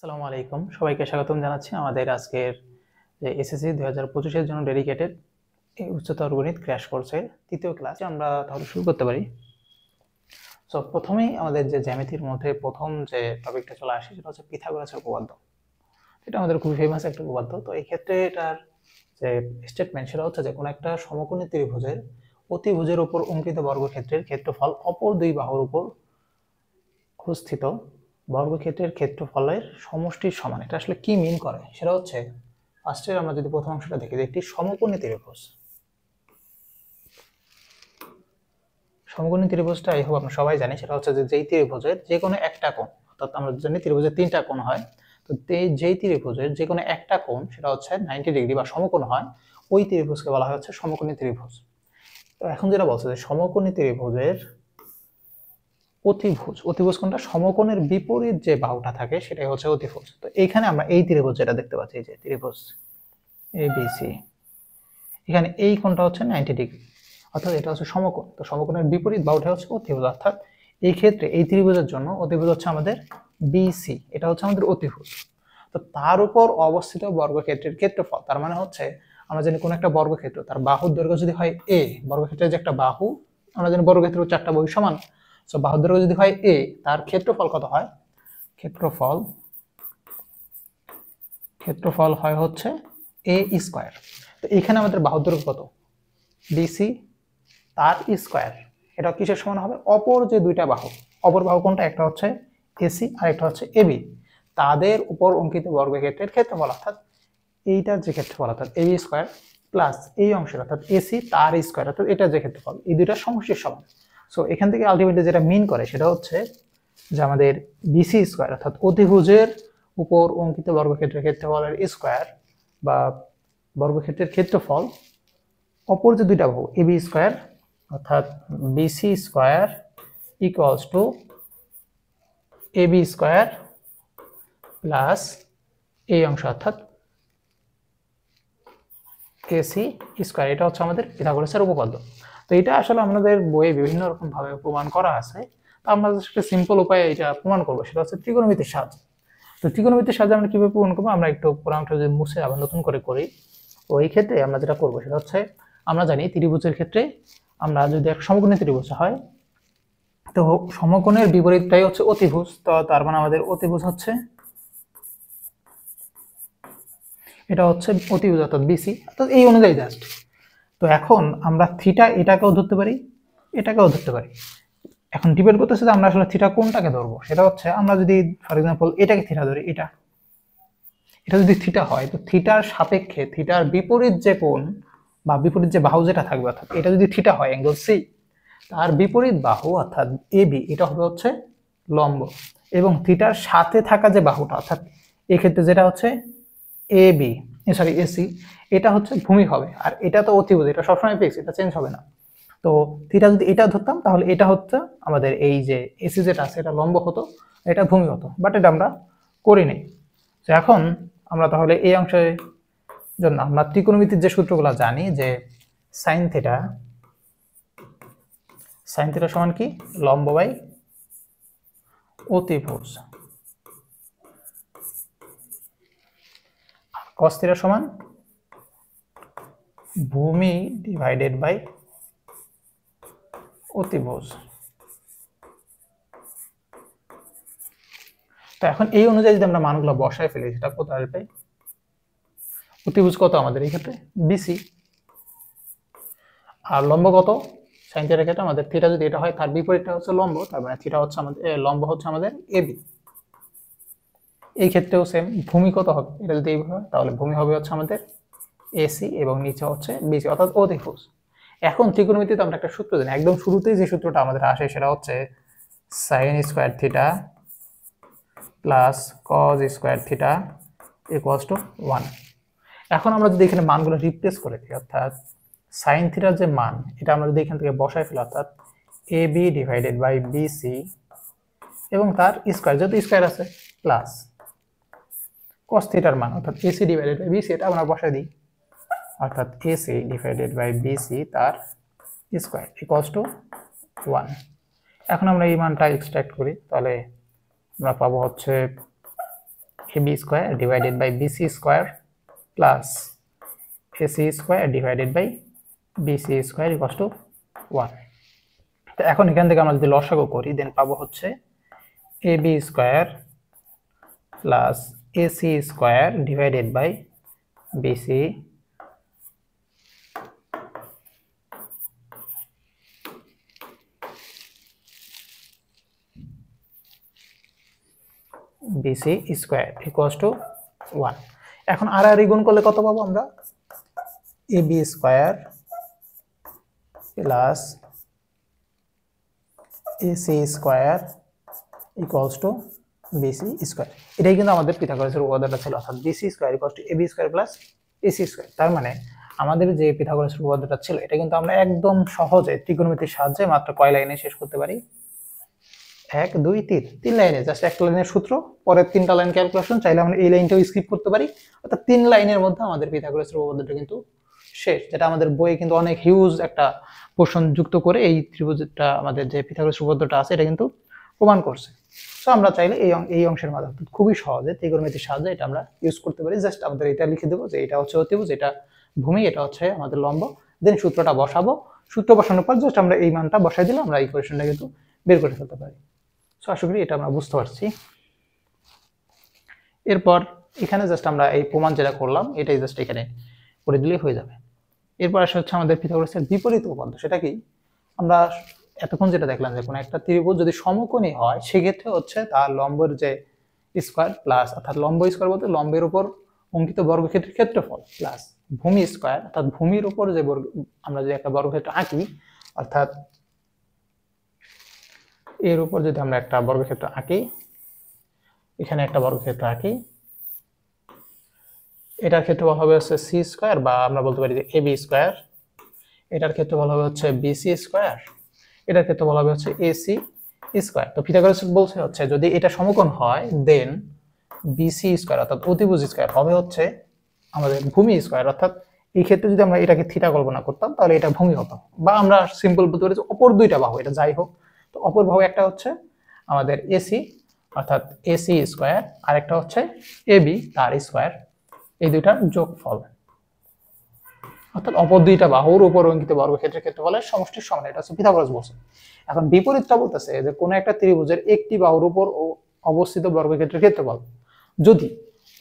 আসসালামু আলাইকুম, সবাইকে স্বাগতম জানাচ্ছি আমাদের আজকের যে এসএসসি 2025 এর জন্য ডেডিকেটেড এই উচ্চতর গণিত ক্র্যাশ কোর্সের তৃতীয় ক্লাসে আমরা তাহলে শুরু করতে পারি। সো প্রথমেই আমাদের যে জ্যামিতির মধ্যে প্রথম যে টপিকটা চলে আসে সেটা হচ্ছে পিথাগোরাসের উপপাদ্য। এটা আমাদের খুব ফেমাস একটা উপপাদ্য। তো এই ক্ষেত্রে এটার যে স্টেটমেন্ট সেটা হচ্ছে যে কোনো একটা সমকোণী ত্রিভুজের অতিভুজের উপর অঙ্কিত বর্গক্ষেত্রের ক্ষেত্রফল অপর দুই বাহুর উপর অবস্থিত বর্গক্ষেত্রের ক্ষেত্রফলের সমষ্টির সমান। এটা আসলে কি মিন করে সেটা হচ্ছে ফার্স্টে আমরা যদি প্রথম অংশটা দেখি যে একটি সমকোণী ত্রিভুজ। সমকোণী ত্রিভুজটা এই হোক আমরা সবাই জানি সেটা হচ্ছে যে যেই ত্রিভুজের যে কোনো একটা কোণ, অর্থাৎ আমরা জানি ত্রিভুজের তিনটা কোণ হয়, তো যেই ত্রিভুজের যে কোনো একটা কোণ সেটা হচ্ছে 90 ডিগ্রি বা সমকোণ হয়, ওই ত্রিভুজকে বলা হয় হচ্ছে সমকোণী ত্রিভুজ। তো এখন যেটা বলছে যে সমকোণী ত্রিভুজের অতিভুজ কোনটা? সমকোণের বিপরীত যে বাহুটা থাকে সেটাই হচ্ছে অতিভুজ। তো এইখানে আমরা এই ত্রিভুজ যেটা দেখতে পাচ্ছি, এই যে ত্রিভুজ এবিসি, এখানে এই কোণটা হচ্ছে 90 ডিগ্রি, অর্থাৎ এটা হচ্ছে সমকোণ। তো সমকোণের বিপরীত বাহুটা হচ্ছে অতিভুজ, অর্থাৎ এই ক্ষেত্রে এই ত্রিভুজের জন্য অতিভুজ হচ্ছে আমাদের বিসি, এটা হচ্ছে আমাদের অতিভুজ। তো তার উপর অবস্থিত বর্গক্ষেত্রের ক্ষেত্রফল, তার মানে হচ্ছে আমরা জানি কোন একটা বর্গক্ষেত্র তার বাহুর দৈর্ঘ্য যদি হয় এ, বর্গক্ষেত্রের যে একটা বাহু, আমরা জানি বর্গক্ষেত্রের চারটা বাহু সমান, সো বাহুর দৈর্ঘ্য যদি হয় এ, তার ক্ষেত্রফল কত হয়? ক্ষেত্রফল হয় হচ্ছে এ স্কয়ার। তো এখানে আমাদের বাহুর দৈর্ঘ্য কত? বিসি, তার স্কয়ার। এটা কিসের সমান হবে? অপর যে দুইটা বাহু, অপর বাহু কোনটা? একটা হচ্ছে এসি আর একটা হচ্ছে এবি, তাদের উপর অঙ্কিত বর্গক্ষেত্রের ক্ষেত্রফল, অর্থাৎ এইটার যে ক্ষেত্রফল অর্থাৎ এবি স্কয়ার প্লাস এই অংশের অর্থাৎ এসি তার স্কয়ার অর্থাৎ এটার যে ক্ষেত্রফল, এই দুইটার সমষ্টির সমান। সো এখান থেকে আলটিমেটলি যেটা মিন করে সেটা হচ্ছে যে আমাদের বিসি স্কয়ার অর্থাৎ অতিভুজের উপর অঙ্কিত বর্গক্ষেত্রের ক্ষেত্রফলের স্কয়ার বা বর্গক্ষেত্রের ক্ষেত্রফল অপর যে দুইটা বাহু এবি স্কয়ার অর্থাৎ BC square equals to AB square plus এই অংশ অর্থাৎ এসি স্কয়ার। এটা হচ্ছে আমাদের পিথাগোরাসের উপপাদ্য। তো এটা আসলে আমাদের বইয়ে বিভিন্ন রকম ভাবে প্রমাণ করা আছে। তো আমরা একটা সিম্পল উপায়ে এটা প্রমাণ করবো, সেটা হচ্ছে ত্রিকোণমিতির সাহায্যে। তো ত্রিকোণমিতির সাহায্যে আমরা কিভাবে প্রমাণ করবো? আমরা একটু পুরাণটা যদি মুছে আবার নতুন করে করি, তো এই ক্ষেত্রে আমরা যেটা করবো সেটা হচ্ছে আমরা জানি ত্রিভুজের ক্ষেত্রে আমরা যদি এক সমকোণী ত্রিভুজ হয়, তো সমকোণের বিপরীতটাই হচ্ছে অতিভুজ। তো তার মানে আমাদের অতিভুজ হচ্ছে এটা হচ্ছে অতিভুজ অর্থাৎ বিসি, অর্থাৎ এই অনুযায়ী জাস্ট। তো এখন আমরা থিটা এটাকেও ধরতে পারি, এটাকেও ধরতে পারি। এখন ডিপেন্ড করতেছে যে আমরা আসলে থিটা কোনটাকে ধরবো। সেটা হচ্ছে আমরা যদি ফর এক্সাম্পল এটাকে থিটা ধরি, এটা যদি থিটা হয়, তো থিটার সাপেক্ষে থিটার বিপরীত যে কোণ বা বিপরীত যে বাহু যেটা থাকবে, অর্থাৎ এটা যদি থিটা হয় অ্যাঙ্গেল সি, তার বিপরীত বাহু অর্থাৎ এবি এটা হবে হচ্ছে লম্ব, এবং থিটার সাথে থাকা যে বাহুটা অর্থাৎ এক্ষেত্রে যেটা হচ্ছে এবি সরি এসি, এটা হচ্ছে ভূমি হবে। আর এটা তো অতিভুজ, এটা সবসময় ফিক্স, এটা চেঞ্জ হবে না। তো থিটা যদি এটা ধরতাম তাহলে এটা হচ্ছে আমাদের এই যে এসি যেটা আছে এটা লম্ব হতো, এটা ভূমি হতো, বাট এটা আমরা করিনি। তো এখন আমরা তাহলে এই অংশের জন্য আমরা ত্রিকোণমিতির যে সূত্রগুলো জানি যে সাইন থিটা সমান কি? লম্ব বাই অতিভুজ। কস থিটা সমান ভূমি ডিভাইডেড বাই অতিভুজ। তো এখন এই অনুযায়ী যদি আমরা মানগুলো বসায় ফেলি, সেটা কত আসবে? অতিভুজ কত আমাদের এই ক্ষেত্রে? বিসি। আর লম্ব কত? সাইন থিটার ক্ষেত্রে আমাদের থিটা যদি এটা হয় তার বিপরীতটা হচ্ছে লম্ব, তার মানে থিটা হচ্ছে আমাদের লম্ব হচ্ছে আমাদের এবি। এই ক্ষেত্রেও সেম। ভূমি কত হবে? এটা যদি এইভাবে হয় তাহলে ভূমি হবে হচ্ছে আমাদের এসি এবং নিচে হচ্ছে বিসি অর্থাৎ অতিভুজ। এখন ত্রিকোণমিতিতে আমরা একটা সূত্র জানি, একদম শুরুতেই যে সূত্রটা আমাদের আসে সেটা হচ্ছে sine square theta plus cos square theta equals to 1। এখন আমরা যদি এখানে মানগুলো রিপ্লেস করে দিই, অর্থাৎ সাইন থিটার যে মান এটা আমরা যদি এখান থেকে বসাই ফেলি, অর্থাৎ A B divided by BC এবং তার স্কয়ার যেহেতু স্কয়ার আছে প্লাস কস থিটার মান অর্থাৎ এসি ডিভাইডেড বাই বিসি, এটা আমরা বসাই দিই, অর্থাৎ এসি ডিভাইডেড বাই বিসি তার স্কয়ার ইকুয়ালস টু 1। এখন আমরা এই মানটা এক্সট্রাক্ট করি, তাহলে আমরা পাবো হচ্ছে ab square divided by bc square plus ac square divided by bc square equals to 1। তো এখন এখান থেকে আমরা যদি লসাগু করি দেন পাবো হচ্ছে ab square plus ac square divided by bc bc square equals to 1। এখন আর গুণ করলে কত পাবো আমরা ab square plus ac square equals to bc square. এটাই কিন্তু আমাদের পিথাগোরাসের উপপাদ্যটা ছিল, অর্থাৎ bc square equals to ab square plus ac square. তার মানে আমাদের যে পিথাগোরাসের উপপাদ্যটা ছিল এটা কিন্তু আমরা একদম সহজে ত্রিকোণমিতির সাহায্যে মাত্র কয় লাইনে শেষ করতে পারি, 1 2 3 3 লাইনে, জাস্ট একটা লাইনের সূত্র, পরের 3টা লাইন ক্যালকুলেশন, চাইলে আমরা এই লাইনটাও স্কিপ করতে পারি। অর্থাৎ 3 লাইনের মধ্যে আমাদের পিথাগোরাসের উপপাদ্যটা কিন্তু শেষ, যেটা আমাদের বইয়ে কিন্তু অনেক হিউজ একটা পোর্শন যুক্ত করে এই ত্রিভুজটা আমাদের যে পিথাগোরাসের উপপাদ্যটা আছে এটা কিন্তু প্রমাণ করছে। সো আমরা চাইলে এই অংশের মাধ্যমে খুবই সহজে ত্রিকোণমিতির সাহায্যে এটা আমরা ইউজ করতে পারি। জাস্ট আমাদের এটা লিখে দেবো যে এটা হচ্ছে অতিভুজ, এটা ভূমি, এটা হচ্ছে আমাদের লম্ব, দেন সূত্রটা বসাবো। সূত্র বসানোর পর জাস্ট আমরা এই মানটা বসাই দিলে আমরা ইকুয়েশনটা কিন্তু বের করে ফেলতে পারি। সো আশা করি এটা আমরা বুঝতে পারছি। এরপর এখানে জাস্ট আমরা এই প্রমাণ যেটা করলাম এটাই জাস্ট এখানে করে দিলেই হয়ে যাবে। এরপর আসা হচ্ছে আমাদের পিথাগোরাসের বিপরীত উপপাদ্য। সেটা কি, আমরা এতক্ষণ যেটা দেখলাম যে কোনো একটা ত্রিভুজ যদি সমকোণী হয় সেক্ষেত্রে হচ্ছে তার লম্বের যে স্কয়ার প্লাস, অর্থাৎ লম্ব স্কয়ার বলতে লম্বের উপর অঙ্কিত বর্গক্ষেত্রের ক্ষেত্রফল প্লাস ভূমি স্কয়ার, অর্থাৎ ভূমির উপর যে আমরা যে একটা বর্গক্ষেত্র আঁকি, অর্থাৎ এর উপর যদি আমরা একটা বর্গক্ষেত্র আঁকি, এখানে একটা বর্গক্ষেত্র আঁকি, এটার ক্ষেত্রফল হবে হচ্ছে সি স্কয়ার, বা আমরা বলতে পারি যে ab স্কয়ার, এটার ক্ষেত্রফল হবে হচ্ছে bc স্কয়ার, এটার ক্ষেত্রফল হবে হচ্ছে ac স্কয়ার। তো পিথাগোরাস বলছে হচ্ছে যদি এটা সমকোণ হয় দেন bc স্কয়ার অর্থাৎ অতিভুজ স্কয়ার হবে হচ্ছে আমাদের ভূমি স্কয়ার। অর্থাৎ এই ক্ষেত্রে যদি আমরা এটাকে থিটা কল্পনা করতাম তাহলে এটা ভূমি হতো, বা আমরা সিম্পল বলতে পারি যে অপর দুইটা বাহু, এটা যাই হোক, তো অপর বাহু একটা হচ্ছে আমাদের এসি অর্থাৎ এসি স্কয়ার, আর একটা হচ্ছে এবি তার স্কয়ার, এই দুইটার যোগফল, অর্থাৎ অপর দুইটা বাহুর উপর অঙ্কিত বর্গক্ষেত্রের ক্ষেত্রফলের সমষ্টির সমান। এটা হচ্ছে পিথাগোরাস বলছে। এখন বিপরীতটা বলতেছে যে কোনো একটা ত্রিভুজের একটি বাহুর উপর অবস্থিত বর্গক্ষেত্রের ক্ষেত্রফল যদি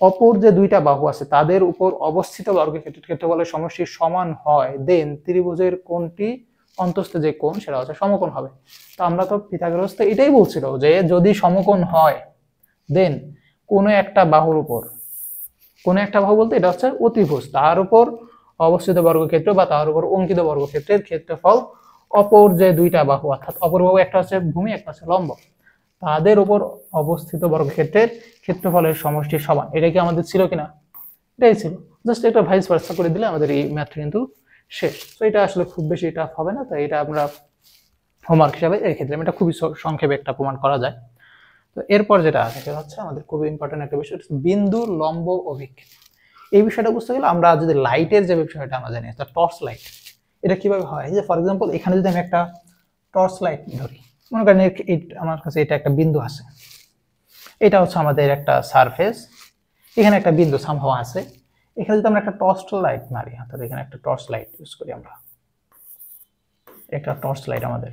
অপর যে দুইটা বাহু আছে তাদের উপর অবস্থিত বর্গক্ষেত্রের ক্ষেত্রফলের সমষ্টির সমান হয় দেন ত্রিভুজের কোণটি অন্তস্থ যে কোণ সেটা হচ্ছে সমকোণ হবে। তো আমরা তো পিথাগোরাস তো এটাই বলছিল যে যদি সমকোণ হয় দেন কোনো একটা বাহুর উপর, কোনো একটা বাহু বলতে এটা হচ্ছে অতিভুজ, তার উপর অবস্থিত বর্গক্ষেত্র বা তার উপর অঙ্কিত বর্গক্ষেত্রের ক্ষেত্রফল অপর যে দুইটা বাহু, অর্থাৎ অপর বাহু একটা হচ্ছে ভূমি একটা হচ্ছে লম্ব, তাদের উপর অবস্থিত বর্গক্ষেত্রের ক্ষেত্রফলের সমষ্টির সমান। এটা কি আমাদের ছিল কিনা? এটাই ছিল। জাস্ট এটা ভাইস ভার্সা করে দিলে আমাদের এই ম্যাথ কিন্তু শেষ। তো এটা আসলে খুব বেশি টাফ হবে না, তাই এটা আমরা হোমওয়ার্ক হিসাবে এই ক্ষেত্রে এটা খুবই সংক্ষেপে একটা প্রমাণ করা যায়। তো এরপর যেটা আছে সেটা হচ্ছে আমাদের খুবই ইম্পর্টেন্ট একটা বিষয়, বিন্দুর লম্ব অভিক্ষেপ। এই বিষয়টা বুঝতে গেলে আমরা যদি লাইটের যে বিষয়টা আমরা জানি, টর্চ লাইট, এটা কিভাবে হয়, যে ফর এক্সাম্পল এখানে যদি আমি একটা টর্চ লাইট ধরি, মনে করেন আমার কাছে এটা একটা বিন্দু আছে, এটা হচ্ছে আমাদের একটা সারফেস, এখানে একটা বিন্দু সামহাও আছে, এখানে যদি আমরা একটা টর্চ লাইট মারি, অর্থাৎ এখানে একটা টর্চ লাইট ইউজ করি আমরা, একটা টর্চ লাইট আমাদের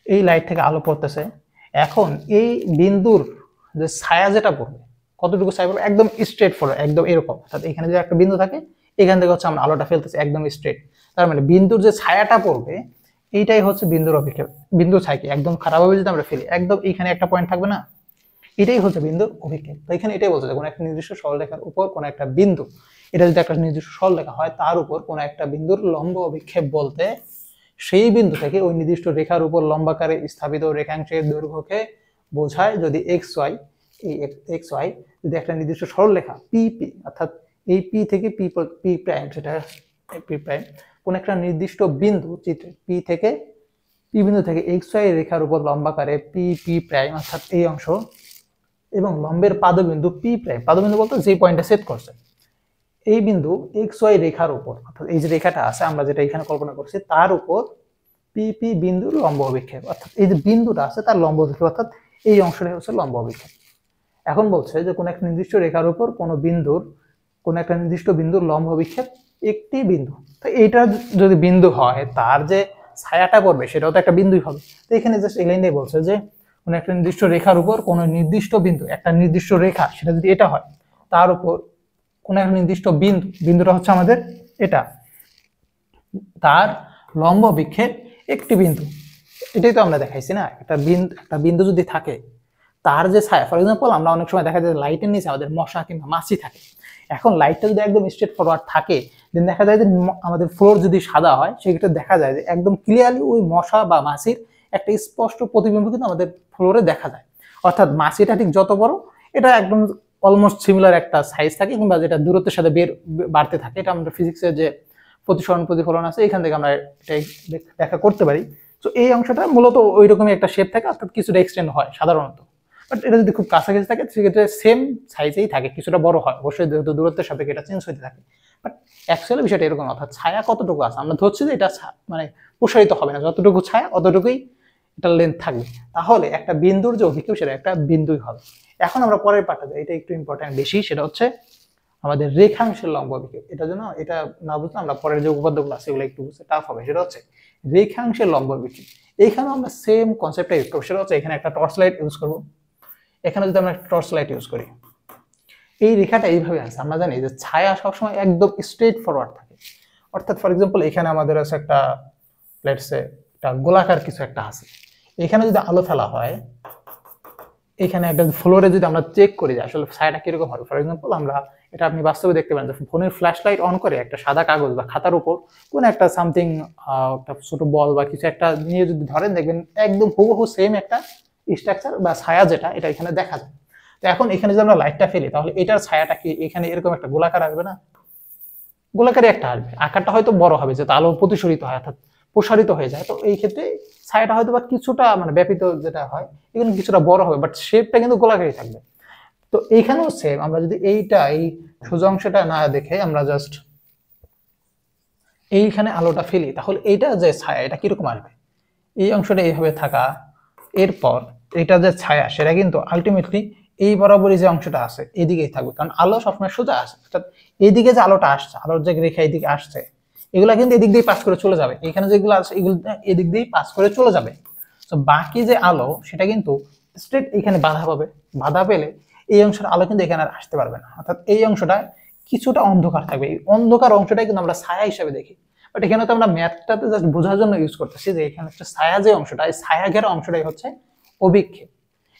এই লাইট থেকে আলো পড়তেছে। এখন এই বিন্দুর যে ছায়া যেটা পড়বে, কতটুকু ছায়া পড়বে, একদম স্ট্রেট ফরওয়ার্ড, একদম এরকম, অর্থাৎ এখানে যে একটা বিন্দু থাকে এখান থেকে হচ্ছে আমরা আলোটা ফেলতেছি একদম স্ট্রেট, তার মানে বিন্দুর যে ছায়াটা পড়বে এইটাই হচ্ছে বিন্দুর অভিক্ষেপ। বিন্দুর ছায়াকে একদম খারাপভাবে যদি আমরা ফেলি, একদম এখানে একটা পয়েন্ট থাকবে না, এটাই হচ্ছে বিন্দুর অভিক্ষেপ। তো এখানে এটাই বলছে যে কোনো একটা নির্দিষ্ট সরলরেখার উপর কোনো একটা বিন্দু, এটা যদি একটা নির্দিষ্ট সরলরেখা হয় তার উপর কোনো একটা বিন্দুর লম্ব অভিক্ষেপ বলতে সেই বিন্দু থেকে ওই নির্দিষ্ট রেখার উপর লম্বাকারে স্থাপিত রেখাংশের দৈর্ঘ্যকে বোঝায়। যদি এক্স ওয়াই যদি একটা নির্দিষ্ট সরলরেখা পি, অর্থাৎ এই পি থেকে পি প্রাইম, সেটা পি প্রাইম, কোন একটা নির্দিষ্ট বিন্দু চিত্রে পি বিন্দু থেকে এক্স ওয়াই রেখার উপর লম্বাকারে পি প্রাইম, অর্থাৎ এই অংশ, এবং লম্বের পাদবিন্দু পি প্রাইম, পাদবিন্দু বলতে যে পয়েন্টে সেট করছে, এই বিন্দু এক্স ওয়াই রেখার উপর, অর্থাৎ এই যে রেখাটা আছে আমরা যেটা এখানে কল্পনা করছি তার উপর পি বিন্দুর লম্ব অভিক্ষেপ, অর্থাৎ এই যে বিন্দুটা আছে তার লম্ব অভিক্ষেপ, অর্থাৎ এই অংশটাই হচ্ছে লম্ব অভিক্ষেপ। এখন বলছে যে কোনো একটা নির্দিষ্ট রেখার উপর কোনো একটা নির্দিষ্ট বিন্দুর লম্ব বিক্ষেপ একটি বিন্দু। তো এইটা যদি বিন্দু হয় তার যে ছায়াটা পড়বে সেটাও তো একটা বিন্দুই হবে। তো এখানে জাস্ট এই লাইনটাই বলছে যে কোনো একটা নির্দিষ্ট রেখার উপর কোনো নির্দিষ্ট বিন্দু, একটা নির্দিষ্ট রেখা, সেটা যদি এটা হয়, তার উপর কোনো একটা নির্দিষ্ট বিন্দুটা হচ্ছে আমাদের এটা, তার লম্ব বিক্ষেপ একটি বিন্দু। এটাই তো আমরা দেখাইছি না, একটা বিন্দু যদি থাকে তার যে ছায়া, ফর এক্সাম্পল আমরা অনেক সময় দেখা যায় লাইটের নিচে আমাদের মশা কিংবা মাছি থাকে। এখন লাইটটা যদি একদম স্ট্রেট ফরওয়ার্ড থাকে, দেন দেখা যায় যে আমাদের ফ্লোর যদি সাদা হয়, সেক্ষেত্রে দেখা যায় যে একদম ক্লিয়ারলি ওই মশা বা মাছির একটা স্পষ্ট প্রতিবিম্ব কিন্তু আমাদের ফ্লোরে দেখা যায়। অর্থাৎ মাছিটা ঠিক যত বড়, এটা একদম অলমোস্ট সিমিলার একটা সাইজ থাকে, কিংবা যেটা দূরত্বের সাথে বাড়তে থাকে। এটা আমাদের ফিজিক্সের যে প্রতিসরণ প্রতিফলন আছে, এখান থেকে আমরা এটাই দেখা করতে পারি। তো এই অংশটা মূলত ওই রকমই একটা শেপ থাকে, অর্থাৎ কিছুটা এক্সটেন্ড হয় সাধারণত। বাট এটা যদি খুব কাছাকাছি থাকে সেক্ষেত্রে সেম সাইজেই থাকে, কিছুটা বড় হয় অবশ্যই, যেহেতু দূরত্বের সাপেক্ষে এটা চেঞ্জ হতে থাকে। বাট অ্যাকচুয়ালি বিষয়টা এরকম, অর্থাৎ ছায়া কতটুকু আছে আমরা ধরছি যে এটা মানে প্রসারিত হবে না, যতটুকু ছায়া অতটুকুই এটার লেন্থ থাকবে। তাহলে একটা বিন্দুর যে অভিক্ষেপ সেটা একটা বিন্দুই হবে। এখন আমরা পরের পাঠটা যাই, এটা একটু ইম্পর্টেন্ট বেশি, সেটা হচ্ছে আমাদের রেখাংশের লম্ব অভিক্ষেপ। এটার জন্য এটা না বুঝলে আমরা পরের যে উপপাদ্যগুলো আছে এগুলো একটু বুঝতে টাফ হবে। সেটা হচ্ছে রেখাংশের লম্ব অভিক্ষেপ। এইখানেও আমরা সেম কনসেপ্টটা ইউজ করবো। সেটা হচ্ছে এখানে একটা টর্চ লাইট ইউজ করবো। এখানে যদি আমরা টর্চ লাইট ইউজ করি, এই রেখাটা এইভাবে আছে, আমরা জানি যে ছায়া সবসময় একদম স্ট্রেট ফরওয়ার্ড থাকে। অর্থাৎ ফর এক্সাম্পল এখানে আমাদের আছে একটা লেটসে একটা গোলাকার কিছু একটা আছে, এখানে যদি আলো ফেলা হয়, এখানে একটা ফ্লোরে যদি আমরা চেক করি যে আসলে ছায়াটা কিরকম হবে। ফর এক্সাম্পল আমরা এটা আপনি বাস্তবে দেখতে পারেন, ফোনের ফ্ল্যাশ লাইট অন করে একটা সাদা কাগজ বা খাতার উপর কোন একটা সামথিং একটা ছোট বল বা কিছু একটা নিয়ে যদি ধরেন, দেখবেন একদম হুবহু সেম একটা স্ট্রাকচার বা ছায়া যেটা এটা এখানে দেখা যায়। তো এখন এখানে যদি আমরা লাইটটা ফেলি, তাহলে এটার ছায়াটা কি এখানে এরকম একটা গোলাকার আসবে না? গোলাকারই একটা আসবে, আকারটা হয়তো বড় হবে, যেটা আলো প্রতিসরিত হয় অর্থাৎ প্রসারিত হয়ে যায়। তো এই ক্ষেত্রে ছায়াটা হয়তো বা কিছুটা মানে ব্যাপিত যেটা হয়, এখানে কিছুটা বড় হবে, বাট শেপটা কিন্তু গোলাকারই থাকবে। তো এইখানেও সেম, আমরা যদি এই সোজা অংশটা না দেখে আমরা জাস্ট এইখানে আলোটা ফেলি, তাহলে এইটা যে ছায়া এটা কিরকম আসবে, এই অংশটা এইভাবে থাকা, এরপর এটা যে ছায়া সেটা কিন্তু আলটিমেটলি এই বরাবরই যে অংশটা আছে এদিকেই থাকবে, কারণ আলো সবসময় সোজা আসে। অর্থাৎ এইদিকে যে আলোটা আসছে, আলোর যে রেখা এদিকে আসছে, এগুলা কিন্তু এদিক দিয়ে পাস করে চলে যাবে। এখানে যেগুলো আছে এগুলো এদিক দিয়ে পাস করে চলে যাবে। তো বাকি যে আলো সেটা কিন্তু স্ট্রেট এখানে বাধা পাবে, বাধা পেলে এই অংশের আলো কিন্তু এখানে আর আসতে পারবে না। অর্থাৎ এই অংশটা কিছুটা অন্ধকার থাকবে, এই অন্ধকার অংশটাই কিন্তু আমরা ছায়া হিসেবে দেখি। বাট এখানে তো আমরা ম্যাথটাতে জাস্ট বোঝার জন্য ইউজ করতেছি যে এখানে একটা ছায়া যে অংশটা, এই ছায়া ঘেরা অংশটাই হচ্ছে অভিক্ষেপ।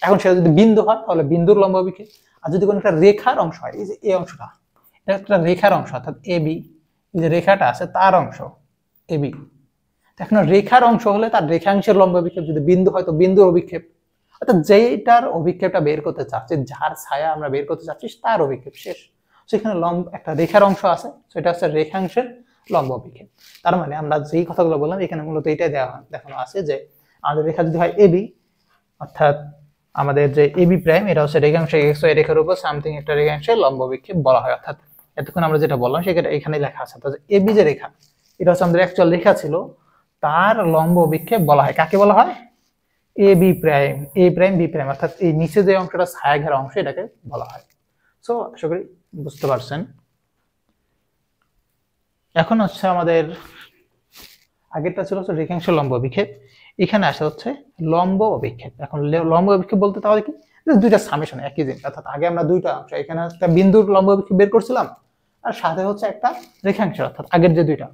এখন সেটা যদি বিন্দু হয় তাহলে বিন্দুর লম্ব অভিক্ষেপ, আর যদি কোনো একটা রেখার অংশ হয়, এই যে এই অংশটা, এটা একটা রেখার অংশ, অর্থাৎ এবি, এই যে রেখাটা আছে তার অংশ এবি। এখন রেখার অংশ হলে তার রেখাংশের লম্ব অভিক্ষেপ, যদি বিন্দু হয় তো বিন্দুর অভিক্ষেপ, অর্থাৎ যেটার অভিক্ষেপটা বের করতে চাচ্ছি, যার ছায়া আমরা বের করতে চাচ্ছি তার অভিক্ষেপ শেষ। সেখানে একটা রেখার অংশ আছে, সেটা হচ্ছে রেখাংশের লম্ব অভিক্ষেপ। তার মানে আমরা যেই কথাগুলো বললাম এখানে মূলত এটাই দেখানো আছে যে আমাদের রেখা যদি হয় এবি, অর্থাৎ আমাদের যে এবি প্রাইম, এটা হচ্ছে রেখাংশ এক্স ওয়াই রেখার উপর সামথিং একটা রেখাংশের লম্ব অভিক্ষেপ বলা হয়। অর্থাৎ এতক্ষণ আমরা যেটা বললাম সেটা এখানে লেখা আছে। অর্থাৎ এবি যে রেখা, এটা হচ্ছে আমাদের অ্যাকচুয়াল রেখা ছিল, তার লম্ব অভিক্ষেপ বলা হয়। কাকে বলা হয়? A B prime, A prime B prime, অর্থাৎ এই নিচে যে অংশটা ছায়া ঘেরা অংশ এটাকে বলা হয়। সো আশা করি বুঝতে পারছেন। এখন হচ্ছে আমাদের আগেরটা ছিল হচ্ছে রেখাংশের লম্ব অভিক্ষেপ, এখানে আসা হচ্ছে লম্ব অভিক্ষেপ। এখন লম্ব অভিক্ষেপ বলতে তাহলে কি, দুইটা সামেশন একই জিনিস। অর্থাৎ আগে আমরা দুইটা অংশ, এখানে একটা বিন্দুর লম্ব অভিক্ষেপ বের করছিলাম, আর সাথে হচ্ছে একটা রেখাংশের, অর্থাৎ আগের যে দুইটা,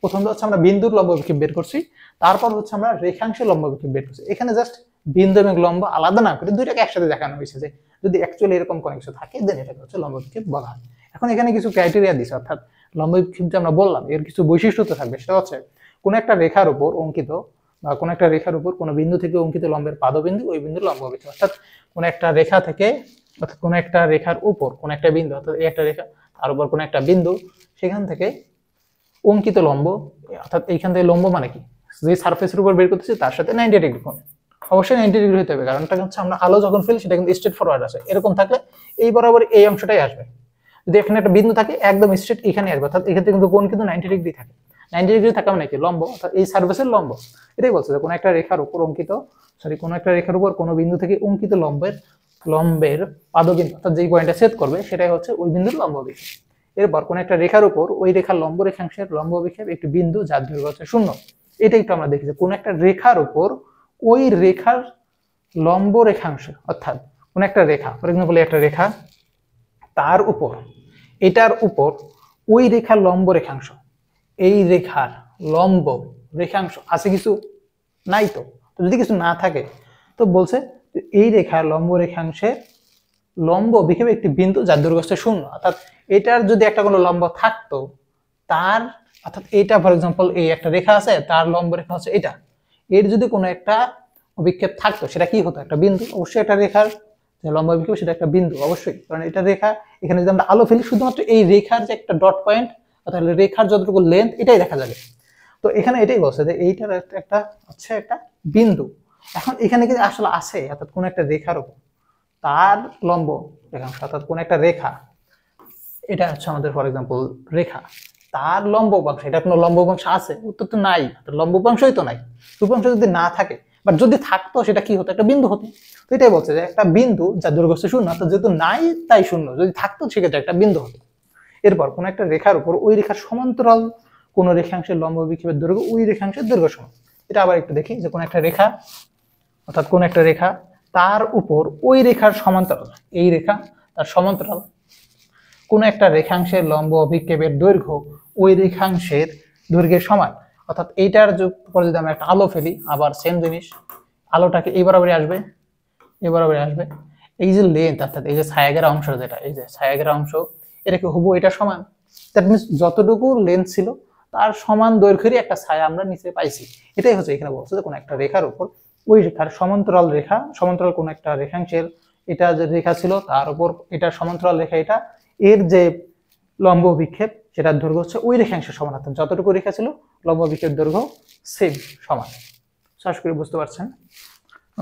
প্রথমটা হচ্ছে আমরা বিন্দুর লম্ব অভিক্ষেপ বের করছি, তারপর হচ্ছে আমরা রেখাংশের লম্ব অভিক্ষেপ বের করছি। এখানে জাস্ট বিন্দু এবং লম্ব আলাদা না করে দুইটাকে একসাথে দেখানো হয়েছে যে যদি অ্যাকচুয়ালি এরকম কোনো কিছু থাকে দেন এটাকে হচ্ছে লম্ব অভিক্ষেপ বলা হয়। এখন এখানে কিছু ক্রাইটেরিয়া দিছে, অর্থাৎ লম্ব অভিক্ষেপ যে আমরা বললাম এর কিছু বৈশিষ্ট্য থাকবে। সেটা হচ্ছে কোনো একটা রেখার উপর অঙ্কিত বা কোনো একটা রেখার উপর কোনো বিন্দু থেকে অঙ্কিত লম্বের পাদবিন্দু ওই বিন্দুর লম্ব অভিক্ষেপ। অর্থাৎ কোনো একটা রেখা থেকে, অর্থাৎ কোনো একটা রেখার উপর কোনো একটা বিন্দু, অর্থাৎ এই একটা রেখা তার উপর কোনো একটা বিন্দু, সেখান থেকে অঙ্কিত লম্ব, অর্থাৎ এইখান থেকে লম্ব মানে কি, যে সারফেসের উপর বের করতেছি তার সাথে 90 ডিগ্রি কোণ, অবশ্যই 90 ডিগ্রি হতে হবে, কারণটা হচ্ছে আমরা আলো যখন ফেলি সেটা কিন্তু স্ট্রেট ফরওয়ার্ড আসে। এরকম থাকলে এই বরাবর এই অংশটাই আসবে। যদি এখানে একটা বিন্দু থাকে একদম স্ট্রেট এখানে আসবে, অর্থাৎ এক্ষেত্রে কিন্তু কোণ কিন্তু 90 ডিগ্রি থাকে। 90 ডিগ্রি থাকা মানে কি, লম্ব, অর্থাৎ এই সারফেসের লম্ব। এটাই বলছে যে কোনো একটা রেখার উপর অঙ্কিত, কোনো একটা রেখার উপর কোনো বিন্দু থেকে অঙ্কিত লম্বের লম্বের পাদবিন্দু অর্থাৎ যেই পয়েন্টে ছেদ করবে সেটাই হচ্ছে ওই বিন্দুর লম্ব বিক্ষেপ। এরপর কোন একটা রেখার উপর ওই রেখার লম্ব রেখাংশের লম্ব বিক্ষেপ একটি বিন্দু যার দৈর্ঘ্য হচ্ছে 0। এটা একটু আমরা দেখি যে কোন একটা রেখার উপর ওই রেখার লম্ব রেখাংশ অর্থাৎ কোন একটা রেখা, ফর এক্সাম্পল একটা রেখা, তার উপর এটার উপর ওই রেখার লম্ব রেখাংশ, এই রেখার লম্ব রেখাংশ আছে কিছু, নাই তো। তো যদি কিছু না থাকে তো বলছে এই রেখার লম্ব রেখাংশের লম্ব বিক্ষেপ একটি বিন্দু যার দৈর্ঘ্য হচ্ছে 0। অর্থাৎ এটার যদি একটা কোনো লম্ব থাকতো তার, অর্থাৎ এটা ফর এক্সাম্পল এই একটা রেখা আছে, তার লম্ব রেখা হচ্ছে এটা, এর যদি কোনো একটা অভিক্ষেপ থাকতো সেটা কি হতো? একটা বিন্দু। অবশ্যই একটা রেখার যে লম্ব বিক্ষেপ সেটা একটা বিন্দু অবশ্যই, কারণ এটা রেখা। এখানে যদি আমরা আলো ফেলি শুধুমাত্র এই রেখার যে একটা ডট পয়েন্ট, তাহলে রেখার যতটুকু লেন্থ এটাই দেখা যাবে। তো এখানে এটাই বলছে যে এইটার একটা হচ্ছে একটা বিন্দু। এখন এখানে কি আসলে আছে, অর্থাৎ কোন একটা রেখার উপর তার লম্ব রেখাংশ, অর্থাৎ কোন একটা রেখা, এটা হচ্ছে আমাদের ফর এক্সাম্পল রেখা, তার লম্ব উপাংশ, এটা কোনো লম্ব উপাংশ আছে? উত্তর তো নাই, লম্ব উপাংশই তো নাই। উপাংশ যদি না থাকে বা যদি থাকতো সেটা কি হতো? একটা বিন্দু হতো। তো এটাই বলছে যে একটা বিন্দু যার দৈর্ঘ্য হচ্ছে 0, অর্থাৎ যেহেতু নাই তাই 0, যদি থাকতো সেক্ষেত্রে একটা বিন্দু হতো। এরপর কোন একটা রেখার উপর ওই রেখার সমান্তরাল কোন রেখাংশের লম্ব বিক্ষেপের দৈর্ঘ্য ওই রেখাংশের দৈর্ঘ্য সমান। এটা আবার একটু দেখি যে কোন একটা রেখা, অর্থাৎ কোন একটা রেখা তার উপর ওই রেখার সমান্তরাল, এই রেখা তার সমান্তরাল কোন একটা রেখাংশের লম্ব অভিক্ষেপের দৈর্ঘ্য ওই রেখাংশের দৈর্ঘ্যের সমান। অর্থাৎ এইটার পরে যদি আমরা একটা আলো ফেলি, আবার সেম জিনিস, আলোটাকে এই বরাবরই আসবে, এই বরাবরই আসবে। এই যে লেন্থ, অর্থাৎ এই যে ছায়াঘেরা অংশ, যেটা এই যে ছায়াঘেরা অংশ, এটাকে হুবহু এটা সমান। দ্যাট মিনস যতটুকু লেন্থ ছিল তার সমান দৈর্ঘ্যেরই একটা ছায়া আমরা নিচে পাইছি। এটাই হচ্ছে এখানে বলছে যে কোন একটা রেখার উপর ওই রেখার সমান্তরাল রেখা, সমান্তরাল কোন একটা রেখাংশের এটা যে রেখা ছিল তার উপর এটা সমান্তরাল রেখা, এটা এর যে লম্ব বিক্ষেপ সেটার দৈর্ঘ্য হচ্ছে ওই রেখাংশের সমান। অর্থাৎ যতটুকু রেখা ছিল লম্ব বিক্ষেপ দৈর্ঘ্য সেম সমান। আশা করি বুঝতে পারছেন।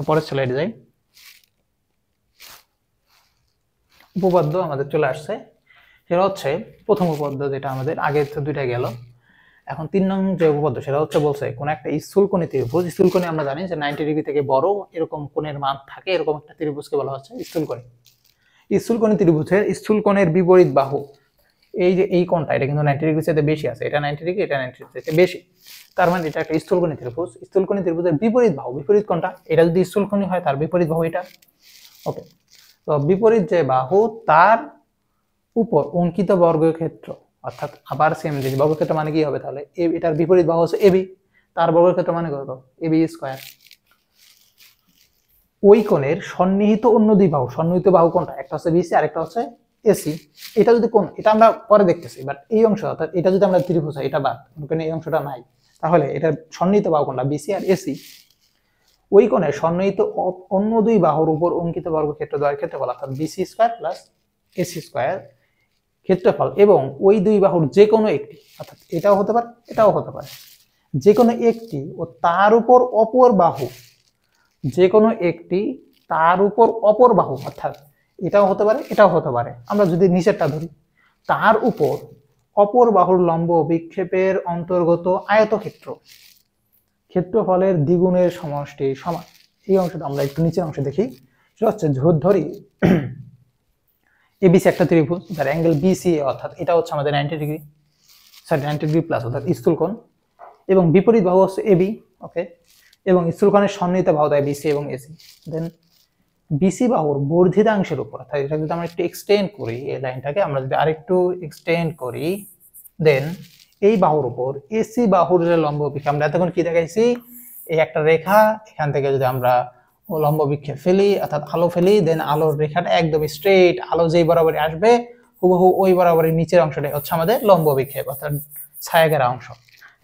পরের স্লাইডে যাই। উপপাদ্য আমাদের চলে আসছে, সেটা হচ্ছে প্রথম উপপাদ্য, যেটা আমাদের আগের তো দুইটা গেল। এখন 3 নং যে উপপাদ্য সেটা হচ্ছে বলছে কোন একটা স্থূলকোণী ত্রিভুজ, স্থূলকোণী আমরা জানি যে 90 ডিগ্রি থেকে বড় এরকম কোণের মান থাকে, এরকম একটা ত্রিভুজকে বলা হচ্ছে স্থূলকোণী। স্থূলকোণী ত্রিভুজের স্থূলকোণের বিপরীত বাহু, এই যে এই কোণটা এটা কিন্তু 90 ডিগ্রি থেকে বেশি আছে, এটা 90 ডিগ্রি, এটা 90 ডিগ্রি থেকে বেশি, তার মানে এটা একটা স্থূলকোণী ত্রিভুজ। স্থূলকোণী ত্রিভুজের বিপরীত বাহু, বিপরীত কোণটা, এটা যদি স্থূলকোণী হয় তার বিপরীত বাহু এটা। ওকে, তো বিপরীত যে বাহু তার উপর অঙ্কিত বর্গক্ষেত্র, অর্থাৎ আবার সেম জিনিস, বর্গক্ষেত্র মানে কি হবে তাহলে? এটার বিপরীত বাহু হচ্ছে এবি, তার বর্গক্ষেত্র মানে কত? AB square. ওই কোণের সন্নিহিত অন্য দুই বাহু, সন্নিহিত বাহু কোনটা? একটা হচ্ছে বিসি আর একটা হচ্ছে এসি। এটা যদি কোণ, এটা আমরা পরে দেখতেছি, বাট এই অংশ, অর্থাৎ এটা যদি আমরা ত্রিভুজ হয়, এটা বাদ, এই অংশটা নাই, তাহলে এটা সন্নিহিত বাহু কোনটা? বিসি আর এসি। ওই কোণের সন্নিহিত অন্য দুই বাহুর উপর অঙ্কিত বর্গক্ষেত্র দ্বয়ের ক্ষেত্রফল, অর্থাৎ BC square plus AC square ক্ষেত্রফল, এবং ওই দুই বাহুর যে কোনো একটি, অর্থাৎ এটাও হতে পারে এটাও হতে পারে, যে কোনো একটি ও তার উপর অপর বাহু, যে কোনো একটি তার উপর অপর বাহু, অর্থাৎ এটাও হতে পারে এটাও হতে পারে, আমরা যদি নিচেরটা ধরি, তার উপর অপর বাহুর লম্ব বিক্ষেপের অন্তর্গত আয়তক্ষেত্র ক্ষেত্রফলের দ্বিগুণের সমষ্টি সমান। এই অংশটা আমরা একটু নিচের অংশে দেখি। সেটা হচ্ছে ধরি এবিসি একটা ত্রিভুজ যার অ্যাঙ্গেল বিসি, অর্থাৎ এটা হচ্ছে আমাদের 90 ডিগ্রি, সরি 90 ডিগ্রি প্লাস, অর্থাৎ স্থূলকোণ, এবং বিপরীত বাহু হচ্ছে এবি। ওকে, এবং স্থূলকোণের সন্নিহিত বাহু দেয় বিসি এবং এসি। দেন বিসি বাহুর বর্ধিতাংশের উপর, অর্থাৎ এটা যদি আমরা একটু এক্সটেন্ড করি, এই লাইনটাকে আমরা যদি আরেকটু এক্সটেন্ড করি, দেন এই বাহুর উপর এসি বাহুর যে লম্ব বিক্ষেপ, আমরা এতক্ষণ কি দেখাইছি, এই একটা রেখা, এখান থেকে যদি আমরা লম্ব বিক্ষেপ ফেলি, অর্থাৎ আলো ফেলি, দেন আলোর রেখাটা একদম স্ট্রেট, আলো যেই বরাবরই আসবে হুবহু ওই বরাবরই নিচের অংশটাই হচ্ছে আমাদের লম্ব বিক্ষেপ, অর্থাৎ ছায়াঘেরা অংশ।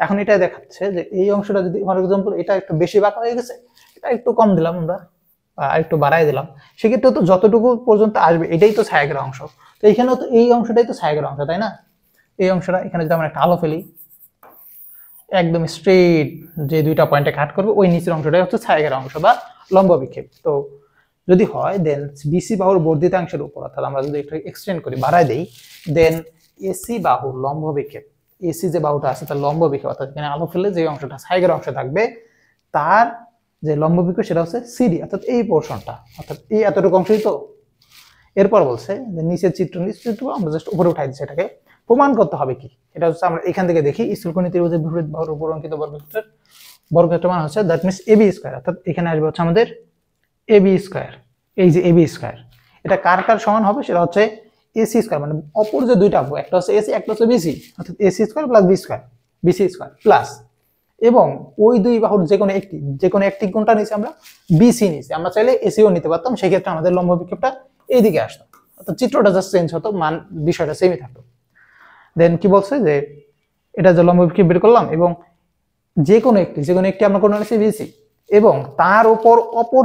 এখন এটা দেখাচ্ছে যে এই অংশটা যদি ফর এক্সাম্পল এটা একটু বেশি বাঁকা হয়ে গেছে, এটা একটু কম দিলাম আমরা, আর একটু বাড়াই দিলাম, সেক্ষেত্রে তো যতটুকু পর্যন্ত আসবে এটাই তো ছায়াঘেরা অংশ। তো এইখানেও তো এই অংশটাই তো ছায়াঘেরা অংশ, তাই না? এই অংশটা এখানে যদি আমরা একটা আলো ফেলি, একদম স্ট্রেট যে দুইটা পয়েন্টে কাট করবে ওই নিচের অংশটাই হচ্ছে ছায়াঘেরা অংশ বা লম্ব বিক্ষেপ। তো যদি হয় দেন বিসি বাহুর বর্ধিতাংশের উপর, অর্থাৎ আমরা যদি একটু এক্সটেন্ড করি, বাড়াই দেই, দেন এসি বাহুর লম্ব বিক্ষেপ, এসি যে বাহুটা আছে তার লম্ব বিক্ষেপ, অর্থাৎ এখানে আলো ফেলে যে অংশটা ছায়াঘেরা অংশ থাকবে তার যে লম্ব বিক্ষেপ সেটা হচ্ছে সিডি, অর্থাৎ এই পোর্শনটা, অর্থাৎ এই এতটুকু অংশই। তো এরপর বলছে যে নিচের চিত্র আমরা জাস্ট উপরে উঠাই দিচ্ছি, এটাকে প্রমাণ করতে হবে কি, এটা হচ্ছে আমরা এখান থেকে দেখি স্থূলকোণী ত্রিভুজের বিপরীত বাহুর উপর অঙ্কিত বর্গক্ষেত্রের মান হচ্ছে দ্যাট মিনস এবি স্কয়ার, অর্থাৎ এখানে আসবে হচ্ছে আমাদের এবি স্কয়ার। এই যে এবি স্কয়ার এটা কার কার সমান হবে, সেটা হচ্ছে এসি স্কয়ার, মানে অপর যে দুইটা বাহু, একটা হচ্ছে এসি একটা হচ্ছে বিসি, অর্থাৎ AC square plus B square, BC square plus, এবং ওই দুই বাহুর যে কোনো একটি কোণটা নিচে আমরা বিসি নিচে, আমরা চাইলে এসিও নিতে পারতাম, সেই ক্ষেত্রে আমাদের লম্ব বিক্ষেপটা এইদিকে আসতো, অর্থাৎ চিত্রটা জাস্ট চেঞ্জ হতো, মান বিষয়টা সেমই থাকতো। দেন কি বলছে যে এটা যে লম্ব বিক্ষেপ বের করলাম, এবং যে কোনো একটি আমরা কোণ নিচ্ছি বিসি, এবং তার উপর অপর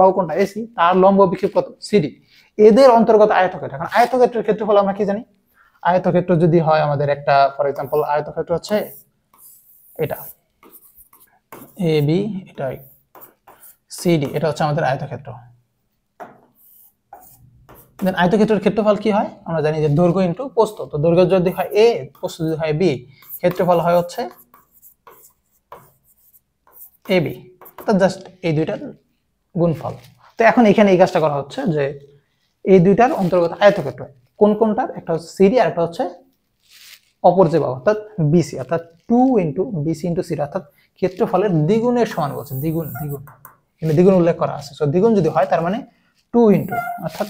বাহু কোনটা এসি, তার লম্ব বিক্ষেপ কত সিডি, এদের অন্তর্গত আয়তক্ষেত্র। এখন আয়তক্ষেত্রের ক্ষেত্রফল আমরা কি জানি, আয়তক্ষেত্র যদি হয় আমাদের একটা, ফর এক্সাম্পল আয়তক্ষেত্র হচ্ছে এটা এ বি, এটা সিডি, এটা হচ্ছে আমাদের আয়তক্ষেত্র। দেন আয়তক্ষেত্রের ক্ষেত্রফল কি হয় আমরা জানি যে দৈর্ঘ্য ইনটু প্রস্থ, তো দৈর্ঘ্য যদি হয় এ, প্রস্থ যদি হয় বি, ক্ষেত্রফল হয় হচ্ছে এ বি, তো জাস্ট এই দুইটার গুণফল। তো এখন এখানে এই কাজটা করা হচ্ছে যে এই দুইটার অন্তর্গত আয়তক্ষেত্র কোনটার, একটা হচ্ছে সিডি আর একটা হচ্ছে অপর যে বাহু অর্থাৎ বিসি, অর্থাৎ 2 ইনটু বিসি ইনটু সিডি, অর্থাৎ ক্ষেত্রফলের দ্বিগুণের সমান বলছে, দ্বিগুণ এখানে দ্বিগুণ উল্লেখ করা আছে। সো দ্বিগুণ যদি হয় তার মানে 2 ইনটু, অর্থাৎ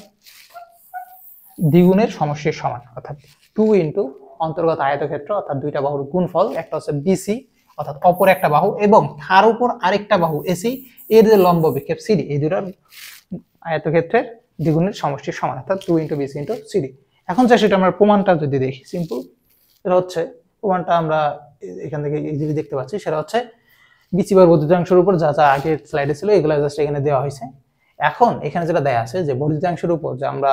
দ্বিগুণের সমষ্টির সমান, অর্থাৎ 2 ইনটু অন্তর্গত আয়তক্ষেত্র, অর্থাৎ দুইটা বাহুর গুণফল, একটা হচ্ছে বিসি অর্থাৎ অপর একটা বাহু, এবং তার উপর আরেকটা বাহু এসি, এর যে লম্ব বিক্ষেপ সিডি, এই দুটার আয়তক্ষেত্রের দ্বিগুণের সমষ্টির সমান, অর্থাৎ 2 ইনটু বিসি ইনটু সিডি। এখন যা সেটা আমরা প্রমাণটা যদি দেখি, সিম্পল, এটা হচ্ছে প্রমাণটা আমরা এখান থেকে ইজিলি দেখতে পাচ্ছি, সেটা হচ্ছে বিসি বার বর্ধিতাংশের উপর যা যা আগের স্লাইডে ছিল এগুলো জাস্ট এখানে দেওয়া হয়েছে। এখন এখানে যেটা দেয়া আছে যে বর্ধিতাংশের উপর, যে আমরা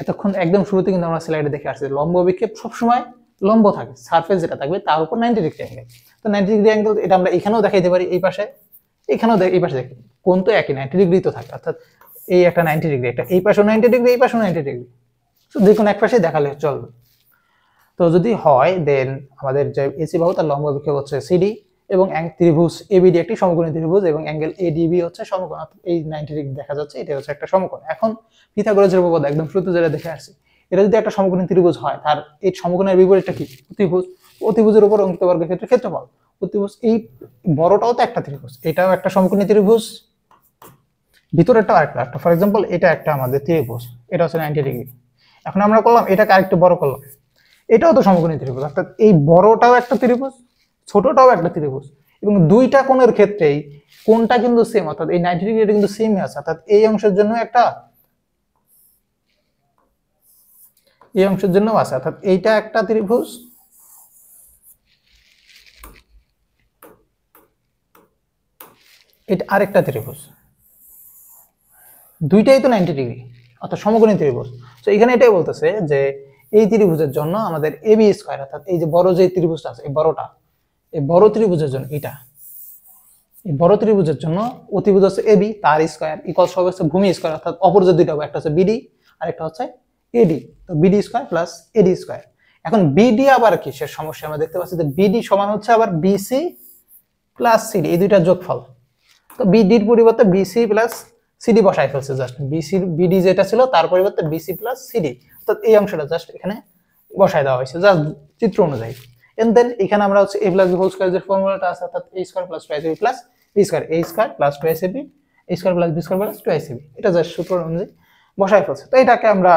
এতক্ষণ একদম শুরুতে কিন্তু আমরা স্লাইডে দেখে আসছি লম্ব বিক্ষেপ সবসময় লম্ব থাকে, সারফেস যেটা থাকবে তার উপর 90 ডিগ্রি অ্যাঙ্গেল। তো 90 ডিগ্রি অ্যাঙ্গেল এটা আমরা এখানেও দেখাইতে পারি, এই পাশে এখানেও এই পাশে দেখি কোন তো একই 90 ডিগ্রি তো থাকে, অর্থাৎ এই একটা 90 ডিগ্রি, একটা এই পাশেও 90 ডিগ্রি, এই পাশেও 90 ডিগ্রি, তো যে কোনো এক পাশে দেখালে চলবে। তো যদি হয় দেন আমাদের যে এসি বাহু তার লম্ব বিক্ষেপ হচ্ছে সিডি, এবং ত্রিভুজ এবিডি একটি সমকোণী ত্রিভুজ, এবং অ্যাঙ্গেল এডিবি হচ্ছে সমকোণ, এই 90 ডিগ্রি দেখা যাচ্ছে, এটা হচ্ছে একটা সমকোণ। এখন পিথাগোরাসের উপপাদ্য একদম শুরুতে যেটা দেখে আসছে, এটা যদি একটা সমকোণী ত্রিভুজ হয়, তার এই সমকোণের বিপরীতটা কি, অতিভুজ, অতিভুজের উপর অঙ্কিত বর্গক্ষেত্রের ক্ষেত্রফল। অতিভুজ এই বড়টাও তো একটা ত্রিভুজ, এটাও একটা সমকোণী ত্রিভুজ, ভিতরেরটাও একটা, ফর এক্সাম্পল এটা একটা আমাদের ত্রিভুজ, এটা হচ্ছে 90 ডিগ্রি। এখন আমরা করলাম এটাকে আরেকটু বড় করলাম, এটাও তো সমকোণী ত্রিভুজ, অর্থাৎ এই বড়টাও একটা ত্রিভুজ, ছোটটাও একটা ত্রিভুজ, এবং দুইটা কোণের ক্ষেত্রেই কোণটা কিন্তু সেম, অর্থাৎ এই 90 ডিগ্রি কিন্তু সেমই আছে, অর্থাৎ এই অংশের জন্য একটা, এই অংশের জন্য আছে, অর্থাৎ এইটা একটা ত্রিভুজ, এটা আরেকটা ত্রিভুজ, দুইটাই তো 90 ডিগ্রি, অর্থাৎ সমকোণী ত্রিভুজ। তো এখানে এটাই বলতেছে যে এই ত্রিভুজের জন্য আমাদের এবি স্কয়ার, অর্থাৎ এই যে বড় যে ত্রিভুজটা আছে, এই বড়টা, এই বড় ত্রিভুজের জন্য এটা, এই বড় ত্রিভুজের জন্য অতিভুজ হচ্ছে এবি, তার স্কয়ার ইকুয়ালস হবে হচ্ছে ভূমি স্কয়ার, অর্থাৎ অপর যে দুইটা, একটা হচ্ছে বিডি আর একটা হচ্ছে এডি, তো বিডি স্কয়ার প্লাস এডি স্কয়ার। এখন বিডি আবার কিসের সমস্যা, আমরা দেখতে পাচ্ছি যে বিডি সমান হচ্ছে আবার বিসি প্লাস সিডি, এই দুইটার যোগফল। তো বিডির পরিবর্তে বিসি প্লাস সিডি বসাই ফেলছে, জাস্ট বিডি যেটা ছিল তার পরিবর্তে বিসি প্লাস সিডি, অর্থাৎ এই অংশটা জাস্ট এখানে বসাই দেওয়া হয়েছে জাস্ট চিত্র অনুযায়ী। এন্ড দেন এখানে আমরা হচ্ছে a plus b whole square যে ফর্মুলাটা আছে, অর্থাৎ a স্কয়ার প্লাস 2ab প্লাস b square, a square plus 2ac a square plus b square plus 2ac, এটা জাস্ট সূত্র অনুযায়ী বসাই ফেলছে। তো এটাকে আমরা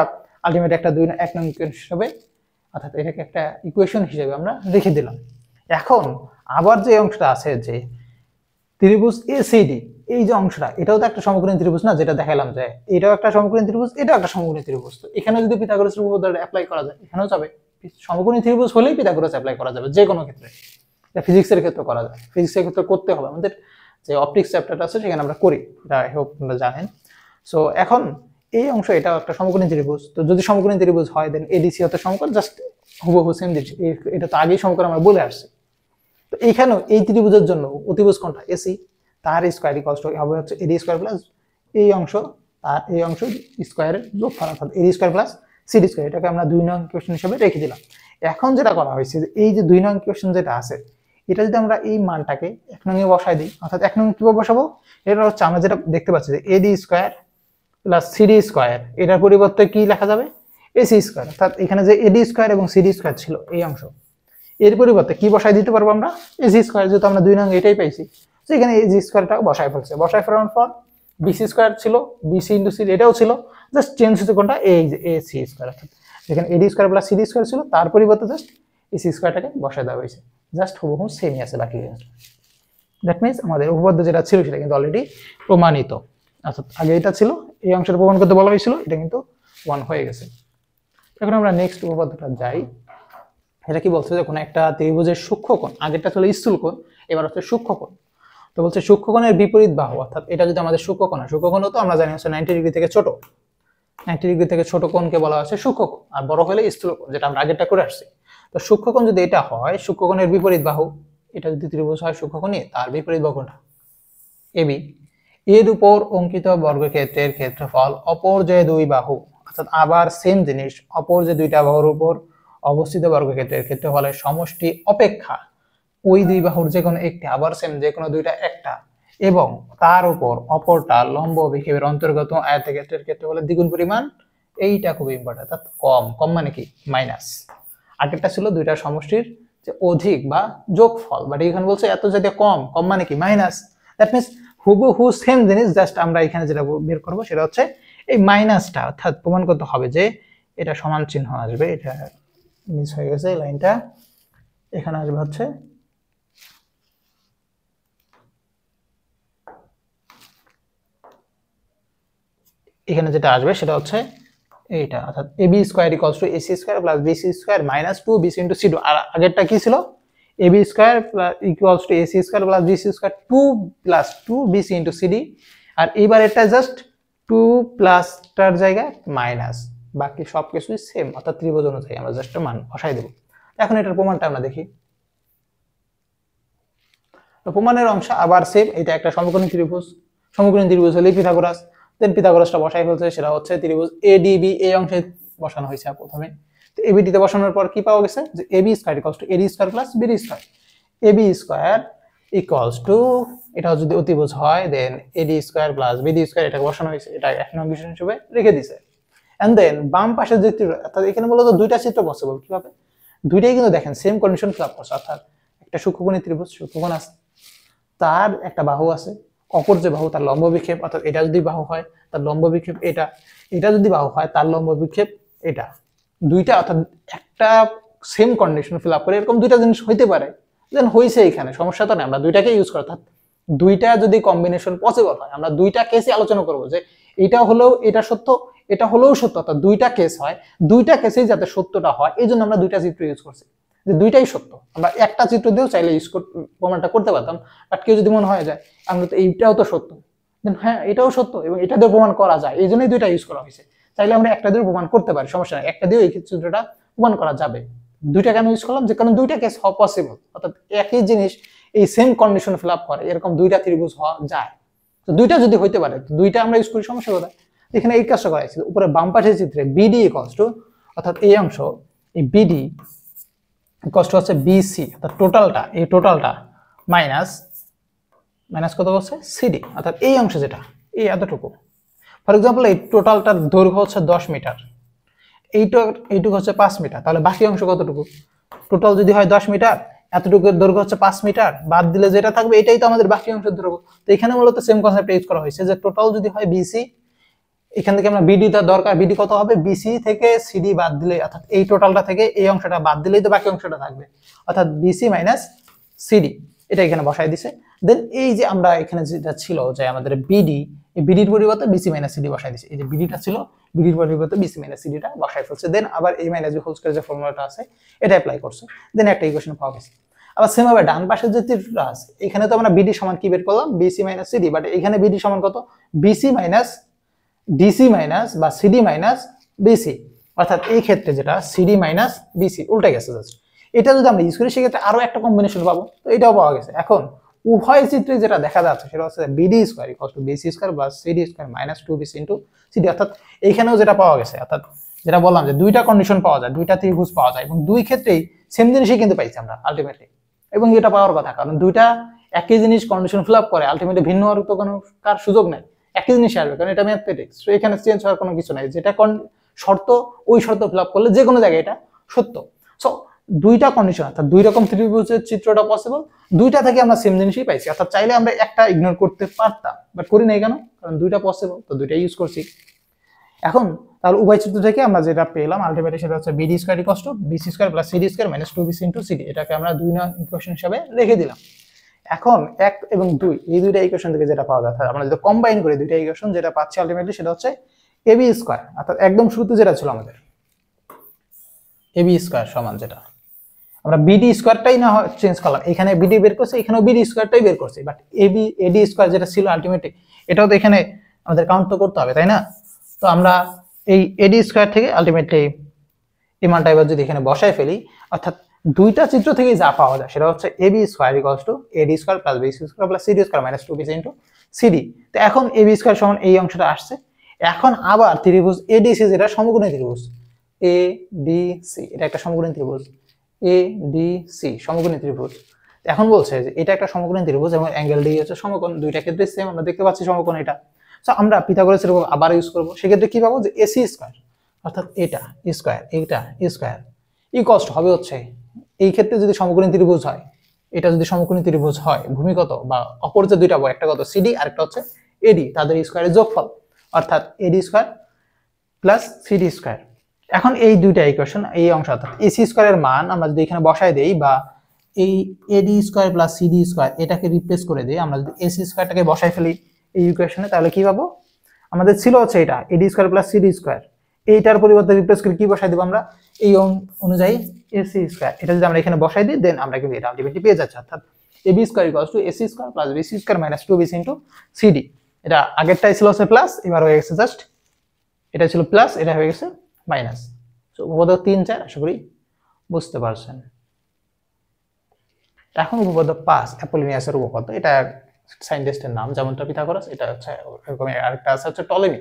আলটিমেট একটা 1 নং ইকুয়েশন হিসেবে, অর্থাৎ এটাকে একটা ইকুয়েশন হিসেবে আমরা রেখে দিলাম। এখন আবার যে অংশটা আছে যে ত্রিভুজ এসিডি, এই যে অংশটা, এটাও তো একটা সমকোণী ত্রিভুজ না, যেটা দেখালাম যে এটাও একটা সমকোণী ত্রিভুজ, এটাও একটা সমকোণী ত্রিভুজ। তো এখানে যদি পিথাগোরাসের উপপাদ্য অ্যাপ্লাই করা যায়, এখানেও যাবে, সমকোণী ত্রিভুজ হলেই পিথাগোরাস অ্যাপ্লাই করা যাবে যে কোনো ক্ষেত্রে, এটা ফিজিক্সের ক্ষেত্রে করা যায়, ফিজিক্সের ক্ষেত্রে করতে হবে, আমাদের যে অপটিক্স চ্যাপ্টারটা আছে সেখানে আমরা করি, এটা আই হোপ আপনারা জানেন। সো এখন এই অংশ এটাও একটা সমকোণী ত্রিভুজ, তো যদি সমকোণী ত্রিভুজ হয় দেন এডিসি হতে সমকোণ, জাস্ট হুবহু সেম জিনিস, এটা তো আগেই সমকোণ আমরা বলে আসছি। তো এইখানেও এই ত্রিভুজের জন্য অতিভুজ কোণটা এসি, তার স্কয়ার ইকুয়ালস টু হবে হচ্ছে এডি স্কয়ার প্লাস এই অংশ আর এই অংশ স্কয়ারের যোগফল, অর্থাৎ এডি স্কয়ার প্লাস সিডি স্কয়ার, এটাকে আমরা 2 নং ইকুয়েশন হিসেবে রেখে দিলাম। এখন যেটা করা হয়েছে যে এই যে 2 নং ইকুয়েশন যেটা আছে, এটা যদি আমরা এই মানটাকে 1 নং এ বসাই দিই, অর্থাৎ 1 নং কিভাবে বসাবো, এটা হচ্ছে আমরা যেটা দেখতে পাচ্ছি যে AD square plus CD square, এটার পরিবর্তে কি লেখা যাবে AC স্কয়ার। অর্থাৎ এখানে যে AD স্কয়ার এবং CD স্কয়ার ছিল এই অংশ, এর পরিবর্তে কি বসাই দিতে পারবো আমরা AC স্কয়ার, যেহেতু আমরা 2 নং এটাই পাইছি। তো এখানে AC স্কয়ারটা বসাই ফেলছে, বসাই ফেলার পর BC স্কয়ার ছিল, BC * CD এটাও ছিল, জাস্ট চেঞ্জ হচ্ছে কোনটা এই যে AC স্কয়ার। অর্থাৎ যেখানে AD square plus CD square ছিল তার পরিবর্তে জাস্ট AC স্কয়ারটাকে বসায় দেওয়া হয়েছে, জাস্ট হুবহু সেমই আছে বাকি। দ্যাট মিন্স আমাদের উপপাদ্য যেটা ছিল সেটা কিন্তু অলরেডি প্রমাণিত। অর্থাৎ আগে এটা ছিল, এই অংশটা প্রমাণ করতে বলা হয়েছিল, এটা কিন্তু 1 হয়ে গেছে। এখন আমরা নেক্সট উপপাদ্যটা যাই। এটা কি বলছে যে কোনো একটা ত্রিভুজের সূক্ষ্মকোণ, আগেরটা ছিল স্থূলকোণ, এবার হচ্ছে সূক্ষ্মকোণ। তো বলছে সূক্ষ্মকোণের বিপরীত বাহু, অর্থাৎ এটা যদি আমাদের সূক্ষ্মকোণ হয়, সূক্ষ্মকোণ তো আমরা জানি হচ্ছে 90 ডিগ্রি থেকে ছোট, 90 ডিগ্রি থেকে ছোট কোণকে বলা হচ্ছে সূক্ষ্মকোণ, আর বড় হলে স্থূলকোণ, যেটা আমরা আগেরটা করে আসছি। তো সূক্ষ্মকোণ যদি এটা হয়, সূক্ষ্মকোণের বিপরীত বাহু, এটা যদি ত্রিভুজ হয় সূক্ষ্মকোণই, তার বিপরীত বাহুটা AB, এর উপর অঙ্কিত বর্গক্ষেত্রের ক্ষেত্রফল অপর যে দুই বাহু, অর্থাৎ আবার সেম জিনিস, অপর যে দুইটা বাহুর উপর অবস্থিত বর্গক্ষেত্রের ক্ষেত্রফলের সমষ্টি অপেক্ষা ওই দুই বাহুর যে কোনো একটি, আবার সেম যে কোনো দুইটা একটা, এবং তার উপর অপরটা লম্ব অভিক্ষেপের অন্তর্গত আয়তক্ষেত্রের ক্ষেত্রফলের দ্বিগুণ পরিমাণ, এইটা খুব ইম্পর্টেন্ট। অর্থাৎ কম, কম মানে কি মাইনাস। আগেরটা ছিল দুইটার সমষ্টির যে অধিক বা যোগফল, বাট এখানে বলছে এত যদি কম, কম মানে কি মাইনাস। দ্যাট মিন্স হুবহু সেম জিনিস, জাস্ট আমরা এখানে যেটা বের করবো সেটা হচ্ছে এই মাইনাসটা, অর্থাৎ প্রমাণ করতে হবে যে এটা সমান চিহ্ন আসবে, এটা মিস হয়ে গেছে লাইনটা, এখানে আসবে হচ্ছে এখানে যেটা আসবে সেটা হচ্ছে এইটা, অর্থাৎ AB square equals two AC square plus BC square minus 2BC into C2। আর আগেরটা কি ছিল, AB square equals two AC square plus BC square 2 plus 2BC into CD, আর এইবার এটা জাস্ট 2 প্লাস টার জায়গায় মাইনাস, বাকি সবকিছুই সেম, অর্থাৎ ত্রিভুজ অনুযায়ী আমরা জাস্ট মান বসাই দেব। এখন এটার প্রমাণটা আমরা দেখি। তো প্রমাণের অংশ আবার সেম, এটা একটা সমকোণী ত্রিভুজ, সমকোণী ত্রিভুজ হলে পিথাগোরাস, দেন পিথাগোরাসটা বসাই ফেলছে, সেটা হচ্ছে ত্রিভুজ ADB, এই অংশে বসানো হয়েছে প্রথমে। তো ABD তে বসানোর পর কি পাওয়া গেছে যে AB square equals two AD square plus BD square, AB square equals two, এটা যদি অতিভুজ হয় দেন AD square plus BD square, এটা বসানো হয়েছে, এটা এক নং বিষয় হিসেবে রেখে দিয়েছে। এন্ড দেন বাম পাশের যে চিত্র, অর্থাৎ এখানে মূলত দুইটা চিত্র পসিবল, কিভাবে দুইটাই কিন্তু দেখেন সেম কন্ডিশন ফিল আপ করছে, অর্থাৎ একটা সূক্ষ্মকোণী ত্রিভুজ, সূক্ষ্মকোণ আছে, তার একটা বাহু আছে, অপর যে বাহু তার লম্ব বিক্ষেপ, অর্থাৎ এটা যদি বাহু হয় তার লম্ব বিক্ষেপ এটা, এটা যদি বাহু হয় তার লম্ব বিক্ষেপ এটা, দুইটা অর্থাৎ একটা সেম কন্ডিশন ফিল আপ করে, এরকম দুইটা জিনিস হইতে পারে, দেন হইছে, এখানে সমস্যা তো নেই, আমরা দুইটাকে ইউজ করি। অর্থাৎ দুইটা যদি কম্বিনেশন পসিবল হয়, আমরা দুইটা কেসে আলোচনা করব যে এটা হলেও এটা সত্য, এটা হলেও সত্য, অর্থাৎ দুইটা কেস হয়, দুইটা কেসেই যাতে সত্যটা হয়, এই জন্য আমরা দুইটা চিত্র ইউজ করছি, যে দুইটাই সত্য। আমরা একটা চিত্র দিয়েও চাইলে ইউজ প্রমাণটা করতে পারতাম, বাট কেউ যদি মনে হয় যায় আমরা তো এইটাও তো সত্য, দেন হ্যাঁ এটাও সত্য এবং এটা দিয়ে প্রমাণ করা যায়, এই জন্যই দুইটা ইউজ করা হয়েছে। চাইলে আমরা একটা দিয়ে প্রমাণ করতে পারি, সমস্যা নেই, একটা দিয়েও এই চিত্রটা প্রমাণ করা যাবে। দুইটা কেন ইউজ করলাম, যে কারণ দুইটা কেস হওয়া পসিবল, অর্থাৎ একই জিনিস এই সেম কন্ডিশন ফিল আপ করে, এরকম দুইটা ত্রিভুজ হওয়া যায়। তো দুইটা যদি হইতে পারে, দুইটা আমরা ইউজ করি, সমস্যা কোথায়? এখানে এই কাজটা করা হয়েছে, উপরে বাম পাশের চিত্রে BD ইকুয়ালস টু, অর্থাৎ এই অংশ এই BD ইকুয়ালস টু হচ্ছে BC, অর্থাৎ টোটালটা, এই টোটালটা মাইনাস মাইনাস কত বলছে CD, অর্থাৎ এই অংশ যেটা এই এতটুকু, ফর এক্সাম্পল এই টোটালটার দৈর্ঘ্য হচ্ছে 10 মিটার, এইটুকু হচ্ছে 5 মিটার, তাহলে বাকি অংশ কতটুকু? টোটাল যদি হয় 10 মিটার, এতটুকুর দৈর্ঘ্য হচ্ছে 5 মিটার, বাদ দিলে যেটা থাকবে এটাই তো আমাদের বাকি অংশের দৈর্ঘ্য। তো এখানে মূলত সেম কনসেপ্ট ইউজ করা হয়েছে, যে টোটাল যদি হয় BC, এখান থেকে আমরা BD তার দরকার, BD কত হবে, BC থেকে CD বাদ দিলে, অর্থাৎ এই টোটালটা থেকে এই অংশটা বাদ দিলেই তো বাকি অংশটা থাকবে, অর্থাৎ BC মাইনাস CD, এটা এখানে বসাই দিছে। দেন এই যে আমরা এখানে যেটা ছিল যে আমাদের BD, এই BD এর পরিবর্তে BC মাইনাস CD বসাই দিছে, এই যে BD টা ছিল BD এর পরিবর্তে BC মাইনাস CD টা বসাই ফেলছে, দেন আবার এই মাইনাস বি হোল স্কয়ার যে ফর্মুলাটা আছে এটা অ্যাপ্লাই করছে, দেন একটা ইকুয়েশন পাওয়া গেছে। আবার সেম ভাবে ডান পাশের যে চিত্রটা আছে, এখানে তো আমরা BD সমান কি বের করলাম, BC মাইনাস CD, বাট এখানে BD সমান কত, BC মাইনাস DC মাইনাস বা CD মাইনাস BC, অর্থাৎ এই ক্ষেত্রে যেটা CD মাইনাস BC উল্টে গেছে জাস্ট। এটা যদি আমরা ইউজ করি সেক্ষেত্রে আরো একটা কম্বিনেশন পাবো, তো এটাও পাওয়া গেছে। এখন উভয় চিত্রে যেটা দেখা যাচ্ছে সেটা হচ্ছে BD square equals to BC square plus CD square minus 2BC into CD, অর্থাৎ এইখানেও যেটা পাওয়া গেছে, অর্থাৎ যেটা বললাম যে দুইটা কন্ডিশন পাওয়া যায়, দুইটা ত্রিভুজ পাওয়া যায়, এবং দুই ক্ষেত্রেই সেম জিনিসই কিন্তু পাইছি আমরা আলটিমেটলি। এবং এটা পাওয়ার কথা, কারণ দুইটা একই জিনিস কন্ডিশন ফিল আপ করে আলটিমেটলি ভিন্ন হওয়ার তো কোনো কার সুযোগ নাই, একই জিনিস আসবে, কারণ এটা ম্যাথমেটিক্স। তো এখানে চেঞ্জ হওয়ার কোনো কিছু নাই, যেটা শর্ত ওই শর্ত ফিল আপ করলে যে কোনো জায়গায় এটা সত্য। সো দুইটা কন্ডিশন, অর্থাৎ দুই রকম ত্রিভুজের চিত্রটা পসিবল, দুইটা থেকে আমরা সেম জিনিসই পাইছি। অর্থাৎ চাইলে আমরা একটা ইগনোর করতে পারতাম, বাট করি নাই কেন, কারণ দুইটা পসিবল, তো দুইটা ইউজ করছি। এখন তাহলে উভয় চিত্র থেকে আমরা যেটা পেলাম আলটিমেটলি সেটা হচ্ছে BD square equals to BC square plus CD square minus 2bc into CD. এটাকে আমরা 2 নং ইকুয়েশন হিসেবে রেখে দিলাম। এখন 1 এবং 2 এই দুইটা ইকুয়েশন থেকে যেটা পাওয়া যায়, আমরা যদি কম্বাইন করি দুইটা ইকুয়েশন, যেটা পাচ্ছি আলটিমেটলি সেটা হচ্ছে এবি স্কয়ার, অর্থাৎ একদম শুরুতে যেটা ছিল আমাদের এবি স্কয়ার সমান, যেটা আমরা বিডি স্কয়ারটাই না চেঞ্জ করলাম, এখানে বিডি বের করছে, এখানেও বিডি স্কয়ারটাই বের করছে, বাট এডি স্কয়ার যেটা ছিল আলটিমেটলি এটাও তো এখানে আমাদের কাউন্ট তো করতে হবে, তাই না? তো আমরা এই এডি স্কয়ার থেকে আলটিমেটলি এই মানটা এবার যদি এখানে বসায় ফেলি, অর্থাৎ দুইটা চিত্র থেকে যা পাওয়া যায় সেটা হচ্ছে AB square equals to AD square plus BC square plus CD square minus 2bc into CD. তো এখন এবি স্কয়ার সমান এই অংশটা আসছে। এখন আবার ত্রিভুজ এডিসি, যেটা সমকোণী ত্রিভুজ এডিসি, এটা একটা সমকোণী ত্রিভুজ এডিসি, সমকোণী ত্রিভুজ। এখন বলছে যে এটা একটা সমকোণী ত্রিভুজ এবং অ্যাঙ্গেল ডি হচ্ছে সমকোণ, দুইটা ক্ষেত্রে সেম, আমরা দেখতে পাচ্ছি সমকোণ এটা। সো আমরা পিথাগোরাসের উপর আবার ইউজ করব, সেক্ষেত্রে কি পাবো যে এসি স্কয়ার, অর্থাৎ এটা স্কয়ার এটা স্কয়ার ইকুয়ালস হবে হচ্ছে, এই ক্ষেত্রে যদি সমকোণী ত্রিভুজ হয়, এটা যদি সমকোণী ত্রিভুজ হয়, ভূমিগত বা অপর যে দুইটা, একটা কত সিডি আর একটা হচ্ছে এডি, তাদের স্কয়ারের যোগফল, অর্থাৎ এডি স্কয়ার প্লাস সিডি স্কয়ার। এখন এই দুইটা ইকুয়েশন, এই অংশ অর্থাৎ এসি স্কয়ারের মান আমরা যদি এখানে বসায় দেই, বা এই এডি স্কয়ার প্লাস সিডি স্কয়ার এটাকে রিপ্লেস করে দেই, আমরা যদি এসি স্কয়ারটাকে বসায় ফেলি এই ইকুয়েশনে, তাহলে কি পাবো, আমাদের ছিল হচ্ছে এটা এডি স্কয়ার প্লাস সিডি স্কয়ার, এইটার পরিবর্তে রিপ্লেস করে কি বসাই দেব আমরা, এই অনুযায়ী এসি স্কয়ার, এটা যদি আমরা এখানে বসাই দিই দেন আমরা কিন্তু এটা আলটিমেটলি পেয়ে যাচ্ছি, অর্থাৎ AB square equals to AC square plus BC square minus 2bc into CD. এটা আগেরটাই ছিল হচ্ছে প্লাস, এবার হয়ে গেছে জাস্ট, এটা ছিল প্লাস, এটা হয়ে গেছে মাইনাস। সো উপপাদ্য 3, 4 আশা করি বুঝতে পারছেন। এখন উপপাদ্য 5 অ্যাপোলোনিয়াসের উপপাদ্য, এটা সাইন্টিস্টের নাম, যেমনটা পিথাগোরাস, এটা হচ্ছে এরকম আরেকটা আছে হচ্ছে টলেমি।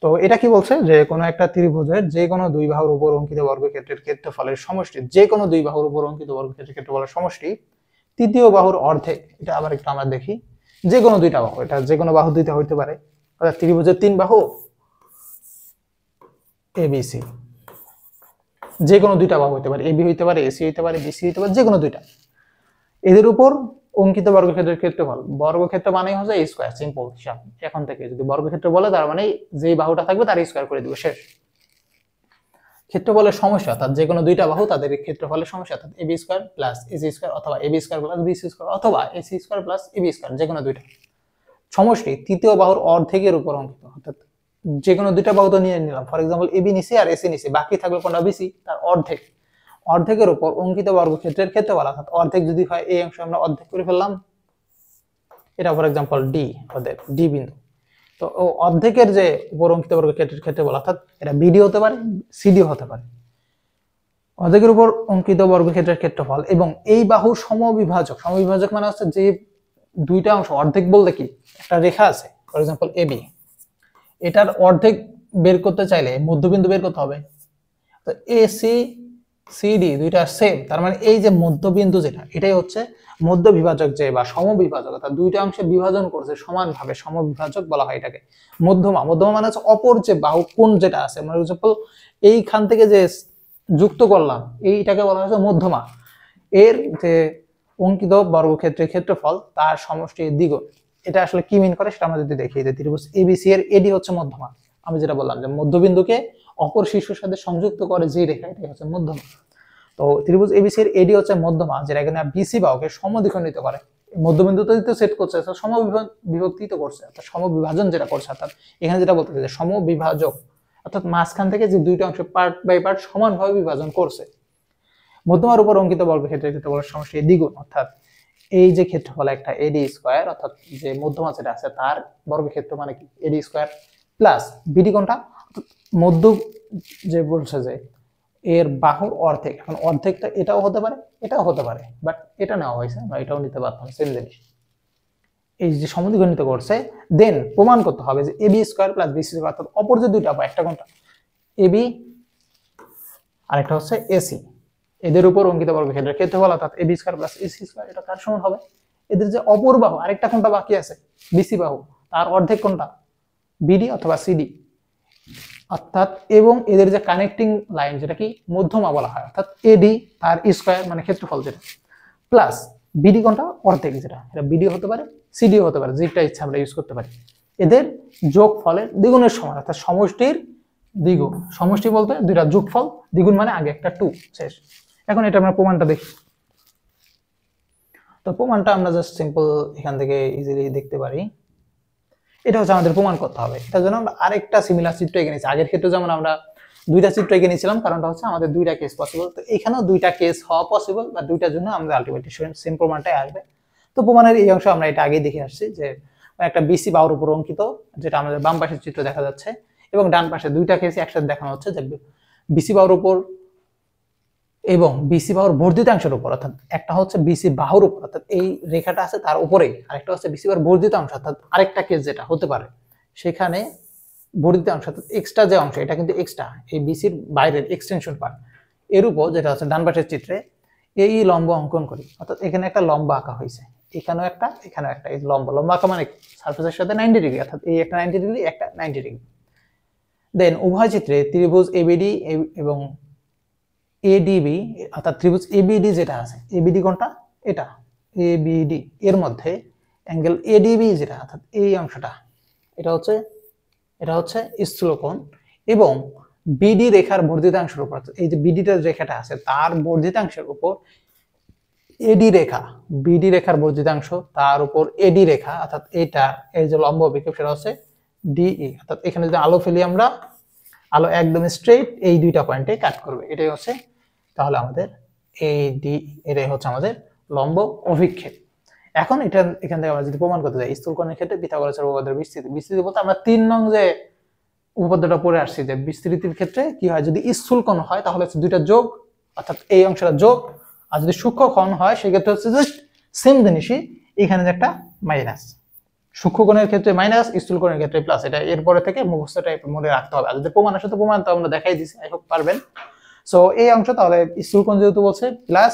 তো এটা কি বলছে যে কোনো একটা ত্রিভুজের যে কোনো দুই বাহুর উপর অঙ্কিত বর্গক্ষেত্রের ক্ষেত্রফলের সমষ্টি, যে কোনো দুই বাহুর উপর অঙ্কিত বর্গক্ষেত্রের ক্ষেত্রফলের সমষ্টি তৃতীয় বাহুর অর্ধেক। এটা আবার একটু আমরা দেখি, যে কোনো দুইটা বাহু, এটা যে কোনো বাহু দুইটা হইতে পারে, অর্থাৎ ত্রিভুজের 3 বাহু এবিসি, যে কোনো দুইটা বাহু হইতে পারে, এবি হইতে পারে, এসি হইতে পারে, বিসি হইতে পারে, যে কোনো দুইটা, এদের উপর অঙ্কিত বর্গক্ষেত্রের ক্ষেত্রফল, বর্গক্ষেত্র মানেই হচ্ছে এই স্কয়ার, সিম্পল হিসাব। এখন থেকে যদি বর্গক্ষেত্র বলে তার মানে যেই বাহুটা থাকবে তার স্কয়ার করে দিব, শেষ। ক্ষেত্রফলের সমস্যা, অর্থাৎ যে কোনো দুইটা বাহু তাদের ক্ষেত্রফলের সমস্যা, অর্থাৎ AB square plus AC square অথবা AB square plus BC square অথবা AC square plus AB square, যে কোনো দুইটা সমষ্টি তৃতীয় বাহুর অর্ধেকের উপর অঙ্কিত, অর্থাৎ যে কোনো দুইটা বাহু তো নিয়ে নিলাম, ফর এক্সাম্পল এবি নিছি আর এসি নিছি, বাকি থাকবে কোনটা বিসি, তার অর্ধেক, অর্ধেকের উপর অঙ্কিত বর্গক্ষেত্রের ক্ষেত্রফল, অর্থাৎ অর্ধেক যদি হয় এই অংশ আমরা অর্ধেক করে ফেললাম, এটা ফর এক্সাম্পল ডি, ওদের ডি বিন্দু। তো অর্ধেকের যে উপর অঙ্কিত বর্গক্ষেত্রের ক্ষেত্রফল, অর্থাৎ এটা বিডি হতে পারে, সিডি হতে পারে, অর্ধেকের উপর অঙ্কিত বর্গক্ষেত্রের ক্ষেত্রফল এবং এই বাহুর সমবিভাজক, সমবিভাজক মানে হচ্ছে যে দুইটা অংশ, অর্ধেক বলতে কি, একটা রেখা আছে ফর এক্সাম্পল এবি, এটার অর্ধেক বের করতে চাইলে মধ্যবিন্দু বের করতে হবে, তো এসি সিডি দুইটা সেম, তার মানে এই যে মধ্যবিন্দু যেটা, এটাই হচ্ছে মধ্য বিভাজক, যে বা সমবিভাজক, অর্থাৎ দুইটা অংশে বিভাজন করছে সমানভাবে, সমবিভাজক বলা হয় এটাকে। মধ্যমা, মধ্যমা মানে হচ্ছে অপর যে বাহু কোণ যেটা আছে, মানে এক্সাম্পল এইখান থেকে যে যুক্ত করলাম এইটাকে বলা হচ্ছে মধ্যমা, এর যে অঙ্কিত বর্গক্ষেত্রের ক্ষেত্রফল তার সমষ্টির দ্বিগুণ। এটা আসলে কি মিন করে সেটা আমরা যদি দেখি, যে ত্রিভুজ এবিসি এর এডি হচ্ছে মধ্যমা, আমি যেটা বললাম যে মধ্যবিন্দুকে অপর শীর্ষের সাথে সংযুক্ত করে যে রেখা, এটাই হচ্ছে মধ্যমা। তো ত্রিভুজ এবিসি এর এডি হচ্ছে মধ্যমা, যেটা এখানে বিসি বাহুকে সমদ্বিখণ্ডিত করে, মধ্যবিন্দুতে তো সেট করছে, সমবিভক্তিত করছে, অর্থাৎ সমবিভাজন যেটা করছে, অর্থাৎ এখানে যেটা বলতে যে সমবিভাজক, অর্থাৎ মাঝখান থেকে যে দুইটা অংশ পার্ট বাই পার্ট সমানভাবে বিভাজন করছে। মধ্যমার উপর অঙ্কিত বর্গক্ষেত্রের ক্ষেত্রফলের সমষ্টি দ্বিগুণ, অর্থাৎ এই যে ক্ষেত্রফল একটা এডি স্কয়ার, অর্থাৎ যে মধ্যমা যেটা আছে তার বর্গক্ষেত্র মানে কি এডি স্কয়ার প্লাস বিডি কোণটা, মধ্য যে বলছে যে এর বাহুর অর্ধেক, এখন অর্ধেকটা এটাও হতে পারে এটাও হতে পারে, বাট এটা নেওয়া হয়েছে, আমরা এটাও নিতে পারতাম, সেম জিনিস। এই যে সমদ্বিখণ্ডিত করছে, দেন প্রমাণ করতে হবে যে AB square plus BC square, অর্থাৎ অপর যে দুইটা বা একটা কোণটা এবি আর একটা হচ্ছে এসি, এদের উপর অঙ্কিত বর্গক্ষেত্রের ক্ষেত্রফল অর্থাৎ AB square plus AC square এটা কার সমান হবে? এদের যে অপর বাহু আরেকটা কোনটা বাকি আছে বিসি বাহু, তার অর্ধেক কোনটা? বিডি অথবা সিডি অর্থাৎ, এবং এদের যে কানেক্টিং লাইন যেটা কি মধ্যমা বলা হয় অর্থাৎ এডি তার স্কয়ার মানে ক্ষেত্রফল যেটা, প্লাস বিডি কোনটা? অর্ধেক, যেটা এটা বিডি হতে পারে সিডিও হতে পারে, যেটা ইচ্ছা আমরা ইউজ করতে পারি। এদের যোগফলের দ্বিগুণের সমান অর্থাৎ সমষ্টির দ্বিগুণ। সমষ্টি বলতে দুইটা যোগফল, দ্বিগুণ মানে আগে একটা 2 শেষ। এখন এটা আমরা প্রমাণটা দেখি। তো প্রমাণটা আমরা জাস্ট সিম্পল এখান থেকে ইজিলি দেখতে পারি। এটা হচ্ছে আমাদের প্রমাণ করতে হবে। এটার জন্য আমরা আরেকটা সিমিলার চিত্র এঁকে নিয়েছি। আগের ক্ষেত্রে যেমন আমরা দুইটা চিত্র এঁকে নিয়েছিলাম, কারণটা হচ্ছে আমাদের দুইটা কেস পসিবল। তো এখানেও দুইটা কেস হওয়া পসিবল, বা দুইটার জন্য আমাদের আলটিমেটলি সেম প্রমাণটাই আসবে। তো প্রমাণের এই অংশ আমরা এটা আগেই দেখে আসছি যে একটা বিসি বাহুর উপর অঙ্কিত, যেটা আমাদের বাম পাশের চিত্র দেখা যাচ্ছে, এবং ডান পাশে দুইটা কেসই একসাথে দেখানো হচ্ছে যে বিসি বাহুর উপর এবং বিসি বাহুর বর্ধিতাংশের উপর, অর্থাৎ একটা হচ্ছে বিসি বাহুর উপর অর্থাৎ এই রেখাটা আছে তার উপরেই, আরেকটা হচ্ছে বিসি বাহুর বর্ধিতাংশ অর্থাৎ আরেকটা কেস যেটা হতে পারে সেখানে বর্ধিতাংশ অর্থাৎ এক্সট্রা যে অংশ, এটা কিন্তু এক্সট্রা এই বিসির বাইরের এক্সটেনশন পার্ট, এর উপর যেটা আছে ডান পাশের চিত্রে এই লম্ব অঙ্কন করি। অর্থাৎ এখানে একটা লম্ব আঁকা হয়েছে, এখানেও একটা, এখানেও একটা। এই লম্ব আঁকা মানে সারফেসের সাথে 90 ডিগ্রি, অর্থাৎ এই একটা 90 ডিগ্রি, একটা 90 ডিগ্রি। দেন উভয় চিত্রে ত্রিভুজ এবিডি এবং এডিবি অর্থাৎ ত্রিভুজ এবিডি যেটা আছে, এবিডি কোনটা? এটা এবিডি, এর মধ্যে অ্যাঙ্গেল এডিবি যেটা অর্থাৎ এই অংশটা, এটা হচ্ছে স্থূলকোণ, এবং বিডি রেখার বর্ধিতাংশের উপর, এই যে বিডিটার রেখাটা আছে তার বর্ধিতাংশের উপর এডি রেখা, বিডি রেখার বর্ধিতাংশ তার উপর এডি রেখা, অর্থাৎ এটা এই যে লম্ব বিক্ষেপ সেটা হচ্ছে ডিই। অর্থাৎ এখানে যদি আলো ফেলি আমরা, আলো একদম স্ট্রেট এই দুইটা পয়েন্টে কাট করবে, এটাই হচ্ছে তাহলে আমাদের এডি, এটাই হচ্ছে আমাদের লম্ব অভিক্ষেপ। এখন এটা এখান থেকে আমরা যদি প্রমাণ করতে যাই স্থূলকোণের ক্ষেত্রে পিথাগোরাসের উপপাদ্যের বিস্তৃতি, বিস্তৃতি বলতে আমরা 3 নং যে উপপাদ্যটা পড়ে আসছি যে বিস্তৃতির ক্ষেত্রে কি হয়, যদি স্থূলকোণ হয় তাহলে হচ্ছে দুইটা যোগ, অর্থাৎ এই অংশটা যোগ, আর যদি সূক্ষ্মকোণ হয় সেক্ষেত্রে হচ্ছে জাস্ট সেম জিনিসই, এখানে যে একটা মাইনাস। সূক্ষ্মকোণের ক্ষেত্রে মাইনাস, স্থূলকোণের ক্ষেত্রে প্লাস, এটা এরপরে থেকে মুখস্থ টাইপ মনে রাখতে হবে। আর যদি প্রমাণ আসে তো প্রমাণ তো আমরা দেখাই দিছি, আই হোপ পারবেন। সো এই অংশ তাহলে স্থূলকোণ যেহেতু বলছে প্লাস,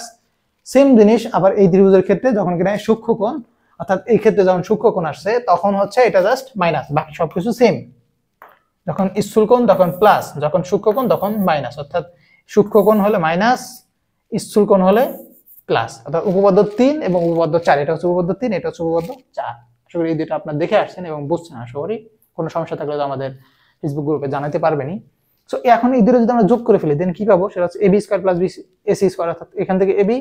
সেম জিনিস আবার এই ত্রিভুজের ক্ষেত্রে যখন কিনা সূক্ষ্মকোণ, অর্থাৎ এই ক্ষেত্রে যখন সূক্ষ্মকোণ আসছে তখন হচ্ছে এটা জাস্ট মাইনাস, বাকি সবকিছু সেম। যখন স্থূলকোণ তখন প্লাস, যখন সূক্ষ্মকোণ তখন মাইনাস, অর্থাৎ সূক্ষ্মকোণ হলে মাইনাস, স্থূলকোণ হলে প্লাস। অর্থাৎ উপপাদ্য 3 এবং উপপাদ্য 4, এটা হচ্ছে উপপাদ্য 3, এটা হচ্ছে উপপাদ্য 4। আশা করি এই দুটো আপনারা দেখে আসছেন এবং বুঝছেন। আশা করি কোনো সমস্যা থাকলে তো আমাদের ফেসবুক গ্রুপে জানাতে পারবেনই। সো এখন এই দুটো যদি আমরা যোগ করে ফেলি দেন কি পাবো, সেটা হচ্ছে AB square plus AC square, অর্থাৎ এখান থেকে এবি,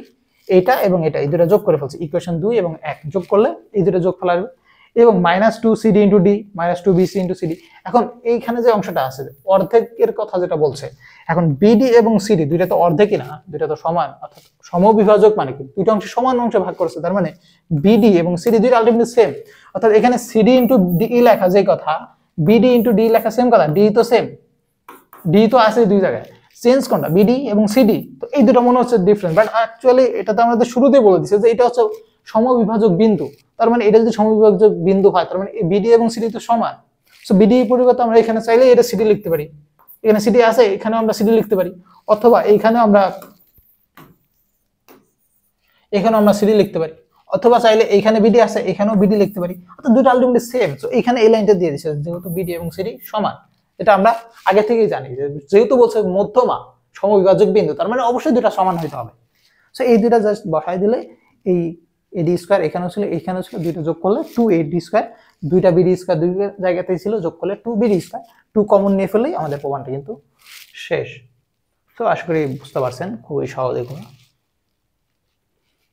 এইটা এবং এটা, এই দুটো যোগ করে ফেলছি, ইকুয়েশন 2 এবং 1 যোগ করলে এই দুটো যোগ ফেলা আসবে, এবং -2 CD into D, -2 BC into CD. এখন এইখানে যে অংশটা আছে অর্ধেকের কথা যেটা বলছে, এখন বিডি এবং সিডি দুইটা তো অর্ধেকই না, দুইটা তো সমান, অর্থাৎ সমবিভাজক মানে কি দুইটা অংশ সমান অংশে ভাগ করেছে, তার মানে বিডি এবং সিডি দুইটা আলটিমেটলি সেম। অর্থাৎ এখানে সিডি ইন্টু ডি লেখা যে কথা, বিডি ইন্টু ডি লেখা সেম কথা, ডি তো সেম, ডি তো আছে দুই জায়গায়, চেঞ্জ কোনটা বিডি এবং সিডি। তো এই দুটো মনে হচ্ছে ডিফারেন্ট, বাট অ্যাকচুয়ালি এটা তো আমাদের শুরুতেই বলে দিছে যে এটা হচ্ছে সমবিভাজক বিন্দু, তার মানে এটা যদি সমবিভাজক বিন্দু হয় তার মানে বিডি এবং সিডি তো সমান। সো বিডি এর পরিবর্তে আমরা এখানে চাইলে এটা সিডি লিখতে পারি, এখানে সিডি আছে এখানে আমরা সিডি লিখতে পারি, অথবা এইখানে আমরা সিডি লিখতে পারি, অথবা চাইলে এইখানে বিডি আছে এখানেও বিডি লিখতে পারি, অর্থাৎ দুটো আলটিমেটলি সেম। সো এখানে এই লাইনটা দিয়ে দিছে যেহেতু বিডি এবং সিডি সমান, এটা আমরা আগে থেকেই জানি যে যেহেতু বলছে মধ্যমা সমবিভাজক বিন্দু তার মানে অবশ্যই দুটো সমান হইতে হবে। সো এই দুটো জাস্ট বসাই দিলে এই এডি স্কয়ার এখানেও ছিল এখানেও ছিল, দুইটা যোগ করলে 2AD স্কয়ার, দুইটা বিডি স্কয়ার দুই জায়গাতেই ছিল, যোগ করলে 2BD স্কয়ার, 2 কমন নিয়ে ফেললেই আমাদের প্রমাণটা কিন্তু শেষ। তো আশা করি বুঝতে পারছেন, খুবই সহজ এগুলো।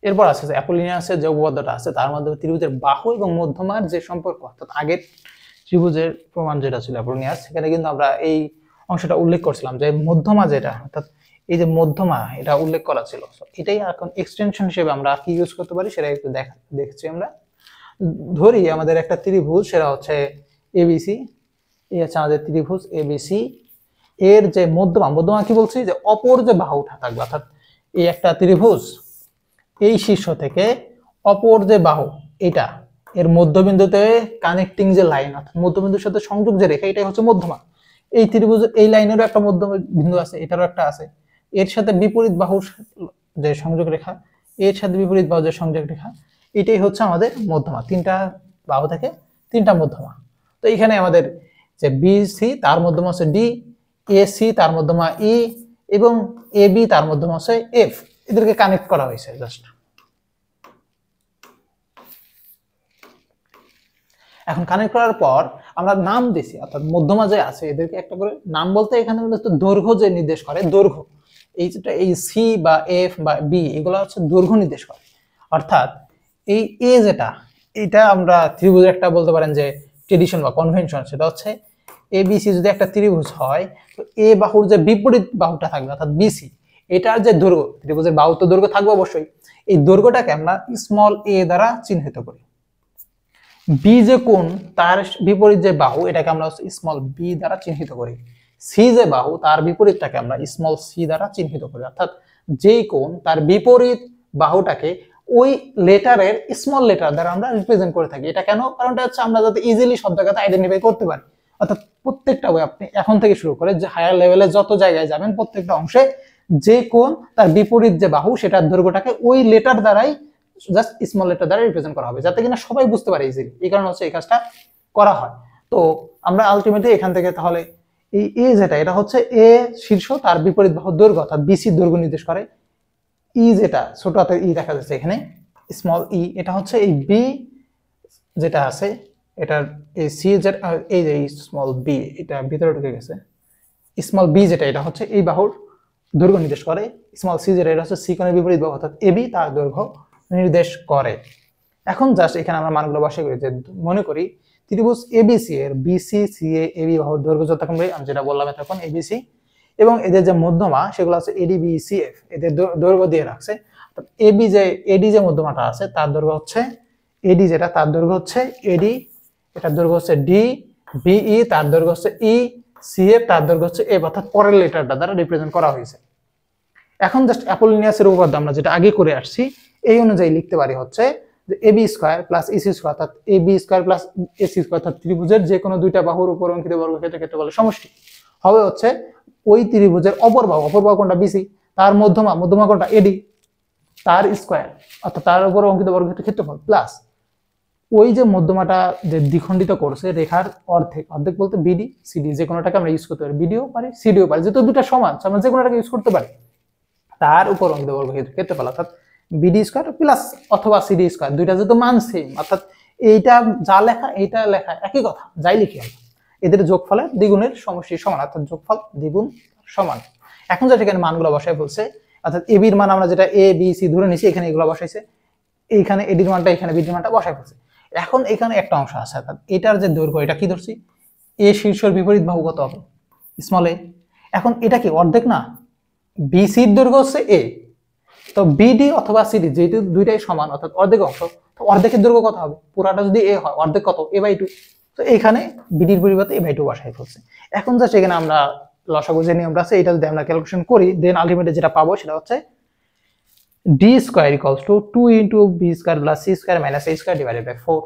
এরপর আছে যে অ্যাপোলিনিয়াসের যে উপপাদ্যটা আছে তার মাধ্যমে ত্রিভুজের বাহু এবং মধ্যমার যে সম্পর্ক, অর্থাৎ আগের ত্রিভুজের প্রমাণ যেটা ছিল অ্যাপোলিনিয়াস, সেখানে কিন্তু আমরা এই অংশটা উল্লেখ করছিলাম যে মধ্যমা যেটা, অর্থাৎ এই যে মধ্যমা এটা উল্লেখ করা ছিল। এটাই এখন এক্সটেনশন হিসেবে আমরা কি ইউজ করতে পারি সেটা একটু দেখছি আমরা। ধরি আমাদের একটা ত্রিভুজ, সেটা হচ্ছে এবিসি, এই হচ্ছে আমাদের ত্রিভুজ এবিসি, এর যে মধ্যমা কি বলছি যে অপর যে বাহুটা থাকবে, অর্থাৎ এই একটা ত্রিভুজ এই শীর্ষ থেকে অপর যে বাহু এটা, এর মধ্যবিন্দুতে কানেক্টিং যে লাইন, অর্থাৎ মধ্যবিন্দুর সাথে সংযোগ যে রেখা, এটাই হচ্ছে মধ্যমা। এই ত্রিভুজ এই লাইনেরও একটা মধ্যবিন্দু আছে, এটারও একটা আছে, এর সাথে বিপরীত বাহুর যে সংযোগ রেখা, এর সাথে বিপরীত বাহু যে সংযোগ রেখা, এটাই হচ্ছে আমাদের মধ্যমা। তিনটা বাহু থেকে তিনটা মধ্যমা। তো এখানে আমাদের যে বিসি তার মধ্যমা হচ্ছে ডি, এসি তার মধ্যমা ই এবং এবি তার মধ্যমা হচ্ছে এফ। এদেরকে কানেক্ট করা হয়েছে জাস্ট। এখন কানেক্ট করার পর আমরা নাম দিছি, অর্থাৎ মধ্যমা যে আছে এদেরকে একটা করে নাম বলতে এখানে দৈর্ঘ্য যে নির্দেশ করে, দৈর্ঘ্য, এই সি বা এফ বা বি এগুলো হচ্ছে দৈর্ঘ্য নির্দেশ করে। অর্থাৎ এই এ যেটা, এটা আমরা ত্রিভুজের একটা বলতে পারেন যে ট্রেডিশন বা কনভেনশন, সেটা হচ্ছে এ বি সি যদি একটা ত্রিভুজ হয়, তো এ বাহুর যে বিপরীত বাহুটা থাকবে অর্থাৎ বিসি, এটার যে দৈর্ঘ্য, ত্রিভুজের বাহু তো দৈর্ঘ্য থাকবে অবশ্যই, এই দৈর্ঘ্যটাকে আমরা স্মল এ দ্বারা চিহ্নিত করি। বি যে কোণ, তার বিপরীত যে বাহু, এটাকে আমরা স্মল বি দ্বারা চিহ্নিত করি। সি যে বাহু, তার বিপরীতটাকে আমরা স্মল সি দ্বারা চিহ্নিত করি। অর্থাৎ যেই কোণ তার বিপরীত বাহুটাকে ওই লেটারের স্মল লেটার দ্বারা আমরা রিপ্রেজেন্ট করে থাকি। এটা কেন? কারণটা হচ্ছে আমরা যাতে ইজিলি সব জায়গাতে আইডেন্টিফাই করতে পারি। অর্থাৎ প্রত্যেকটা বই আপনি এখন থেকে শুরু করে যে হায়ার লেভেলে যত জায়গায় যাবেন, প্রত্যেকটা অংশে যে কোণ তার বিপরীত যে বাহু, সেটার দৈর্ঘ্যটাকে ওই লেটার দ্বারাই জাস্ট স্মল লেটার দ্বারা রিপ্রেজেন্ট করা হবে, যাতে কিনা সবাই বুঝতে পারে ইজিলি। এই কারণে হচ্ছে এই কাজটা করা হয়। তো আমরা আলটিমেটলি এখান থেকে তাহলে এই এ যেটা, এটা হচ্ছে এ শীর্ষ, তার বিপরীত বাহুর দৈর্ঘ্য অর্থাৎ বিসি দৈর্ঘ্য নির্দেশ করে। ই যেটা ছোট হাতের ই দেখা যাচ্ছে এখানে, স্মল ই, এটা হচ্ছে এই বি যেটা আছে, এটার এই সি যেটা, এই যে স্মল বি, এটা ভিতরে ঢুকে গেছে। স্মল বি যেটা, এটা হচ্ছে এই বাহুর দৈর্ঘ্য নির্দেশ করে। স্মল সি যেটা, এটা হচ্ছে সি কোণের বিপরীত বাহু অর্থাৎ এবি, তার দৈর্ঘ্য নির্দেশ করে। এখন জাস্ট এখানে আমরা মানগুলো বসাই করি যে মনে করি ত্রিভুজ এবিসি এর বিসি সি এ এবি বাহুর দৈর্ঘ্য যতক্ষণ, আমি যেটা বললাম তখন এবিসি, এবং এদের যে মধ্যমা সেগুলো আছে এডি বি সি এফ, এদের দৈর্ঘ্য দিয়ে রাখছে। এবি যে এডি যে মধ্যমাটা আছে তার দৈর্ঘ্য হচ্ছে এডি, যেটা তার দৈর্ঘ্য হচ্ছে এডি, এটার দৈর্ঘ্য হচ্ছে ডি, বিই তার দৈর্ঘ্য হচ্ছে ই, সি এফ তার দৈর্ঘ্য হচ্ছে এফ, অর্থাৎ পরের লেটারটা দ্বারা রিপ্রেজেন্ট করা হয়েছে। এখন জাস্ট অ্যাপোলিনিয়াসের উপপাদ্য আমরা যেটা আগে করে আসছি, এই অনুযায়ী লিখতে পারি হচ্ছে যে AB square plus AC square, অর্থাৎ AB square plus AC square, অর্থাৎ ত্রিভুজের যে কোনো দুইটা বাহুর উপর অঙ্কিত বর্গক্ষেত্রের ক্ষেত্রফলের সমষ্টি হবে হচ্ছে ওই ত্রিভুজের অপর বাহু কোনটা বিসি, তার মধ্যমা কোনটা এডি, তার স্কয়ার অর্থাৎ তার উপর অঙ্কিত বর্গক্ষেত্রের ক্ষেত্রফল, প্লাস ওই যে মধ্যমাটা যে দ্বিখণ্ডিত করছে রেখার অর্ধেক বলতে বিডি সিডি, যে কোনোটাকে আমরা ইউজ করতে পারি, বিডিও পারি সিডিও পারি, যেহেতু দুটো সমান আমরা যে কোনোটাকে ইউজ করতে পারি। তার উপর অঙ্কিত বর্গক্ষেত্রের ক্ষেত্রফল অর্থাৎ বিডি স্কয়ার প্লাস অথবা সিডি স্কয়ার, দুইটা যেহেতু মান সেম, অর্থাৎ এইটা যা লেখা এইটা লেখা একই কথা, যাই লিখি আমরা, এদের যোগফলের দ্বিগুণের সমষ্টি সমান, অর্থাৎ যোগফল দ্বিগুণ সমান। এখন যেটা এখানে মানগুলো বসাই বলছে, অর্থাৎ এবির মান আমরা যেটা এ বি সি ধরে নিছি, এখানে এগুলো বসাইছে, এইখানে এডির মানটা এখানে বিডির মানটা বসাই ফেলছে। এখন এখানে একটা অংশ আছে, অর্থাৎ এটার যে দৈর্ঘ্য, এটা কি ধরছি, এ শীর্ষের বিপরীত বাহু কত হবে, স্মল এ। এখন এটা কি অর্ধেক না, বিসির দৈর্ঘ্য হচ্ছে এ, তো বিডি অথবা সিডি যেহেতু দুইটাই সমান অর্থাৎ অর্ধেক অংশ, তো অর্ধেকের দৈর্ঘ্য কত হবে, পুরাটা যদি এ হয় অর্ধেক কত, a/2, তো এখানে বিডির পরিবর্তে a/2 বসাই ফেলছে। এখন জাস্ট এখানে আমরা লসাগু যে নিয়মটা আছে এটা যদি আমরা ক্যালকুলেশন করি, দেন আলটিমেটলি যেটা পাবো সেটা হচ্ছে D square equals to 2 into B square plus C square minus a square divided by 4।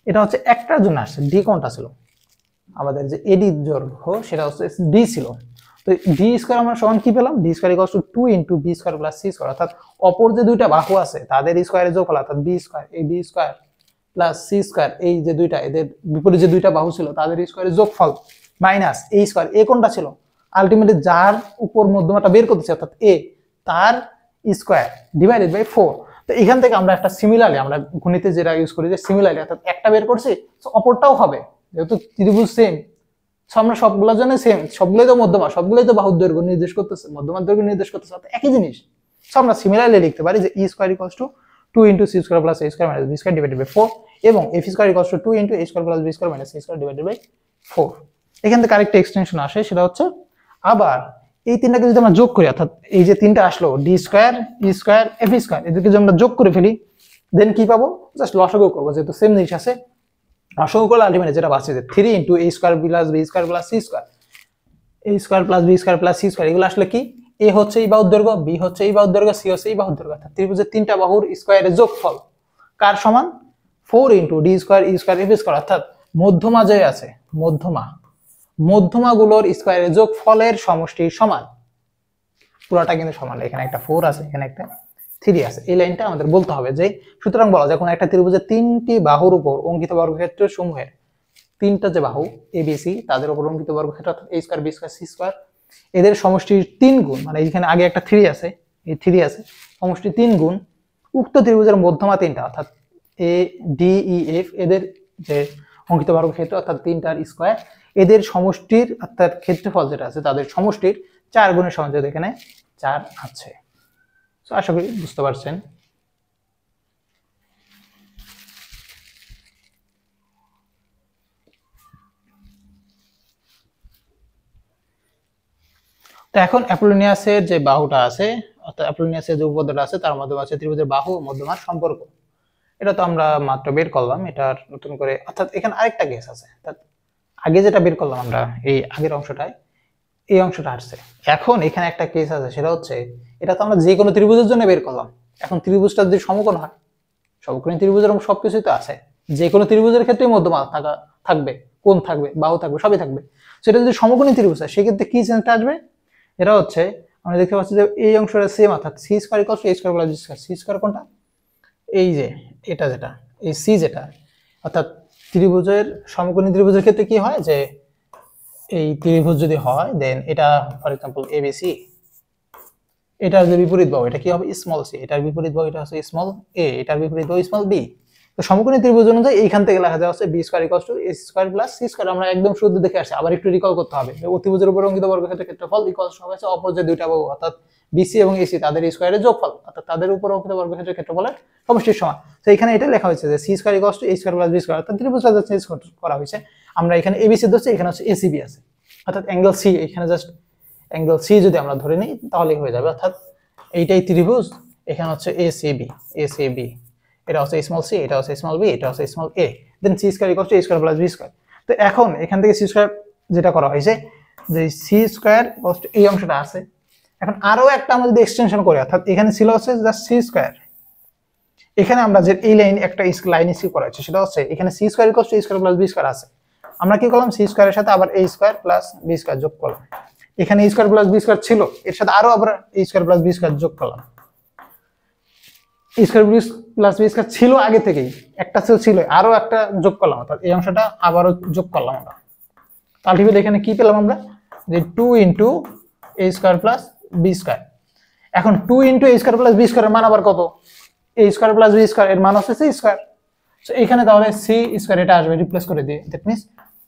এটা হচ্ছে একটার জন্য আসছে, ডি কোনটা ছিল আমাদের যে এডি দৈর্ঘ্য সেটা হচ্ছে ডি ছিল, তো ডি স্কয়ার আমরা সমান কি পেলাম, D square equals to 2 into B square plus C square, অর্থাৎ অপর যে দুইটা বাহু আছে তাদের স্কয়ারের যোগফল, অর্থাৎ বি স্কয়ার এই B square plus C square, এই যে দুইটা এদের বিপরীত যে দুইটা বাহু ছিল তাদের স্কয়ারের যোগফল মাইনাস এই স্কয়ার, এ কোনটা ছিল আলটিমেটলি যার উপর মধ্যমাটা বের করতেছে অর্থাৎ এ, তার স্কয়ার ডিভাইডেড বাই 4। তো এখান থেকে আমরা একটা সিমিলারলি, আমরা গণিতে যেটা ইউজ করি যে সিমিলারলি, অর্থাৎ একটা বের করছি তো অপরটাও হবে, যেহেতু ত্রিভুজ সেম, আমরা সবগুলোর জন্য সেম, সবগুলোই তো মধ্যমা, সবগুলোই তো বাহুর দৈর্ঘ্য নির্দেশ করতেছে, মধ্যমার দৈর্ঘ্য নির্দেশ করতেছে, অর্থাৎ একই জিনিস। সো আমরা সিমিলারলি লিখতে পারি যে E square equals to 2 into C square plus a square minus b square divided by 4 এবং f square equals to 2 into a square plus b square minus c square divided by 4। এখান থেকে আরেকটা extension আসে, সেটা হচ্ছে আবার এই তিনটাকে যদি আমরা যোগ করি, অর্থাৎ এই যে তিনটা আসলো ডি স্কয়ার ই স্কয়ার এফ স্কয়ার, এদেরকে যদি আমরা যোগ করে ফেলি দেন কি পাবো, জাস্ট লসাগু করবো, যেহেতু সেম জিনিস আছে লসাগু করলে আলটিমেটলি যেটা বাঁচে যে 3 into a square plus b square plus c square, a square plus b square plus c square, এগুলো আসলে কি, a হচ্ছে এই বাহুর দৈর্ঘ্য, b হচ্ছে এই বাহুর দৈর্ঘ্য, c হচ্ছে এই বাহুর দৈর্ঘ্য, অর্থাৎ ত্রিভুজের তিনটা বাহুর স্কয়ারের যোগফল কার সমান, 4 ইনটু ডি স্কয়ার ই স্কয়ার এফ স্কয়ার, অর্থাৎ মধ্যমা যে আছে মধ্যমাগুলোর স্কয়ারের যোগফলের সমষ্টির সমান। পুরোটা কিন্তু সমান। এখানে একটা 4 আছে, এখানে একটা 3 আছে। এই লাইনটা আমাদের বলতে হবে যে সুতরাং বলা যায় কোন একটা ত্রিভুজের তিনটি বাহুর উপর অঙ্কিত বর্গক্ষেত্র সমূহের তিনটা যে বাহু এ বি সি তাদের উপর অঙ্কিত বর্গক্ষেত্র অর্থাৎ a square b square c square এদের সমষ্টির 3 গুণ, মানে এখানে আগে একটা 3 আছে, এই 3 আছে, সমষ্টি 3 গুণ উক্ত ত্রিভুজের মধ্যমা তিনটা অর্থাৎ এ ডি ই এফ এদের যে অঙ্কিত বর্গক্ষেত্র অর্থাৎ তিনটার স্কয়ার এদের সমষ্টির অর্থাৎ ক্ষেত্রফল যেটা আছে তাদের সমষ্টির 4 গুণের সমান, যেহেতু এখানে 4 আছে। তো আশা করি বুঝতে পারছেন। তো এখন অ্যাপোলোনিয়াসের যে বাহুটা আছে অর্থাৎ অ্যাপোলোনিয়াসের যে উপপাদ্যটা আছে তার মধ্যে আছে ত্রিভুজের বাহু ও মধ্যমার সম্পর্ক। এটা তো আমরা মাত্র বের করলাম, এটার নতুন করে অর্থাৎ এখানে আরেকটা কেস আছে, অর্থাৎ আগে যেটা বের করলাম আমরা এই আগের অংশটায় এই অংশটা আসছে। এখন এখানে একটা কেস আছে, সেটা হচ্ছে এটা তো আমরা যে কোনো ত্রিভুজের জন্য বের করলাম। এখন ত্রিভুজটা যদি সমকোণ হয়, সমকোণী ত্রিভুজের সবকিছুই তো আছে, যে কোনো ত্রিভুজের ক্ষেত্রে মধ্যমা থাকবে, কোণ থাকবে, বাহু থাকবে, সবই থাকবে। সেটা যদি সমকোণী ত্রিভুজ হয় সেক্ষেত্রে কি চেঞ্জটা আসবে, এটা হচ্ছে আমরা দেখতে পাচ্ছি যে এই অংশটা সেম অর্থাৎ C square equals to a square plus b square. C square কোনটা, এই যে এটা যেটা এই সি যেটা, অর্থাৎ ত্রিভুজের সমকোণী ত্রিভুজের ক্ষেত্রে কি হয় যে এই ত্রিভুজ যদি হয় দেন এটা ফর এক্সাম্পল এবিসি, এটার যে বিপরীত বাহু এটা কি হবে স্মল সি, এটার বিপরীত বাহু এটা হচ্ছে স্মল এ, এটার বিপরীত বাহু স্মল বি। তো সমকোণী ত্রিভুজ অনুযায়ী এইখান থেকে লেখা যাচ্ছে B square equals to A square plus C square. আমরা একদম শুরুতে দেখে আসছি, আবার একটু রিকল করতে হবে যে অতিভুজের উপর অঙ্কিত বর্গক্ষেত্রের ক্ষেত্রফল ইকুয়ালস হবে অপর যে দুইটা বাহু অর্থাৎ বিসি এবং এসি তাদের স্কয়ারের যোগফল অর্থাৎ তাদের উপর অঙ্কিত বর্গক্ষেত্রের ক্ষেত্রফলের সমষ্টির সমান। তো এখানে এটা লেখা হয়েছে যে C square equals to A square plus B square, অর্থাৎ ত্রিভুজটা চেঞ্জ করা হয়েছে। আমরা এখানে এবিসি ধরছি, এখানে হচ্ছে এসিবি আছে, অর্থাৎ অ্যাঙ্গেল সি, এখানে জাস্ট অ্যাঙ্গেল সি যদি আমরা ধরে নিই তাহলেই হয়ে যাবে। অর্থাৎ এইটাই ত্রিভুজ, এখানে হচ্ছে এসিবি, এসিবি, এটা হচ্ছে স্মল সি, এটা হচ্ছে স্মল বি, এটা হচ্ছে small A, then C square equals to A square plus B square. তো এখন এখান থেকে সি স্কয়ার যেটা করা হয়েছে যে সি স্কয়ার ইকুয়ালস টু এই অংশটা আছে। এখন আরো একটা আমরা যদি এক্সটেনশন করি অর্থাৎ এখানে ছিল হচ্ছে জাস্ট সি স্কয়ার, এখানে আমরা যে এই লাইন একটা লাইন স্কিপ করা হয়েছে সেটা হচ্ছে এখানে C square equals to A square plus B square আছে। আমরা কি করলাম সি স্কয়ারের সাথে আবার A square plus B square যোগ করলাম। এখানে A square plus B square ছিল, এর সাথে আরো আবার A square plus B square যোগ করলাম। স্কয়ার প্লাস বি স্কয়ার ছিল আগে থেকেই, একটা ছিল আরো একটা যোগ করলাম, অর্থাৎ এই অংশটা আবারও যোগ করলাম আমরা। আলটিমেটলি এখানে কি পেলাম আমরা যে 2 into a square plus b square. এখন 2 into a square plus b স্কয়ারের মান আবার কত, a square plus b square এর মান হচ্ছে c স্কয়ার। সো এখানে তাহলে c স্কয়ার এটা আসবে রিপ্লেস করে দিয়ে, that means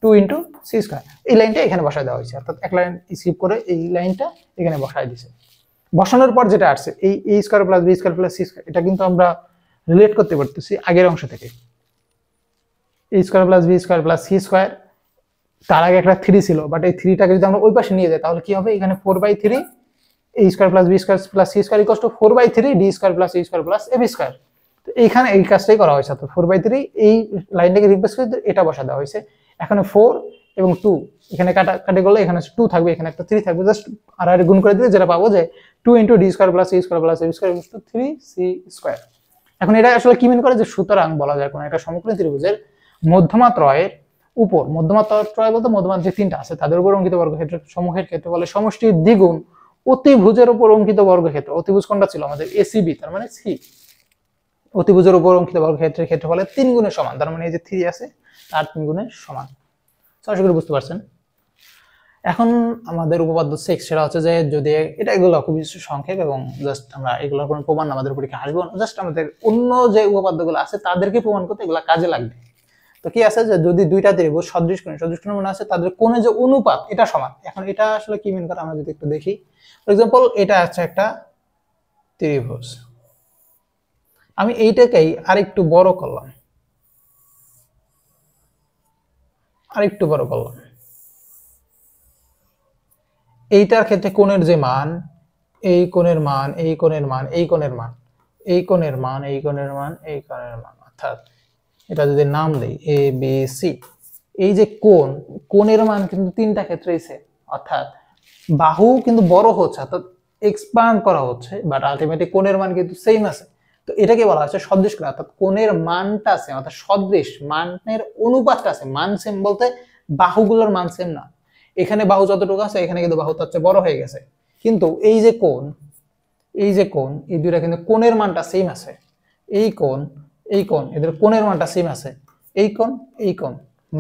2 into c square. এই লাইনটা এখানে বসায় দেওয়া হয়েছে, অর্থাৎ এক লাইন স্কিপ করে এই লাইনটা এখানে বসায় দিয়েছে। বসানোর পর যেটা আসছে এই a square plus b square plus c square, এটা কিন্তু আমরা রিলেট করতে পারতেছি আগের অংশ থেকে। a square plus b square plus c square, তার আগে একটা 3 ছিল, বাট এই 3টাকে যদি আমরা ওই পাশে নিয়ে যাই তাহলে কি হবে, এখানে 4/3 a square plus b square plus c square equals two 4/3 d square plus e square plus ab square. তো এইখানে এই কাজটাই করা হয়েছে, তো 4/3 এই লাইনটাকে রিপ্লেস করে এটা বসা দেওয়া হয়েছে। এখানে 4 এবং 2 এখানে কাটাকাটি করলে এখানে 2 থাকবে, এখানে একটা 3 থাকবে, জাস্ট আর গুণ করে দিলে যেটা পাবো যে 2 into d square plus e square plus ab square equals two 3c square. এখন এটা আসলে কি মিন করে যে সুতরাং বলা যায় কোন একটা সমকোণী ত্রিভুজের মধ্যমা ত্রয়ের উপর, মধ্যমা ত্রয় বলতে মধ্যমা যে তিনটা আছে তাদের উপর অঙ্কিত বর্গক্ষেত্র সমূহের ক্ষেত্রফলে সমষ্টির দ্বিগুণ অতিভুজের উপর অঙ্কিত বর্গক্ষেত্র, অতিভুজ কোনটা ছিল আমাদের এসিবি, তার মানে সি, অতিভুজের উপর অঙ্কিত বর্গক্ষেত্রের ক্ষেত্রফলে 3 গুণের সমান, তার মানে এই যে 3 আছে তার 3 গুণের সমান। আশা করি বুঝতে পারছেন। এখন আমাদের উপপাদ্য 6 সেটা হচ্ছে যে যদি এটা এগুলো খুবই সংক্ষেপ এবং জাস্ট আমরা এগুলোর কোনো প্রমাণ আমাদের পরীক্ষা আসবে না, জাস্ট আমাদের অন্য যে উপপাদ্যগুলো আছে তাদেরকে প্রমাণ করতে এগুলো কাজে লাগবে। তো কি আছে যে যদি দুইটা ত্রিভুজ সদৃশ কোণ মনে আছে তাদের কোণের যে অনুপাত এটা সমান। এখন এটা আসলে কি মিন করে আমরা যদি একটু দেখি, ফর এক্সাম্পল এটা আছে একটা ত্রিভুজ, আমি এইটাকেই আরেকটু বড় করলাম, আরেকটু বড় করলাম, এইটার ক্ষেত্রে কোণের যে মান, এই কোণের মান, এই কোণের মান, এই কোণের মান, এই কোণের মান, এই কোণের মান, এই কোণের মান, অর্থাৎ এটা যদি নাম দেই এ বি সি, এই যে কোণের মান কিন্তু তিনটা ক্ষেত্রেই সেম, অর্থাৎ বাহু কিন্তু বড় হচ্ছে অর্থাৎ এক্সপান্ড করা হচ্ছে, বাট আলটিমেটলি কোণের মান কিন্তু সেম আছে। তো এটাকে বলা হচ্ছে সদৃশ কোণ, অর্থাৎ কোণের মানটা সেম, অর্থাৎ সদৃশ মানের অনুপাতটা সেম। মান সেম বলতে বাহুগুলোর মান সেম না, এখানে বাহু যতটুকু আছে এখানে কিন্তু বাহু তার চেয়ে বড় হয়ে গেছে, কিন্তু এই যে কোণ এই দুইটা কিন্তু কোণের মানটা সেম আছে। এই কোণ এদের কোণের মানটা সেম আছে। এই কোণ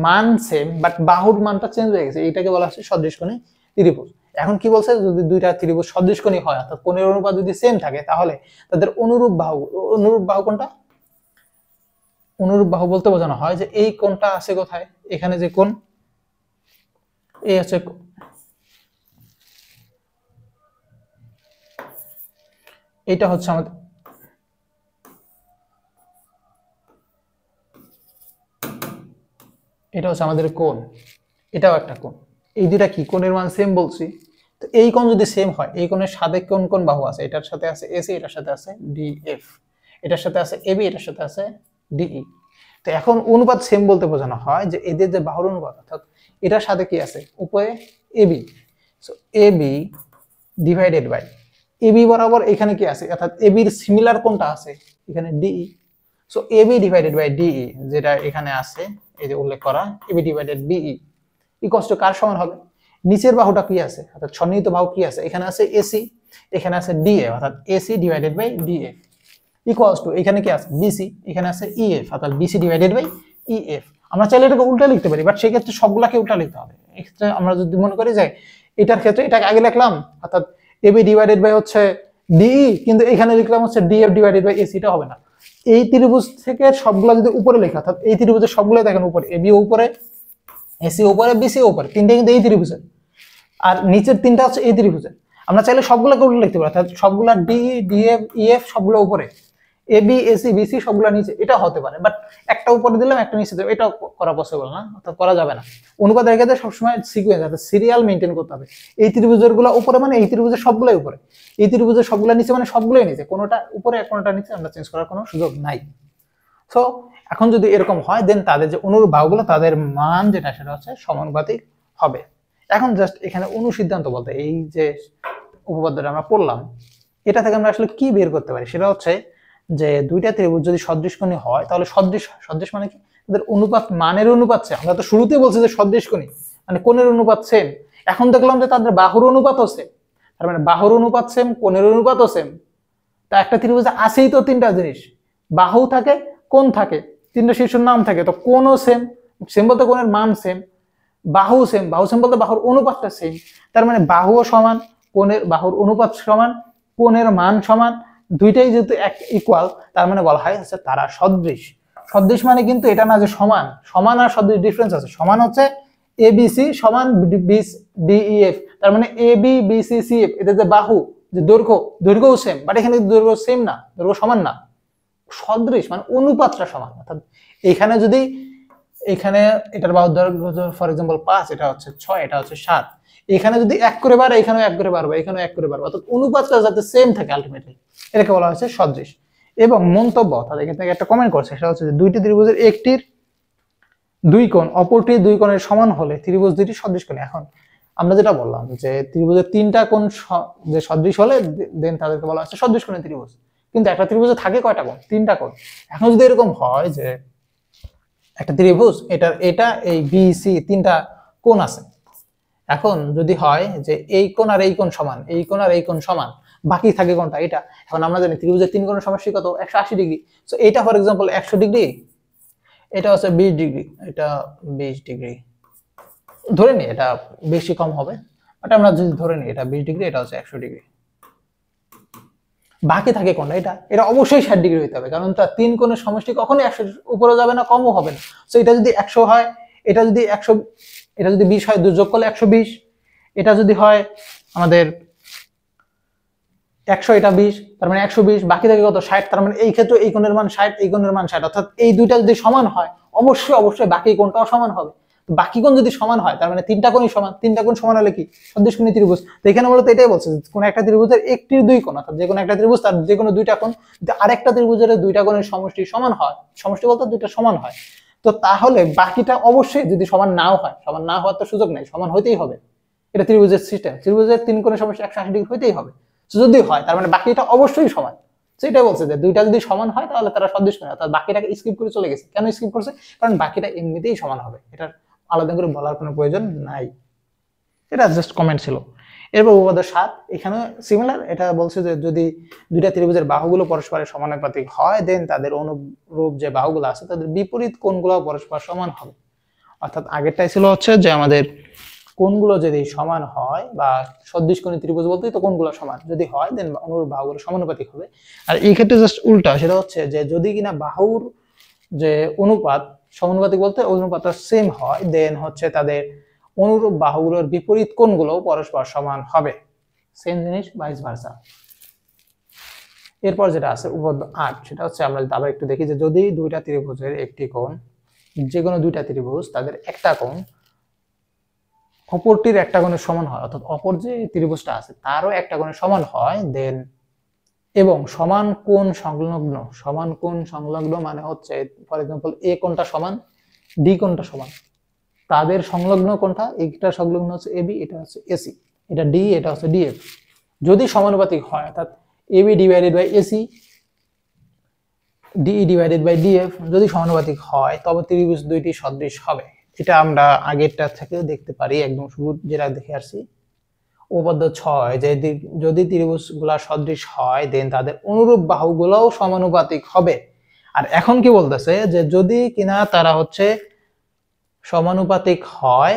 মান সেম, বাট বাহুর মানটা চেঞ্জ হয়ে গেছে। এইটাকে বলা হচ্ছে সদৃশকোণী ত্রিভুজ। এখন কি বলছে, যদি দুইটা ত্রিভুজ সদৃশকোণী হয় অর্থাৎ কোণের অনুপাত যদি সেম থাকে তাহলে তাদের অনুরূপ বাহু কোনটা? অনুরূপ বাহু বলতে বোঝানো হয় যে এই কোণটা আছে কোথায়, এখানে যে কোণ এই হচ্ছে, এটা হচ্ছে আমাদের কোণ, এটাও একটা কোণ। এই দুটা কি কোণের মান সেম বলছি। তো এই কোণ যদি সেম হয়, এই কোণের সাথে কোন কোন বাহু আছে? এটার সাথে আছে এসি, এটার সাথে আছে ডিএফ, এটার সাথে আছে এবি, এটার সাথে আছে ডিই। তো এখন অনুপাত সেম বলতে বোঝানো হয় যে এদের যে বাহুর অনুপাত, অর্থাৎ এটার সাথে কি আছে উপরে AB, so AB divided by AB বরাবর এখানে কি আছে, অর্থাৎ এবির সিমিলার কোনটা আছে এখানে DE. So AB divided by DE যেটা এখানে আছে এই যে উল্লেখ করা, AB divided BE equals to কার সমান হবে? নিচের বাহুটা কি আছে, অর্থাৎ সন্নিহিত বাহু কি আছে? এখানে আছে এসি, এখানে আছে ডিএফ, অর্থাৎ AC divided by DF equals to এখানে কি আছে বিসি, এখানে আছে ইএফ, অর্থাৎ বিসি ডিভাইডেড বাই ইএফ। আমরা চাইলে এটাকে উল্টা লিখতে পারি, বাট সেই ক্ষেত্রে সবগুলাকে উল্টা লিখতে হবে। এক্ষেত্রে আমরা যদি মনে করি যে এটার ক্ষেত্রে এটাকে আগে লিখলাম, অর্থাৎ এবি ডিভাইডেড বাই হচ্ছে ডিই, কিন্তু এখানে লিখলাম হচ্ছে ডিএফ ডিভাইডেড বাই এসি, এটা হবে না। এই ত্রিভুজ থেকে সবগুলা যদি উপরে লেখা, অর্থাৎ এই ত্রিভুজের সবগুলো দেখেন উপরে, এবি উপরে, এসি উপরে, বিসি উপরে, তিনটা কিন্তু এই ত্রিভুজের, আর নিচের তিনটা হচ্ছে এই ত্রিভুজের। আমরা চাইলে সবগুলোকে উল্টা লিখতে পারি, অর্থাৎ সবগুলা ডি, ডিএফ, ইএফ সবগুলো উপরে, এবি, এসি, বিসি সবগুলা নিচে, এটা হতে পারে। বাট একটা উপরে দিলাম একটা নিচে দিলাম, এটা করা পসিবল না, অর্থাৎ করা যাবে না। অনুপাতের ক্ষেত্রে সবসময় সিকোয়েন্স, অর্থাৎ সিরিয়াল মেনটেন করতে হবে। এই ত্রিভুজের গুলো উপরে মানে এই ত্রিভুজের সবগুলোই উপরে, এই ত্রিভুজের সবগুলা নিচে মানে সবগুলোই নিচে, কোনোটা উপরে কোনোটা নিচে আমরা চেঞ্জ করার কোনো সুযোগ নাই। সো এখন যদি এরকম হয় দেন তাদের যে অনুরূপ বাহুগুলো তাদের মান যেটা সেটা হচ্ছে সমানুপাতিক হবে। এখন জাস্ট এখানে অনুসিদ্ধান্ত বলতে এই যে উপপাদ্যটা আমরা পড়লাম, এটা থেকে আমরা আসলে কি বের করতে পারি সেটা হচ্ছে যে দুইটা ত্রিভুজ যদি সদৃশকোণী হয় তাহলে সদৃশ মানে কি, তাদের অনুপাত মানের অনুপাত সেম। আমরা তো শুরুতেই বলছি যে সদৃশকোণী মানে কোণের অনুপাত সেম, এখন দেখলাম যে তাদের বাহুর অনুপাতও সেম, তার মানে বাহুর অনুপাত সেম, কোণের অনুপাতও সেম। তা একটা ত্রিভুজে আছেই তো তিনটা জিনিস, বাহু থাকে, কোণ থাকে, তিনটা শীর্ষের নাম থাকে, তো কোণও সেম, সেম বলতে কোণের মান সেম, বাহু সেম বলতে বাহুর অনুপাতটা সেম। তার মানে বাহুও সমান, কোণের বাহুর অনুপাত সমান, কোণের মান সমান, দুইটাই যেহেতু এক ইকুয়াল, তার মানে বলা হয় হচ্ছে তারা সদৃশ। সদৃশ মানে কিন্তু এটা না যে সমান, সমান আর সদৃশ ডিফারেন্স আছে। সমান হচ্ছে এবিসি সমান ডিইএফ, তার মানে এবি বিসি সিএফ এদের যে বাহু যে দৈর্ঘ্যও সেম, বাট এখানে দৈর্ঘ্য সেম না, দৈর্ঘ্য সমান না। সদৃশ মানে অনুপাতটা সমান, অর্থাৎ এখানে যদি এখানে এটার বাহুর দৈর্ঘ্য ফর এক্সাম্পল 5, এটা হচ্ছে 6, এটা হচ্ছে 7, এখানে যদি 1 করে বাড়ে এখানেও 1 করে বাড়বে, এখানেও 1 করে বাড়বে, অর্থাৎ অনুপাতটা যাতে সেম থাকে আলটিমেটলি, এটাকে বলা হচ্ছে সদৃশ। এবং মন্তব্য, অর্থাৎ এখান থেকে একটা কমেন্ট করছে, সেটা হচ্ছে যে দুইটি ত্রিভুজের একটির দুই কোণ অপরটির দুই কোণের সমান হলে ত্রিভুজ দুইটি সদৃশকোণী। এখন আমরা যেটা বললাম যে ত্রিভুজের তিনটা কোণ যে সদৃশ হলে দেন তাদেরকে বলা হচ্ছে সদৃশকোণী ত্রিভুজ। কিন্তু একটা ত্রিভুজে থাকে কয়টা কোণ? তিনটা কোণ। এখন যদি এরকম হয় যে একটা ত্রিভুজ এটা এই বি সি তিনটা কোণ আছে, এখন যদি হয় যে এই কোণ আর এই কোণ সমান, এই কোণ আর এই কোণ সমান, বাকি থাকে কোণটা এটা। এখন আমরা জানি ত্রিভুজের তিন কোণের সমষ্টি কত? 180 ডিগ্রি। সো এটা ফর এক্সাম্পল 100 ডিগ্রি, এটা হচ্ছে 20 ডিগ্রি, এটা 20 ডিগ্রি ধরে নি, এটা বেশি কম হবে, বাট আমরা যদি ধরে নিই এটা 20 ডিগ্রি, এটা হচ্ছে 100 ডিগ্রি, বাকি থাকে কোনটা? এটা অবশ্যই 60 ডিগ্রি হতে হবে, কারণ তার তিন কোণের সমষ্টি কখনোই 100 উপরে যাবে না, কমও হবে না। সো এটা যদি 100 হয়, এটা যদি 100, এটা যদি 20 হয়, যোগ করলে 120, এটা যদি হয় আমাদের 100, এটা 20, তার মানে 120, বাকি থাকে কত? 60, তার মানে এই ক্ষেত্রে এই কোণের মান 60, এই কোণের মান 60, অর্থাৎ এই দুইটা যদি সমান হয় অবশ্যই বাকি কোণটাও সমান হবে। বাকি কোণ যদি সমান হয় তার মানে তিনটা কোণই সমান, তিনটা কোণ সমান হলে কি সদৃশকোণী ত্রিভুজ। তো এখানে মূলত এটাই বলছে, কোন একটা ত্রিভুজের একটির দুই কোণ, অর্থাৎ যে কোনো একটা ত্রিভুজ তার যে কোনো দুইটা কোণ যদি আরেকটা ত্রিভুজের দুইটা কোণের সমষ্টি সমান হয়, সমষ্টি বলতে দুইটা সমান হয়, তো তাহলে বাকিটা অবশ্যই যদি সমান নাও হয়, সমান না হওয়ার তো সুযোগ নেই, সমান হইতেই হবে। এটা ত্রিভুজের সিস্টেম, ত্রিভুজের তিন কোণের সমষ্টি 180 ডিগ্রি হইতেই হবে। যদি হয় তার মানে বাকিটা অবশ্যই সমান। সেটাই বলছে যে দুইটা যদি সমান হয় তাহলে তারা সদৃশকোণী, অর্থাৎ বাকিটাকে স্কিপ করে চলে গেছে। কেন স্কিপ করছে? কারণ বাকিটা এমনিতেই সমান হবে, এটার আলাদা করে বলার কোনো প্রয়োজন নাই। এটা জাস্ট কমেন্ট ছিল। এরপর উপপাদ্য 7 এখানে সিমিলার, এটা বলছে যে যদি দুইটা ত্রিভুজের বাহুগুলো পরস্পরের সমানুপাতিক হয় দেন তাদের অনুরূপ যে বাহুগুলো আছে তাদের বিপরীত কোণগুলো পরস্পর সমান হবে। অর্থাৎ আগেরটাই ছিল হচ্ছে যে আমাদের কোণগুলো যদি সমান হয় বা সদৃশকোণী ত্রিভুজ বলতেই তো কোণগুলো সমান যদি হয় দেন অনুরূপ বাহুগুলো সমানুপাতিক হবে। আর এই ক্ষেত্রে জাস্ট উল্টা, সেটা হচ্ছে যে যদি কিনা বাহুর যে অনুপাত সমানুপাতিক বলতে অনুপাতটা সেম হয় দেন হচ্ছে তাদের অনুরূপ বাহুগুলোর বিপরীত কোণগুলো পরস্পর সমান হবে, সেম জিনিস ভাইস ভার্সা। এরপর যেটা আছে উপপাদ্য 8, সেটা হচ্ছে আমরা যদি আবার একটু দেখি যে যদি দুইটা ত্রিভুজের একটি কোণ, যে কোনো দুইটা ত্রিভুজ তাদের একটা কোণ অপরটির একটা কোণের সমান হয়, অর্থাৎ অপর যে ত্রিভুজটা আছে তারও একটা কোণের সমান হয় দেন এবং সমান কোণ সংলগ্ন মানে হচ্ছে ফর এক্সাম্পল এ কোণটা সমান ডি কোণটা সমান, তাদের সংলগ্ন কোণটা এইটা সংলগ্ন হচ্ছে এবি, এটা হচ্ছে এসি, এটা ডি, এটা হচ্ছে ডিএফ, যদি সমানুপাতিক হয় অর্থাৎ AB divided by AC D divided by DF যদি সমানুপাতিক হয় তবে ত্রিভুজ দুইটি সদৃশ হবে। এটা আমরা আগেরটা থেকেও দেখতে পারি, একদম শুরু যেটা দেখে আসছি উপপাদ্য 6 যে যদি ত্রিভুজগুলা সদৃশ হয় দেন তাদের অনুরূপ বাহুগুলোও সমানুপাতিক হবে। আর এখন কি বলতেছে যে যদি কিনা তারা হচ্ছে সমানুপাতিক হয়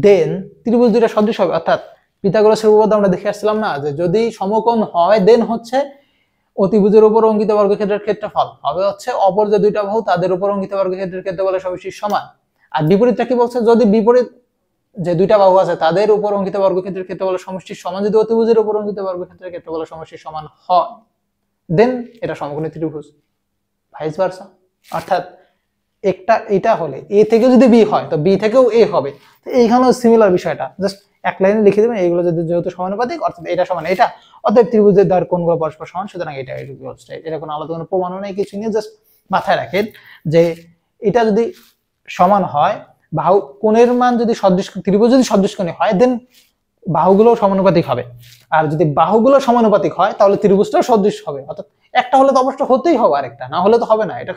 দেন ত্রিভুজ দুইটা সদৃশ হবে, অর্থাৎ পিথাগোরাসের উপপাদ্য আমরা দেখে আসছিলাম না যে যদি সমকোণ হয় দেন হচ্ছে অতিভুজের উপর অঙ্কিত বর্গক্ষেত্রের ক্ষেত্রফল হবে হচ্ছে অপর যে দুইটা বাহু তাদের উপর অঙ্কিত বর্গক্ষেত্রের ক্ষেত্রফলের সবিশেষ সমান। আর বিপরীতটা কি বলছে, যদি বিপরীত যে দুইটা বাহু আছে তাদের উপর অঙ্কিত বর্গক্ষেত্রের ক্ষেত্রফলের সমষ্টির সমান যদি অতিভুজের উপর অঙ্কিত বর্গক্ষেত্রের ক্ষেত্রফলের সমষ্টির সমান হয় দেন এটা সমকোণী ত্রিভুজ, ভাইস ভার্সা। অর্থাৎ একটা এটা হলে এ থেকে যদি বি হয় তো বি থেকেও এ হবে। তো এইখানেও সিমিলার বিষয়টা, জাস্ট এক লাইনে লিখে দেবেন এইগুলো যদি যেহেতু সমানুপাতিক অর্থাৎ এটা সমান এটা, অতএব ত্রিভুজের দ্বার কোণগুলো পরস্পর সমান, সুতরাং এটা এটা কোনো আলাদা কোনো প্রমাণও নেই, কিছু নিয়ে জাস্ট মাথায় রাখেন যে এটা যদি সমান হয়, বাহু কোণের মান যদি সদৃশ ত্রিভুজ যদি সদৃশকোণী হয় দেন বাহুগুলো সমানুপাতিক হবে, আর যদি বাহুগুলো সমানুপাতিক হয় তাহলে ত্রিভুজটাও সদৃশ হবে। অর্থাৎ একটা হলে তো অবশ্যই হতেই হবে, আরেকটা না হলে তো হবে না, এটা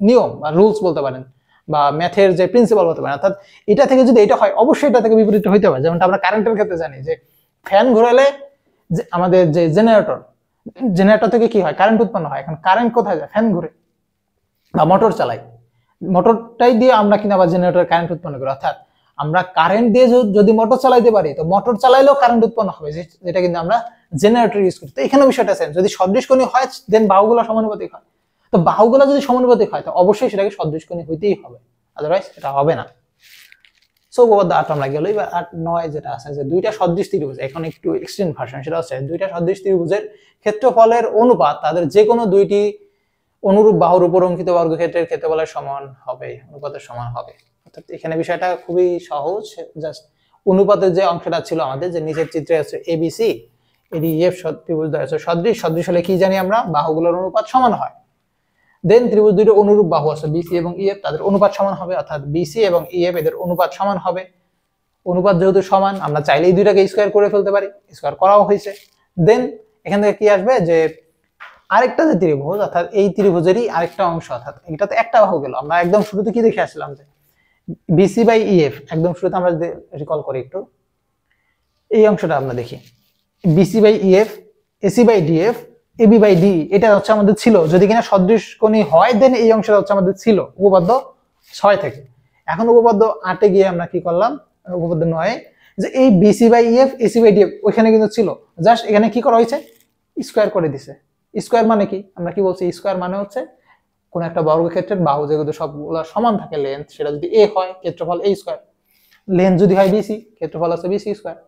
নিয়ম বা রুলস বলতে পারেন বা ম্যাথের যে প্রিন্সিপাল বলতে পারেন। অর্থাৎ এটা থেকে যদি এটা হয় অবশ্যই এটা থেকে বিপরীত হইতে হবে। যেমনটা আমরা কারেন্টের ক্ষেত্রে জানি যে ফ্যান ঘোরালে যে আমাদের যে জেনারেটর থেকে কি হয়, কারেন্ট উৎপন্ন হয়। এখন কারেন্ট কোথায় যায়, ফ্যান ঘুরে বা মোটর চালাই, মোটরটাই দিয়ে আমরা কিনা আবার জেনারেটর কারেন্ট উৎপন্ন করি। অর্থাৎ আমরা কারেন্ট দিয়ে যদি মোটর চালাইতে পারি তো মোটর চালাইলেও কারেন্ট উৎপন্ন হবে, যেটা কিন্তু আমরা জেনারেটর ইউজ করি। তো এখানে বিষয়টা সেম, যদি সদৃশকোণী হয় দেন বাহুগুলো সমানুপাতিক হয়, তো বাহুগুলো যদি সমানুপাতিক হয় তো অবশ্যই সেটাকে সদৃশকোণী হইতেই হবে, আদারওয়াইজ এটা হবে না। সো উপপাদ্য 8 আমরা গেল। এবার 8 9 যেটা আছে যে দুইটা সদৃশ ত্রিভুজ, এখন একটু এক্সটেন্ড ভার্সন, সেটা হচ্ছে দুইটা সদৃশ ত্রিভুজের ক্ষেত্রফলের অনুপাত তাদের যে কোনো দুইটি অনুরূপ বাহুর উপর অঙ্কিত বর্গক্ষেত্রের ক্ষেত্রফলের সমান হবে, অনুপাতের সমান হবে। অর্থাৎ এখানে বিষয়টা খুবই সহজ, জাস্ট অনুপাতের যে অংশটা ছিল আমাদের যে নিচের চিত্রে আছে এবিসি এডিএফ ত্রিভুজ দ্বয় আছে সদৃশ, সদৃশ হলে কি জানি আমরা, বাহুগুলোর অনুপাত সমান হয়। দেন ত্রিভুজ দুইটা অনুরূপ বাহু আছে বিসি এবং ইএফ, তাদের অনুপাত সমান হবে, অর্থাৎ বিসি এবং ইএফ এদের অনুপাত সমান হবে। অনুপাত যেহেতু সমান আমরা চাইলেই দুইটাকে স্কয়ার করে ফেলতে পারি, স্কয়ার করাও হয়েছে। দেন এখান থেকে কি আসবে যে আরেকটা যে ত্রিভুজ অর্থাৎ এই ত্রিভুজেরই আরেকটা অংশ, অর্থাৎ এটা তো একটা বাহু গেল। আমরা একদম শুরুতে কি দেখে আসলাম যে বিসি বাই ইএফ, একদম শুরুতে আমরা যদি রিকল করি একটু এই অংশটা আমরা দেখি, BC by EF AC by DF AB by D, এটা হচ্ছে আমাদের ছিল যদি কিনা সদৃশকোণী হয় দেন এই অংশটা হচ্ছে আমাদের ছিল উপপাদ্য 6 থেকে। এখন উপপাদ্য 8 এ গিয়ে আমরা কি করলাম, উপপাদ্য 9 যে এই BC by EF AC by DF ওইখানে কিন্তু ছিল, জাস্ট এখানে কি করা হয়েছে, স্কয়ার করে দিছে। স্কয়ার মানে কি, আমরা কি বলছি, স্কয়ার মানে হচ্ছে কোন একটা বর্গক্ষেত্রের বাহু যেগুলো সবগুলো সমান থাকে লেন্থ, সেটা যদি এ হয় ক্ষেত্রফল এ স্কয়ার, লেন্থ যদি হয় বিসি ক্ষেত্রফল আছে বিসি স্কয়ার,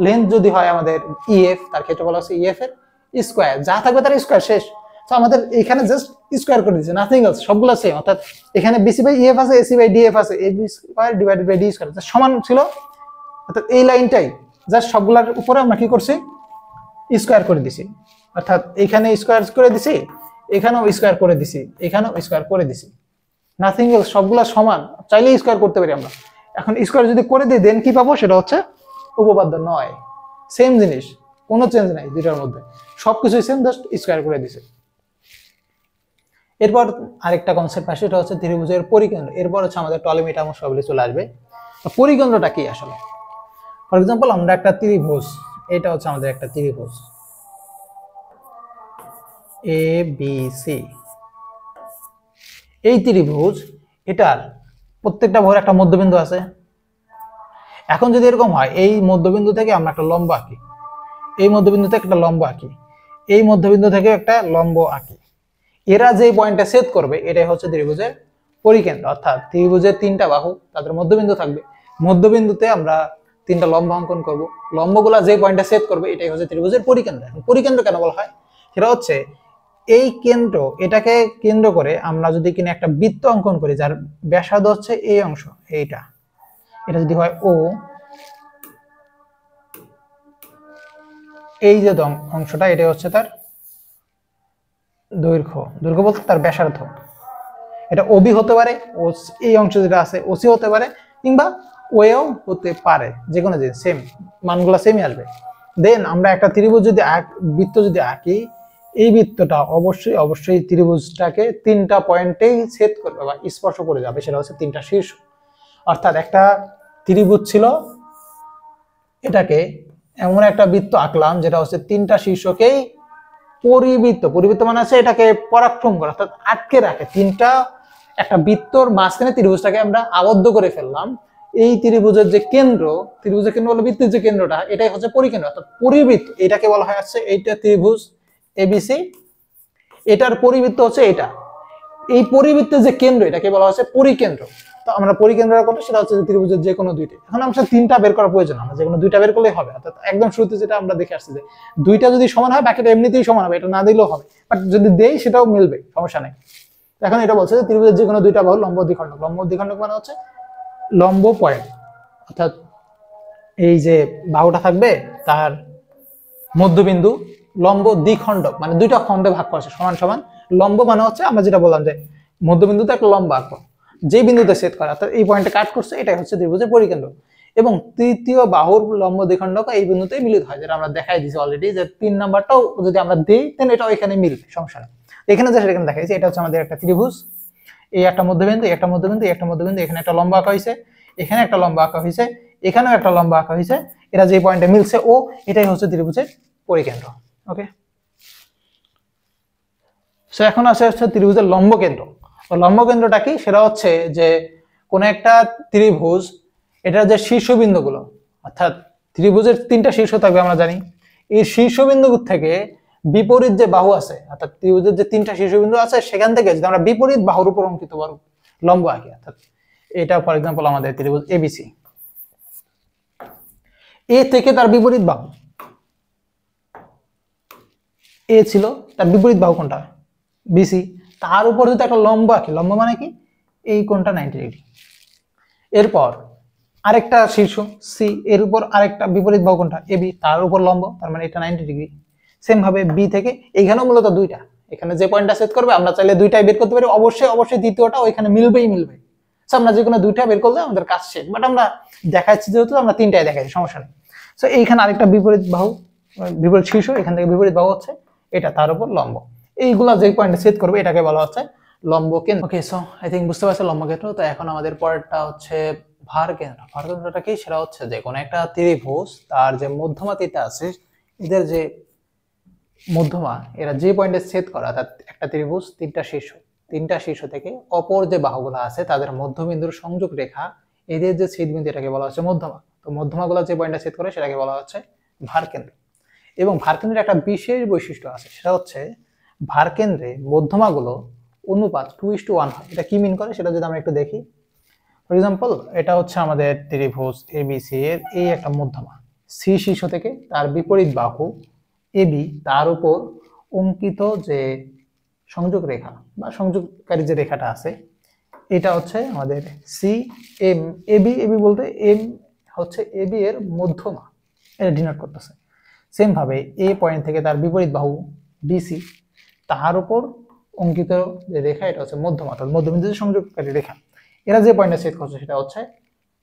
লেন্থ যদি হয় আমাদের ইএফ তার ক্ষেত্রফল আছে ইএফ এর স্কয়ার, যা থাকবে তার স্কয়ার শেষ। তো আমাদের এখানে জাস্ট স্কয়ার করে দিয়েছে, নাথিং এলস, সবগুলো সেম। অর্থাৎ এখানে বিসি বাই ইএফ আছে এসি বাই ডিএফ আছে, A B square divided by D square সমান ছিল। অর্থাৎ এই লাইনটাই জাস্ট সবগুলোর উপরে আমরা কি করছি, স্কয়ার করে দিছি। অর্থাৎ এখানে স্কয়ার করে দিছি, এখানেও স্কয়ার করে দিছি, এখানেও স্কয়ার করে দিছি, নাথিং এলস, সবগুলা সমান, চাইলেই স্কয়ার করতে পারি আমরা। এখন স্কয়ার যদি করে দিই দেন কি পাবো, সেটা হচ্ছে উপপাদ্য 9, সেম জিনিস, কোনো চেঞ্জ নাই দুইটার মধ্যে, সবকিছু সেম, জাস্ট স্কয়ার করে দিছে। এরপর আরেকটা কনসেপ্ট আসে, এটা হচ্ছে ত্রিভুজের পরিকেন্দ্র। এরপর হচ্ছে আমাদের টলেমি টার্ম সবগুলো চলে আসবে। পরিকেন্দ্রটা কি আসলে, ফর এক্সাম্পল আমরা একটা ত্রিভুজ এটা হচ্ছে আমাদের একটা ত্রিভুজ এ বি সি। এই ত্রিভুজ এটার প্রত্যেকটা ভরে একটা মধ্যবিন্দু আছে। এখন যদি এরকম হয়, এই মধ্যবিন্দু থেকে আমরা একটা লম্ব আঁকি, এই মধ্যবিন্দু থেকে একটা লম্ব আঁকি, এই মধ্যবিন্দু থেকে একটা লম্ব আঁকি, এরা যে পয়েন্টে ছেদ করবে এটাই হচ্ছে ত্রিভুজের পরিকেন্দ্র। অর্থাৎ ত্রিভুজের তিনটা বাহু, তাদের মধ্যবিন্দু থাকবে, মধ্যবিন্দুতে আমরা তিনটা লম্ব অঙ্কন করব, লম্বগুলা যে পয়েন্টে ছেদ করবে এটাই হচ্ছে ত্রিভুজের পরিকেন্দ্র। পরিকেন্দ্র কেন বলা হয়? সেটা হচ্ছে এই কেন্দ্র, এটাকে কেন্দ্র করে আমরা যদি কিনা একটা বৃত্ত অঙ্কন করি যার ব্যাসার্ধ হচ্ছে এই অংশ, এইটা, এটা যদি হয় ও, এই যে অংশটা এটা হচ্ছে তার দৈর্ঘ্য, দৈর্ঘ্য বলতে তার ব্যাসার্ধ। এটা ওবি হতে পারে, ও এই অংশ যেটা আছে ওসি হতে পারে, কিংবা ওয়েও হতে পারে, যে কোনো জিনিস সেম মানগুলো সেমই আসবে। দেন আমরা একটা ত্রিভুজ যদি বৃত্ত যদি আঁকি, এই বৃত্তটা অবশ্যই অবশ্যই ত্রিভুজটাকে তিনটা পয়েন্টেই ছেদ করবে বা স্পর্শ করে যাবে, সেটা হচ্ছে তিনটা শীর্ষ। অর্থাৎ একটা ত্রিভুজ ছিল, এটাকে এমন একটা বৃত্ত আঁকলাম যেটা হচ্ছে তিনটা শীর্ষকেই পরিবৃত্ত, পরিবৃত্ত মানে আছে এটাকে পরাক্রম করে, অর্থাৎ আটকে রাখে। তিনটা একটা বৃত্তর মাঝখানে ত্রিভুজটাকে আমরা আবদ্ধ করে ফেললাম। এই ত্রিভুজের যে কেন্দ্র, ত্রিভুজের কেন্দ্র হলো বৃত্তের যে কেন্দ্রটা, এটাই হচ্ছে পরিকেন্দ্র, অর্থাৎ পরিবৃত্ত। এটাকে বলা হয় আছে এইটা ত্রিভুজ এবিসি, এটার পরিবৃত্ত হচ্ছে এটা, এই পরিবৃত্তের যে কেন্দ্র এটাকে বলা হচ্ছে পরিকেন্দ্র। তো আমরা পরিকেন্দ্র করতে, সেটা হচ্ছে ত্রিভুজের যে কোনো দুইটা। এখন আমরা তিনটা বের করার প্রয়োজন, আমরা যে কোনো দুইটা বের করলেই হবে। অর্থাৎ একদম শুরুতে যেটা আমরা দেখে আসছি যে দুইটা যদি সমান হয় বাকিটা এমনিতেই সমান হবে, এটা না দিলেও হবে, বাট যদি দেই সেটাও মিলবে, সমস্যা নেই। এখন এটা বলছে যে ত্রিভুজের যে কোনো দুইটা বাহু লম্ব দ্বিখণ্ডক। লম্ব দ্বিখণ্ডক মানে হচ্ছে লম্ব পয়েন্ট, অর্থাৎ এই যে বাহুটা থাকবে তার মধ্যবিন্দু লম্ব দ্বিখণ্ডক, মানে দুইটা খণ্ডে ভাগ করছে সমান সমান। লম্ব মানে হচ্ছে আমরা যেটা বললাম যে মধ্যবিন্দুতে একটা লম্ব আঁকবো, যে বিন্দুতে ছেদ করে, অর্থাৎ এই পয়েন্টে কাট করছে, এটাই হচ্ছে ত্রিভুজের পরিকেন্দ্র। এবং তৃতীয় বাহুর লম্ব দ্বিখণ্ডক এই বিন্দুতেই মিলিত হয়, যেটা আমরা দেখাই দিয়েছি অলরেডি, যে 3 নাম্বারটাও যদি আমরা দিই দেন এটাও এখানে মিলবে, সমস্যা নেই। এখানে যেটা এখানে দেখাইছি এটা হচ্ছে আমাদের একটা ত্রিভুজ, এই একটা মধ্যবিন্দু, একটা মধ্যবিন্দু, একটা মধ্যবিন্দু, এখানে একটা লম্ব আঁকা হয়েছে, এখানে একটা লম্ব আঁকা হয়েছে, এখানেও একটা লম্ব আঁকা হয়েছে, এরা যে পয়েন্টে মিলছে ও, এটাই হচ্ছে ত্রিভুজের পরিকেন্দ্র। ওকে, সো এখন আসে হচ্ছে ত্রিভুজের লম্ব কেন্দ্র। লম্ব কেন্দ্রটা কি? সেটা হচ্ছে যে কোন একটা ত্রিভুজ, এটার যে শীর্ষবিন্দুগুলো, অর্থাৎ ত্রিভুজের তিনটা শীর্ষ থাকবে আমরা জানি, এই শীর্ষবিন্দু থেকে বিপরীত যে বাহু আছে, অর্থাৎ ত্রিভুজের যে তিনটা শীর্ষবিন্দু আছে সেখান থেকে যদি আমরা বিপরীত বাহুর উপর অঙ্কিত লম্ব আঁকি, অর্থাৎ এটা ফর এক্সাম্পল আমাদের ত্রিভুজ এবিসি, এ থেকে তার বিপরীত বাহু এ ছিল, তার বিপরীত বাহু কোনটা? বিসি। তার উপর যদি একটা লম্ব আঁকি, লম্ব মানে কি? এই কোণটা 90 ডিগ্রি। এরপর আরেকটা শীর্ষ সি, এর উপর আরেকটা বিপরীত বাহু কোনটা? এবি, তার উপর লম্ব, তার মানে এটা 90 ডিগ্রি। সেম ভাবে বি থেকে, এইখানেও মূলত দুইটা, এখানে যে পয়েন্টটা সেট করবে আমরা চাইলে দুইটাই বের করতে পারি, অবশ্যই অবশ্যই দ্বিতীয়টা ওইখানে মিলবেই মিলবে। সো আমরা যে কোনো দুইটা বের করলে আমাদের কাজ শেষ, বাট আমরা দেখাচ্ছি যেহেতু আমরা তিনটাই দেখাচ্ছি, সমস্যা নেই। সো এইখানে আরেকটা বিপরীত বাহু, বিপরীত শীর্ষ, এখান থেকে বিপরীত বাহু হচ্ছে এটা, তার উপর লম্ব, এইগুলা যে পয়েন্টে সেট করবে এটাকে বলা হচ্ছে লম্ব কেন্দ্র। ওকে, সো আই থিঙ্ক বুঝতে পারছো লম্ব কেন্দ্র। তো এখন আমাদের পরেরটা হচ্ছে ভার কেন্দ্র। ভার কেন্দ্রটা কি? সেটা হচ্ছে যে কোনো একটা ত্রিভুজ, তার যে মধ্যমা তীরটা আছে, এদের যে মধ্যমা, এরা যে পয়েন্টে ছেদ করা, অর্থাৎ একটা ত্রিভুজ তিনটা শীর্ষ থেকে অপর যে বাহুগুলো আছে তাদের মধ্যবিন্দুর সংযোগ রেখা, এদের যে ছেদবিন্দু এটাকে বলা হচ্ছে মধ্যমা। তো মধ্যমাগুলো যে পয়েন্টে ছেদ করে সেটাকে বলা হচ্ছে ভার কেন্দ্র। এবং ভার কেন্দ্রের একটা বিশেষ বৈশিষ্ট্য আছে, সেটা হচ্ছে ভার কেন্দ্রে মধ্যমাগুলো অনুপাত 2:1 হয়। এটা কি মিন করে সেটা যদি আমরা একটু দেখি। ফর এক্সাম্পল এটা হচ্ছে আমাদের ত্রিভুজ এবিসি এর এই একটা মধ্যমা, সি শীর্ষ থেকে তার বিপরীত বাহু এবি, তার উপর অঙ্কিত যে সংযোগ রেখা বা সংযোগকারী যে রেখাটা আছে, এটা হচ্ছে আমাদের সি এম এবি। এবি বলতে এম হচ্ছে এবি এর মধ্যমা, এটা ডিনোট করতেছে। সেম ভাবে এ পয়েন্ট থেকে তার বিপরীত বাহু বিসি, তাহার উপর অঙ্কিত যে রেখা এটা হচ্ছে মধ্যমা, অর্থাৎ মধ্যবিন্দু সংযোগকারী রেখা। এরা যে পয়েন্টে সেট করছে সেটা হচ্ছে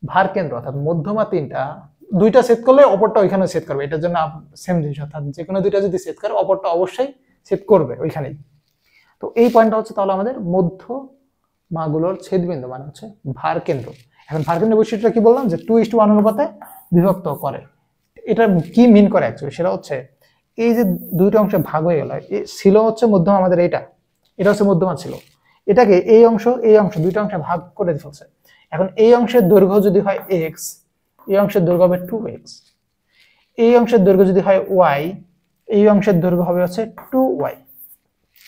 ভার কেন্দ্র, অর্থাৎ মধ্যমা দুইটা সেট করলে অপরটা ওইখানে সেট করবে। এটার জন্য সেম জিনিস, অর্থাৎ যে কোনো দুইটা যদি সেট করে অপরটা অবশ্যই সেট করবে ওইখানেই। তো এই পয়েন্টটা হচ্ছে তাহলে আমাদের মধ্যমাগুলোর ছেদবিন্দু, মানে হচ্ছে ভার কেন্দ্র। এখন ভার কেন্দ্রের বৈশিষ্ট্যটা কি বললাম, যে 2:1 অনুপাতে বিভক্ত করে। এটা কি মিন করে অ্যাকচুয়ালি, সেটা হচ্ছে এই যে দুইটা অংশে ভাগ হয়ে গেল, ছিল হচ্ছে মধ্যমা আমাদের এটা হচ্ছে মধ্যমা ছিল, এটাকে এই অংশ দুইটা অংশে ভাগ করে ফেলছে। এখন এই অংশের দৈর্ঘ্য যদি হয় এক্স, এই অংশের দৈর্ঘ্য হবে 2x, এই অংশের দৈর্ঘ্য যদি হয় ওয়াই, এই অংশের দৈর্ঘ্য হবে হচ্ছে 2y।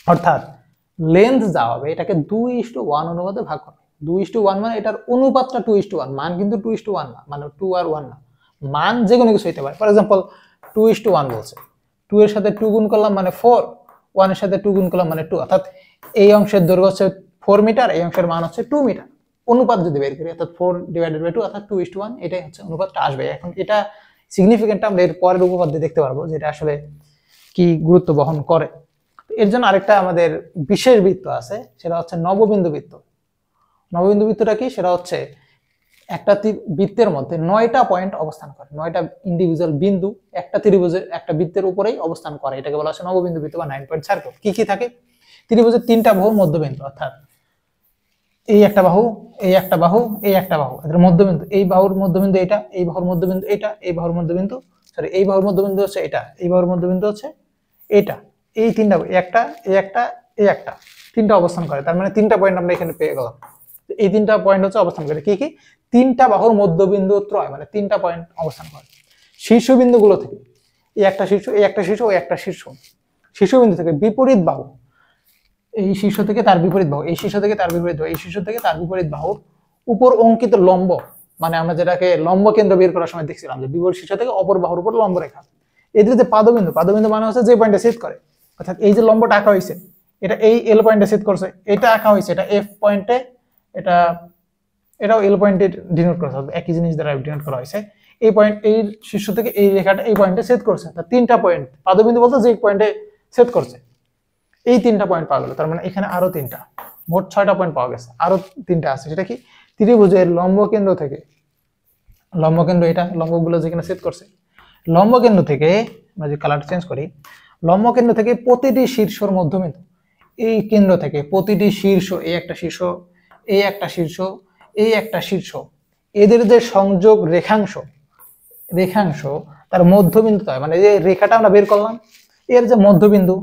অর্থাৎ লেন্থ যা হবে এটাকে 2:1 অনুপাতে ভাগ করবে। 2:1 মানে এটার অনুপাতটা 2:1, মান কিন্তু 2:1 না, মানে 2 আর 1 না, মান যে কোনো কিছু হইতে পারে। ফর এক্সাম্পল 2:1 বলছে, 2 এর সাথে 2 গুণ করলাম মানে 4, 1 এর সাথে 2 গুণ করলাম মানে 2, অর্থাৎ এই অংশের দৈর্ঘ্য হচ্ছে 4 মিটার, এই অংশের মান হচ্ছে 2 মিটার। অনুপাত যদি বের করি অর্থাৎ 4/2 অর্থাৎ 2:1, এটাই হচ্ছে অনুপাতটা আসবে। এখন এটা সিগনিফিকেন্ট আমরা এর পরের উপপাদ্য দেখতে পারবো যেটা আসলে কি গুরুত্ব বহন করে। এর জন্য আরেকটা আমাদের বিশেষ বৃত্ত আছে, সেটা হচ্ছে নববিন্দু বৃত্ত। নববিন্দু বৃত্তটা কি, সেটা হচ্ছে একটা বৃত্তের মধ্যে 9টা পয়েন্ট অবস্থান করে, 9টা ইন্ডিভিজুয়াল বিন্দু একটা ত্রিভুজের একটা বৃত্তের উপরেই অবস্থান করে, এটাকে বলা হচ্ছে নববিন্দু বৃত্ত বা 9 পয়েন্ট সার্কেল। কি কি থাকে, ত্রিভুজের 3টা বাহুর মধ্যবিন্দু, অর্থাৎ এই একটা বাহু, এই একটা বাহু, এই একটা বাহু, এদের মধ্যবিন্দু, এই বাহুর মধ্যবিন্দু এটা, এই বাহুর মধ্যবিন্দু এটা, এই বাহুর মধ্যবিন্দু সরি এই বাহুর মধ্যবিন্দু হচ্ছে এটা, এই বাহুর মধ্যবিন্দু হচ্ছে এটা, এই তিনটা, একটা, এই একটা, এই একটা, তিনটা অবস্থান করে। তার মানে 3টা পয়েন্ট আমরা এখানে পেয়ে গেলাম। এই 3টা পয়েন্ট হচ্ছে অবস্থান করে কি কি, 3টা বাহুর মধ্যবিন্দু ত্রয়, মানে 3টা পয়েন্ট অবস্থান করে। শীর্ষবিন্দুগুলো থেকে এই একটা শীর্ষ, এই একটা শীর্ষ, ওই একটা শীর্ষ, শীর্ষবিন্দু থেকে বিপরীত বাহু, এই শীর্ষ থেকে তার বিপরীত বাহু, এই শীর্ষ থেকে তার বিপরীত বাহু, এই শীর্ষ থেকে তার বিপরীত বাহুর উপর অঙ্কিত লম্ব, মানে আমরা যেটাকে লম্ব কেন্দ্র বের করার সময় দেখছিলাম যে বিপরীত শীর্ষ থেকে অপর বাহুর উপর লম্ব রেখা। এদের যে পাদবিন্দু, পাদবিন্দু মানে হচ্ছে যে পয়েন্টে ছেদ করে, অর্থাৎ এই যে লম্বটা আঁকা হয়েছে এটা এই এল পয়েন্টে ছেদ করছে, এটা আঁকা হয়েছে এটা এফ পয়েন্টে, এটা এটাও এল পয়েন্টে ডিনোট করা হবে, একই জিনিস দ্বারা ডিনোট করা হয়েছে। এই পয়েন্ট, এই শীর্ষ থেকে এই রেখাটা এই পয়েন্টে ছেদ করছে, তার 3টা পয়েন্ট, পাদবিন্দু বলতে যে পয়েন্টে ছেদ করছে এই 3টা পয়েন্ট পাওয়া গেল। তার মানে এখানে আরো 3টা, মোট 6টা পয়েন্ট পাওয়া গেছে, আরো 3টা আছে। সেটা কি, ত্রিভুজের লম্ব কেন্দ্র থেকে, লম্ব কেন্দ্র এটা, লম্বগুলো যেখানে ছেদ করছে, লম্ব কেন্দ্র থেকে আমরা যে কালারটা চেঞ্জ করি, লম্ব কেন্দ্র থেকে প্রতিটি শীর্ষর মধ্যবিন্দু, এই কেন্দ্র থেকে প্রতিটি শীর্ষ, এই একটা শীর্ষ, এই একটা শীর্ষ, এই একটা শীর্ষ, এদের যে সংযোগ রেখাংশ, তার মধ্যবিন্দু হয়, মানে এই রেখাটা আমরা বের করলাম, এর যে মধ্যবিন্দু,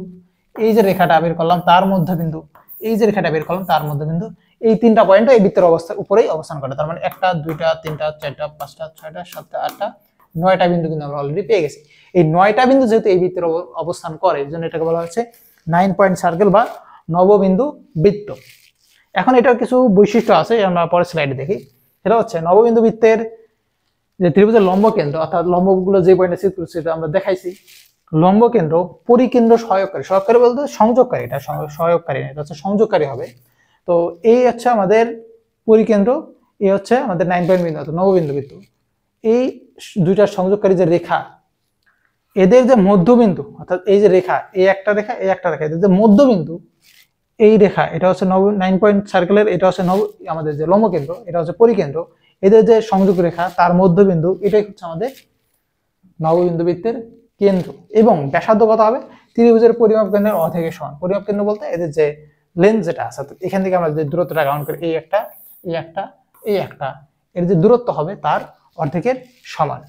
এই যে রেখাটা বের করলাম তার মধ্যবিন্দু, এই যে রেখাটা বের করলাম তার মধ্যবিন্দু, এই 3টা পয়েন্ট এই বৃত্তের অবস্থা উপরেই অবস্থান করে। তার মানে 1টা 2টা 3টা 4টা 5টা 6টা 7টা 8টা 9টা বিন্দু কিন্তু আমরা অলরেডি পেয়ে গেছি। এই 9টা বিন্দু যেহেতু এই বৃত্তের অবস্থান করে, এর জন্য এটাকে বলা হচ্ছে 9 পয়েন্ট সার্কেল বা নববিন্দু বৃত্ত। এখন এটার কিছু বৈশিষ্ট্য আছে, আমরা পরের স্লাইডে দেখি। সেটা হচ্ছে নববিন্দু বৃত্তের যে ত্রিভুজের লম্ব কেন্দ্র, অর্থাৎ লম্বগুলো যে পয়েন্টে ছেদ করছে সেটা আমরা দেখাইছি। লম্ব কেন্দ্র, পরিকেন্দ্র, সহায়ককারী, সহায়ককারী বলতে সংযোগকারী, এটা সহায়ককারী না, এটা হচ্ছে সংযোগকারী হবে। তো এই হচ্ছে আমাদের পরিকেন্দ্র, এই হচ্ছে আমাদের 9 পয়েন্ট বিন্দু অর্থাৎ নববিন্দু বৃত্ত। এই দুইটা সংযোগকারী যে রেখা, এদের যে মধ্যবিন্দু, অর্থাৎ এই যে রেখা, এই একটা রেখা, এই একটা রেখা, এদের যে মধ্যবিন্দু, এই রেখা, এটা হচ্ছে 9 পয়েন্ট সার্কেলের, এটা হচ্ছে আমাদের যে লম্ব কেন্দ্র, এটা হচ্ছে পরিকেন্দ্র, এদের যে সংযোগ রেখা তার মধ্যবিন্দু, এটাই হচ্ছে আমাদের নববিন্দু বৃত্তের কেন্দ্র। এবং ব্যাসার্ধ কত হবে, ত্রিভুজের পরিমাপ কেন্দ্রের অর্ধেকের সমান। পরিমাপ কেন্দ্র বলতে এদের যে লেন্থ যেটা আছে, এখান থেকে আমরা যে দূরত্বটা কাউন্ট করি, এই একটা, এই একটা, এই একটা, এর যে দূরত্ব হবে তার অর্ধেকের সমান।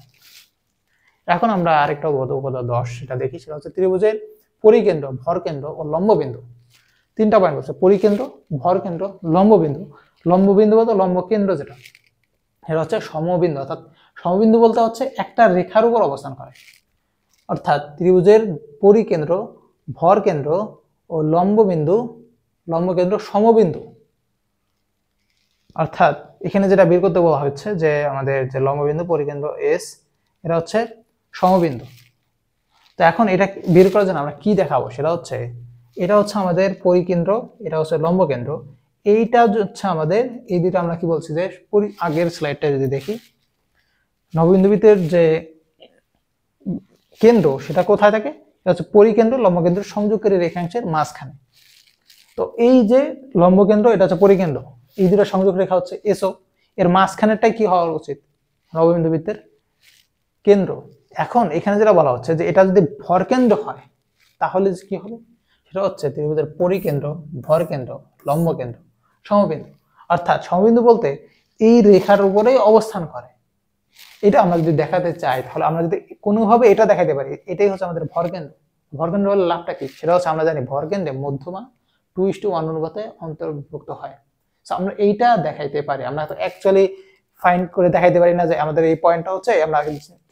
এখন আমরা আরেকটা উপপাদ্য 10 সেটা দেখি, সেটা হচ্ছে ত্রিভুজের পরিকেন্দ্র, ভরকেন্দ্র ও লম্ববিন্দু। 3টা পয়েন্ট বলছে, পরিকেন্দ্র, ভরকেন্দ্র, লম্ববিন্দু। লম্ববিন্দু বলতে লম্ব কেন্দ্র যেটা, এটা হচ্ছে সমবিন্দু, অর্থাৎ সমবিন্দু বলতে হচ্ছে একটা রেখার উপর অবস্থান করে। অর্থাৎ ত্রিভুজের পরিকেন্দ্র, ভরকেন্দ্র ও লম্বকেন্দ্র সমবিন্দু। অর্থাৎ এখানে যেটা বের করতে বলা হচ্ছে যে আমাদের যে লম্ববিন্দু, পরিকেন্দ্র এস, এটা হচ্ছে সমবিন্দু। তো এখন এটা বের করার জন্য আমরা কি দেখাবো, সেটা হচ্ছে এটা হচ্ছে আমাদের পরিকেন্দ্র, এটা হচ্ছে লম্বকেন্দ্র, এইটা হচ্ছে আমাদের, এই দুটো আমরা কি বলছি যে আগের স্লাইডটা যদি দেখি, নববিন্দু বৃত্তের যে কেন্দ্র সেটা কোথায় থাকে, এটা হচ্ছে পরিকেন্দ্র লম্বকেন্দ্র সংযোগকারী রেখাংশের মাঝখানে। তো এই যে লম্বকেন্দ্র, এটা হচ্ছে পরিকেন্দ্র, এই দুটো সংযোগ রেখা হচ্ছে এসও, এর মাঝখানেরটাই কি হওয়া উচিত, নববিন্দু বৃত্তের কেন্দ্র। এখন এখানে যেটা বলা হচ্ছে যে এটা যদি ভরকেন্দ্র হয় তাহলে কি হবে, সেটা হচ্ছে ত্রিভুজের পরিকেন্দ্র, ভরকেন্দ্র, লম্বকেন্দ্র, সমবিন্দু। অর্থাৎ সমবিন্দু বলতে এই রেখার উপরেই অবস্থান করে, এটা আমরা যদি দেখাতে চাই তাহলে আমরা যদি কোনোভাবে এটা দেখাতে পারি, এটাই হচ্ছে আমাদের ভরকেন্দ্র। ভরকেন্দ্র হলে লাভটা কি, সেটা হচ্ছে আমরা জানি ভরকেন্দ্রে মধ্যমা 2:1 অনুপাতে অন্তর্ভুক্ত হয়। আমরা এইটা দেখাইতে পারি, আমরা তো অ্যাকচুয়ালি ফাইন্ড করে দেখাইতে পারি না যে আমাদের এই পয়েন্টটা হচ্ছে, আমরা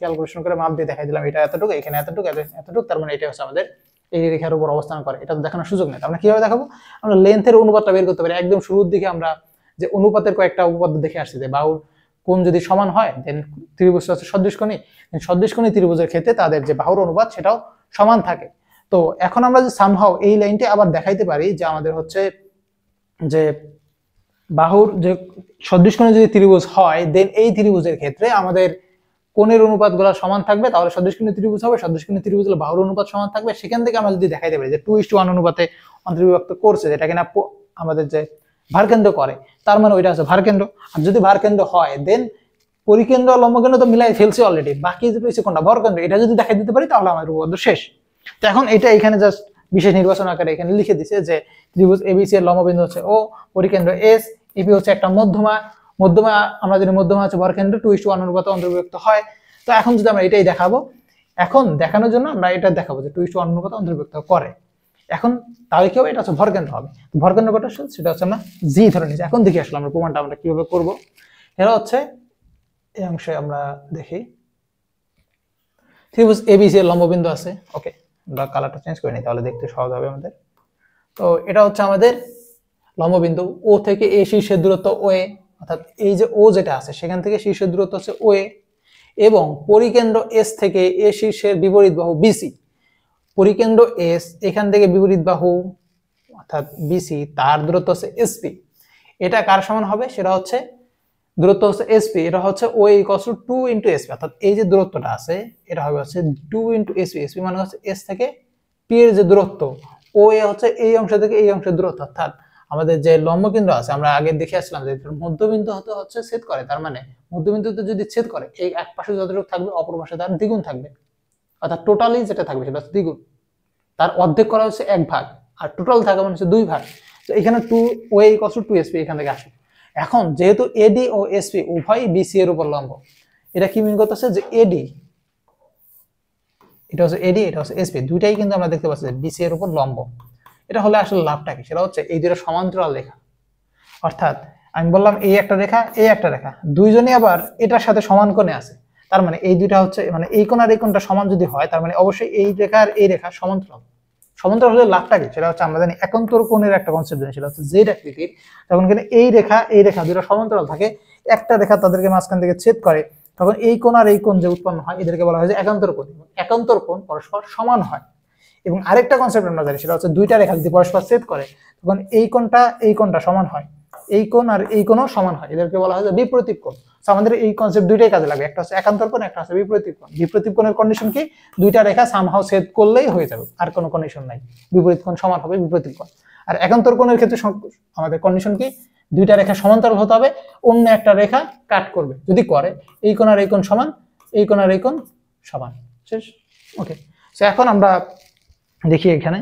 ক্যালকুলেশন করে মাপ দিয়ে দেখাই দিলাম এটা এতটুকু, এখানে এতটুকু, এতটুকু, তার মানে এটা হচ্ছে আমাদের এই রেখার উপর অবস্থান করে। এটা তো দেখানোর সুযোগ নেই। আমরা কিভাবে দেখাবো, আমরা লেন্থের অনুপাতটা বের করতে পারি। একদম শুরুর দিকে আমরা যে অনুপাতের কয়েকটা উপপাদ্য দেখে আসছি, যে বাহুর কোণ যদি সমান হয় দেন ত্রিভুজ হচ্ছে সদৃশকোণী, সদৃশকোণী ত্রিভুজের ক্ষেত্রে তাদের যে বাহুর অনুপাত সেটাও সমান থাকে। তো এখন আমরা যে সামহাও এই লাইনটি আবার দেখাইতে পারি যে আমাদের হচ্ছে যে বাহুর যে সদৃশকোণী যদি ত্রিভুজ হয় দেন এই ত্রিভুজের ক্ষেত্রে আমাদের কোণের অনুপাতগুলো সমান থাকবে, তাহলে সদৃশকোণী ত্রিভুজ হবে, সদৃশকোণী ত্রিভুজ হলে বাহুর অনুপাত সমান থাকবে। সেখান থেকে আমরা যদি দেখাইতে পারি যে 2:1 অনুপাতে অন্তর্বিভক্ত করছে, যেটা কিনা আমাদের যে ভারকেন্দ্র করে, তার মানে ওইটা হচ্ছে ভারকেন্দ্র। আর যদি ভারকেন্দ্র হয় দেন পরিকেন্দ্র লম্বকেন্দ্র তো মিলাই ফেলছি অলরেডি, বাকি যে রয়েছে কোনটা ভরকেন্দ্র, এটা যদি দেখাই দিতে পারি তাহলে আমাদের উপপাদ্য শেষ। তো এখন এটা এখানে জাস্ট বিশেষ নির্বাচন আকারে এখানে লিখে দিছে যে ত্রিভুজ এবিসি এর লম্ববিন্দু হচ্ছে ও, পরিকেন্দ্র এস, ইপি হচ্ছে একটা মধ্যমা, মধ্যমা আমরা জানি মধ্যমা হচ্ছে ভরকেন্দ্র 2:1 অনুপাতে অন্তর্ভুক্ত হয়। তো এখন যদি আমরা এটাই দেখাবো, এখন দেখানোর জন্য আমরা এটা দেখাবো যে 2:1 অনুপাতে অন্তর্ভুক্ত করে। এখন তাহলে কি হবে, এটা হচ্ছে ভরকেন্দ্র হবে। ভরকেন্দ্র কত, সেটা হচ্ছে আমরা জি ধরে নিয়েছি। এখন দেখি আসলে আমরা প্রমাণটা আমরা কিভাবে করব। এটা হচ্ছে এই অংশে আমরা দেখি ত্রিভুজ এবিসি এর লম্ববিন্দু আছে। ওকে, আমরা কালারটা চেঞ্জ করে নিই তাহলে দেখতে সহজ হবে আমাদের। তো এটা হচ্ছে আমাদের লম্ববিন্দু, ও থেকে এ শীর্ষের দূরত্ব ও এ, অর্থাৎ এই যে ও যেটা আছে সেখান থেকে শীর্ষের দূরত্ব হচ্ছে ও এ, এবং পরিকেন্দ্র এস থেকে এ শীর্ষের বিপরীত বাহু বিসি, পরিকেন্দ্র এস এখান থেকে বিপরীত বাহু অর্থাৎ বিসি তার দূরত্ব হচ্ছে এসপি। এটা কার সমান হবে, সেটা হচ্ছে দূরত্ব হচ্ছে এসপি, এটা হচ্ছে ও ইকুয়ালস টু 2 ইন্টু এসপি, অর্থাৎ এই যে দূরত্বটা আছে এটা হবে হচ্ছে 2 ইন্টু এসপি। এসপি মানে হচ্ছে এস থেকে পি এর যে দূরত্ব, ও এ হচ্ছে এই অংশ থেকে এই অংশের দূরত্ব, অর্থাৎ আমাদের যে লম্বকেন্দ্র আছে আমরা আগে দেখে আসলাম যে মধ্যবিন্দু হচ্ছে ছেদ করে, তার মানে মধ্যবিন্দুতে যদি ছেদ করে এই এক পাশে যতটুকু থাকবে অপর পাশে তার দ্বিগুণ থাকবে, অর্থাৎ টোটালি যেটা থাকবে সেটা হচ্ছে দ্বিগুণ, তার অর্ধেক করা হচ্ছে 1 ভাগ, আর টোটাল থাকা মানে হচ্ছে 2 ভাগ। তো এখানে 2 ও ইকুয়ালস টু 2 এসপি এখান থেকে আসে। এখন যেহেতু এডি ও এসপি উভয়ই বিসি এর উপর লম্ব, এটা কি মিন করতেছে যে এডি, এটা হচ্ছে এডি, এটা হচ্ছে এসপি, দুইটাই কিন্তু আমরা দেখতে পাচ্ছি যে বিসি এর উপর লম্ব। এটা হলে আসলে লাভটা কি, সেটা হচ্ছে এই দুটো সমান্তরাল রেখা, অর্থাৎ আমি বললাম এই একটা রেখা এই একটা রেখা, দুইজনই আবার এটার সাথে সমান কোণে আছে, তার মানে এই দুইটা হচ্ছে মানে এই কোণ আর এই কোণটা সমান যদি হয় তার মানে অবশ্যই এই রেখা আর এই রেখা সমান্তরাল। সমান্তরাল হলে লাভটা কি, সেটা হচ্ছে আমরা জানি একান্তর কোণের একটা কনসেপ্ট জানি, সেটা হচ্ছে জেড আকৃতির। তখন কিন্তু এই রেখা দুটো সমান্তরাল থাকে, একটা রেখা তাদেরকে মাঝখান থেকে ছেদ করে, তখন এই কোণ আর এই কোণ যে উৎপন্ন হয় এদেরকে বলা হয় যে একান্তর কোণ। একান্তর কোণ পরস্পর সমান হয়। এবং আরেকটা কনসেপ্ট আমরা জানি, সেটা হচ্ছে দুইটা রেখা যদি পরস্পর ছেদ করে তখন এই কোণটা সমান হয়, এই কোণ আর এই কোণও সমান হয়, এদেরকে বলা হয় যে বিপরীত কোণ। আমাদের এই কনসেপ্ট দুইটাই কাজে লাগবে, একটা হচ্ছে একান্তর কোণ, একটা হচ্ছে বিপরীত কোণ। বিপরীত কোণের কন্ডিশন কি, দুইটা রেখা সামহাও ছেদ করলেই হয়ে যাবে, আর কোনো কন্ডিশন নাই, বিপরীত কোণ সমান হবে বিপরীত কোণ। আর একান্তর কোণের ক্ষেত্রে আমাদের কন্ডিশন কি, দুইটা রেখা সমান্তরাল হতে হবে, অন্য একটা রেখা কাট করবে, যদি করে এই কোণ আর এই কোণ সমান, এই কোণ আর এই কোণ সমান, শেষ। ওকে, সো এখন আমরা দেখি এখানে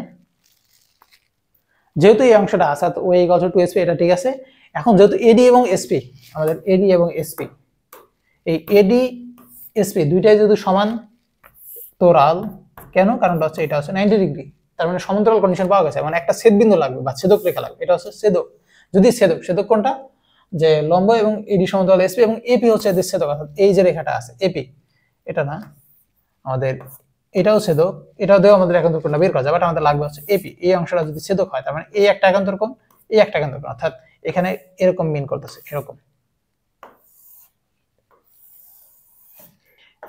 যেহেতু এই অংশটা আছে তো ও ইকুয়াল টু 2 এসপি, এটা ঠিক আছে। এখন যেহেতু এডি এবং এসপি, আমাদের এডি এবং এসপি, এই এডি এসপি দুইটাই যদি সমান তোরাল, কেন, কারণটা হচ্ছে এটা হচ্ছে 90 ডিগ্রি, তার মানে সমান্তরাল কন্ডিশন পাওয়া গেছে, মানে একটা ছেদবিন্দু লাগবে বা ছেদক রেখা লাগবে, এটা হচ্ছে ছেদক। যদি ছেদক কোনটা, যে লম্ব এবং এডি সমান্তরাল এসপি, এবং এপি হচ্ছে এদের ছেদক, অর্থাৎ এই যে রেখাটা আছে এপি, এটা না আমাদের এটাও ছেদক, এটাও দেওয়া আমাদের একান্তর কোণটা বের করা যাবে, বাট আমাদের লাগবে হচ্ছে এপি, এই অংশটা যদি ছেদক হয় তার মানে এই একটা একান্তর কোণ, এই একটা একান্তর কোণ, অর্থাৎ এখানে এরকম মিন করতেছে, এরকম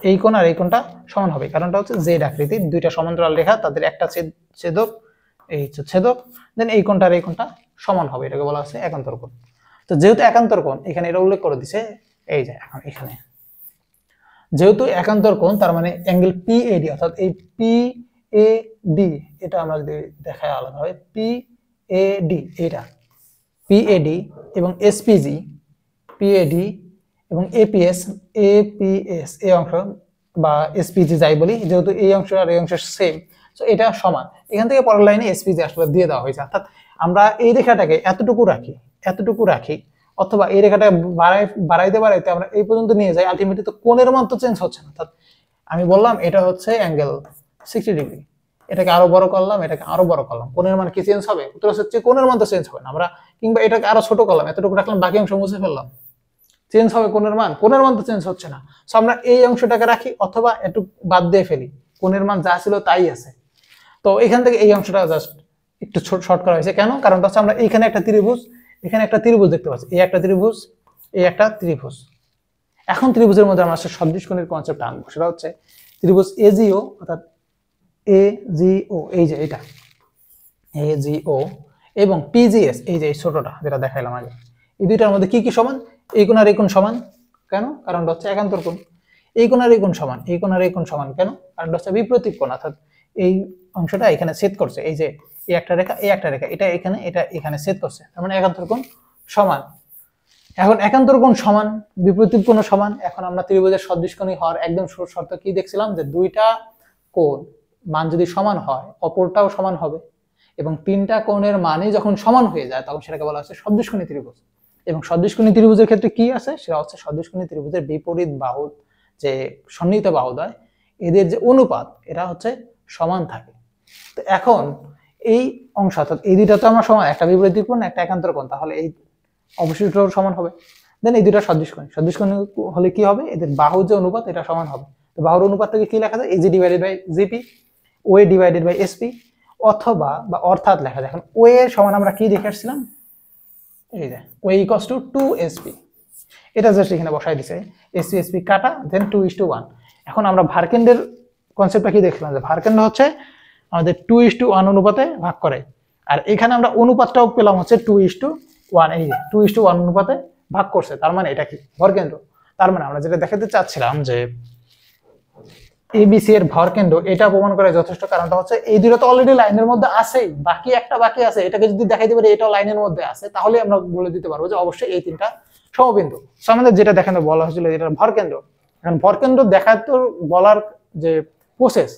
এই কোণ আর এই কোণটা সমান হবে, কারণটা হচ্ছে জেড আকৃতির দুইটা সমান্তরাল রেখা, তাদের একটা ছেদক, এই হচ্ছে ছেদক, দেন এই কোণটা আর এই কোণটা সমান হবে, এটাকে বলা হচ্ছে একান্তর কোণ। তো যেহেতু একান্তর কোণ এখানে এটা উল্লেখ করে দিছে, এই যে এখন এখানে যেহেতু একান্তর কোণ তার মানে অ্যাঙ্গেল পিএডি, অর্থাৎ এই পিএডি, এটা আমরা যদি দেখায় আলাদা হয়, পিএডি এটা পিএডি এবং এসপিজি, পিএডি এবং এপিএস এই অংশ বা এসপিজি যাই বলি, যেহেতু এই অংশ আর এই অংশ সেম, সো এটা সমান। এখান থেকে পরের লাইনে এসপিজি আসলে দিয়ে দেওয়া হয়েছে, অর্থাৎ আমরা এই রেখাটাকে এতটুকু রাখি অথবা এই রেখাটা বাড়াইতে বাড়াইতে আমরা এই পর্যন্ত নিয়ে যাই, আলটিমেটলি তো কোণের মান তো চেঞ্জ হচ্ছে না। অর্থাৎ আমি বললাম এটা হচ্ছে অ্যাঙ্গেল 60 ডিগ্রি, এটাকে আরো বড় করলাম, এটাকে আরো বড় করলাম, কোণের মান কি চেঞ্জ হবে? উত্তর হচ্ছে কোণের মান তো চেঞ্জ হবে না। আমরা কিংবা এটাকে আরো ছোট করলাম, এতটুকু রাখলাম, বাকি অংশ মুছে ফেললাম, চেঞ্জ হবে কোণের মান? কোণের মান তো চেঞ্জ হচ্ছে না। সো আমরা এই অংশটাকে রাখি অথবা একটু বাদ দিয়ে ফেলি, কোণের মান যা ছিল তাই আছে। তো এখান থেকে এই অংশটা জাস্ট একটু শর্ট করা হয়েছে। কেন? কারণ হচ্ছে আমরা এইখানে একটা ত্রিভুজ, এখানে একটা ত্রিভুজ দেখতে পাচ্ছি, এই একটা ত্রিভুজ, এই একটা ত্রিভুজ। এখন ত্রিভুজের মধ্যে আমরা সদৃশ কোণের কনসেপ্ট আনবো, সেটা হচ্ছে ত্রিভুজ এজিও, অর্থাৎ এজিও এই যে এটা এজিও এবং পিজিএস এই যে ছোটটা যেটা দেখাইলাম আগে, এই দুইটার মধ্যে কি কি সমান? এই কোণ আর এই কোণ সমান। কেন? কারণটা হচ্ছে একান্তর কোণ। এই কোণ আর এই কোণ সমান, এই কোণ আর এই কোণ সমান। কেন? কারণটা হচ্ছে বিপরীত কোণ, অর্থাৎ এই অংশটা এখানে ছেদ করছে, এই যে এই একটা রেখা, এই একটা রেখা, এটা এখানে, এটা এখানে ছেদ করছে, তার মানে একান্তর কোণ সমান। এখন একান্তর কোণ সমান, বিপরীত কোণ সমান। এখন আমরা ত্রিভুজের সদৃশ কোণী হওয়ার একদম শর্ত কি দেখছিলাম? যে দুইটা কোণ মান যদি সমান হয়, অপরটাও সমান হবে, এবং তিনটা কোণের মানই যখন সমান হয়ে যায় তখন সেটাকে বলা হচ্ছে সদৃশ কোণী ত্রিভুজ। এবং সদৃশ কোণী ত্রিভুজের ক্ষেত্রে কি আছে? সেটা হচ্ছে সদৃশ কোণী ত্রিভুজের বিপরীত বাহু যে সন্নিহিত বাহুদ্বয়, এদের যে অনুপাত এটা হচ্ছে সমান থাকে। তো এখন এই অংশ, অর্থাৎ এই দুইটা তো আমার সমান, একটা বিপরীত কোণ একটা একান্তর কোণ, তাহলে এই অবশিষ্টটাও সমান হবে। দেন এই দুইটা সদৃশ কোণী, সদৃশ কোণী হলে কি হবে? এদের বাহুর যে অনুপাত এটা সমান হবে। তো বাহুর অনুপাত থেকে কি লেখা যায়? AG divided by GP, OA divided by SP, অথবা বা অর্থাৎ লেখা যায়। এখন ওএ এর সমান আমরা কি দেখে আসছিলাম? এই যে ওএ ইকুয়ালস টু 2sp, এটা জাস্ট এখানে বসাই দিছে, এসপি এসপি কাটা, দেন 2:1। এখন আমরা ভারকেন্দ্রের কনসেপ্টটা কি দেখলাম? যে ভারকেন্দ্র হচ্ছে আমাদের 2:1 অনুপাতে ভাগ করে, আর এখানে আমরা অনুপাতটাও পেলাম হচ্ছে 2:1, এই যে 2:1 অনুপাতে ভাগ করছে, তার মানে এটা কি? ভরকেন্দ্র। তার মানে আমরা যেটা দেখাতে চাচ্ছিলাম যে এবিসি এর ভরকেন্দ্র, এটা প্রমাণ করে যথেষ্ট। কারণটা হচ্ছে এই দুটো তো অলরেডি লাইনের মধ্যে আছেই, বাকি একটা বাকি আছে, এটাকে যদি দেখাইতে পারি এটাও লাইনের মধ্যে আছে, তাহলে আমরা বলে দিতে পারবো যে অবশ্যই এই তিনটা সমবিন্দু। সো আমাদের যেটা দেখানো বলা হয়েছিল এটা ভরকেন্দ্র। এখন ভরকেন্দ্র দেখাতে বলার যে প্রসেস,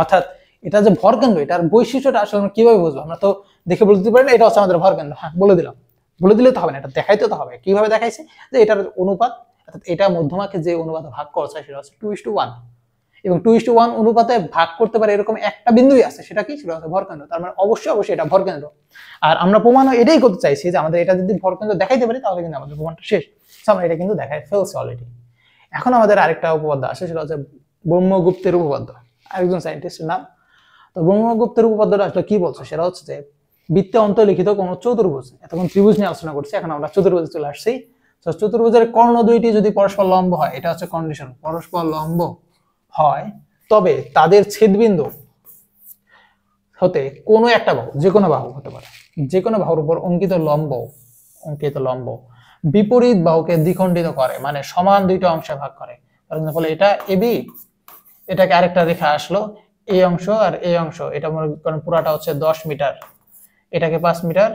অর্থাৎ এটা যে ভরকেন্দ্র, এটার বৈশিষ্ট্যটা আসলে আমরা কিভাবে বুঝবো? আমরা তো দেখে বলে দিতে পারি না এটা হচ্ছে আমাদের ভরকেন্দ্র। হ্যাঁ, বলে দিলাম, বলে দিলে তো হবে না, এটা দেখাইতে তো হবে। কিভাবে দেখাইছে? যে এটার অনুপাত, অর্থাৎ এটা মধ্যমাকে যে অনুপাতে ভাগ করছে সেটা হচ্ছে 2:1, এবং 2:1 অনুপাতে ভাগ করতে পারে এরকম একটা বিন্দুই আছে, সেটা কি? সেটা হচ্ছে ভরকেন্দ্র। তার মানে অবশ্যই অবশ্যই এটা ভরকেন্দ্র। আর আমরা প্রমাণও এটাই করতে চাইছি যে আমাদের এটা যদি ভরকেন্দ্র দেখাইতে পারি তাহলে কিন্তু আমাদের প্রমাণটা শেষ। আমরা এটা কিন্তু দেখাই ফেলছি অলরেডি। এখন আমাদের আরেকটা উপপাদ্য আসে, সেটা হচ্ছে ব্রহ্মগুপ্তের উপপাদ্য, আরেকজন সায়েন্টিস্টের নাম। তো ব্রহ্মগুপ্তের উপপাদ্যটা আসলে কি বলছে? সেটা হচ্ছে যে বৃত্তে অন্তর্লিখিত কোন চতুর্ভুজ, এতক্ষণ ত্রিভুজ নিয়ে আলোচনা করছি, এখন আমরা চতুর্ভুজে চলে আসছি। তো চতুর্ভুজের কর্ণ দুইটি যদি পরস্পর লম্ব হয়, এটা হচ্ছে কন্ডিশন, পরস্পর লম্ব হয়, তবে তাদের ছেদবিন্দু হতে কোনো একটা বাহু, যে কোনো বাহু হতে পারে, যে কোনো বাহুর উপর অঙ্কিত লম্ব বিপরীত বাহুকে দ্বিখণ্ডিত করে, মানে সমান দুইটা অংশে ভাগ করে। ফলে এটা এবি, এটাকে আরেকটা রেখা আসলো, এই অংশ আর এই অংশ, এটা মনে করেন পুরাটা হচ্ছে 10 মিটার, এটাকে 5 মিটার,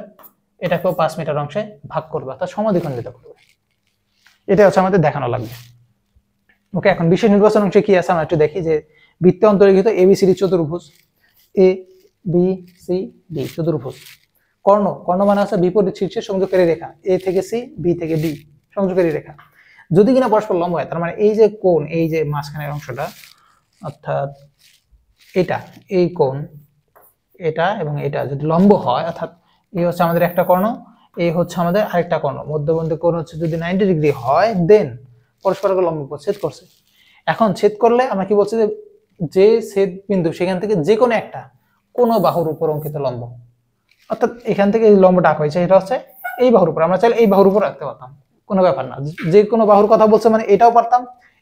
এটাকেও 5 মিটার অংশে ভাগ করবে, অর্থাৎ সমদ্বিখণ্ডিত করবে। এটা হচ্ছে আমাদের দেখানো লাগবে। ওকে, এখন বিশেষ নির্বাচন অংশে কি আছে আমরা একটু দেখি। যে বৃত্তে অন্তর্লিখিত এবিসিডি চতুর্ভুজ, এ বি সি ডি চতুর্ভুজ। কর্ণ মানে আছে বিপরীত শীর্ষে সংযোগকারী রেখা, এ থেকে সি, বি থেকে ডি সংযোগকারী রেখা, যদি কিনা পরস্পর লম্ব হয়, তার মানে এই যে কোণ, এই যে মাঝখানের অংশটা, অর্থাৎ এটা, এই কোণ, এটা এবং এটা যদি লম্ব হয়, অর্থাৎ এই হচ্ছে আমাদের একটা কর্ণ, এই হচ্ছে আমাদের আরেকটা কর্ণ, মধ্যবর্তী কোণ হচ্ছে যদি 90 ডিগ্রি হয়, দেন পরস্পরকে লম্ব ছেদ করছে। এখন ছেদ করলে আমরা কি বলছি? যে ছেদ বিন্দু সেখান থেকে যে কোনো একটা কোন বাহুর উপর অঙ্কিত লম্ব, অর্থাৎ এখান থেকে এই লম্বটা আঁকা হয়েছে, এটা হচ্ছে এই বাহুর উপর। আমরা চাইলে এই বাহুর উপর রাখতে পারতাম, কোনো ব্যাপার না। যে কোনো বাহুর কথা বলছে মানে এটাও পারতাম,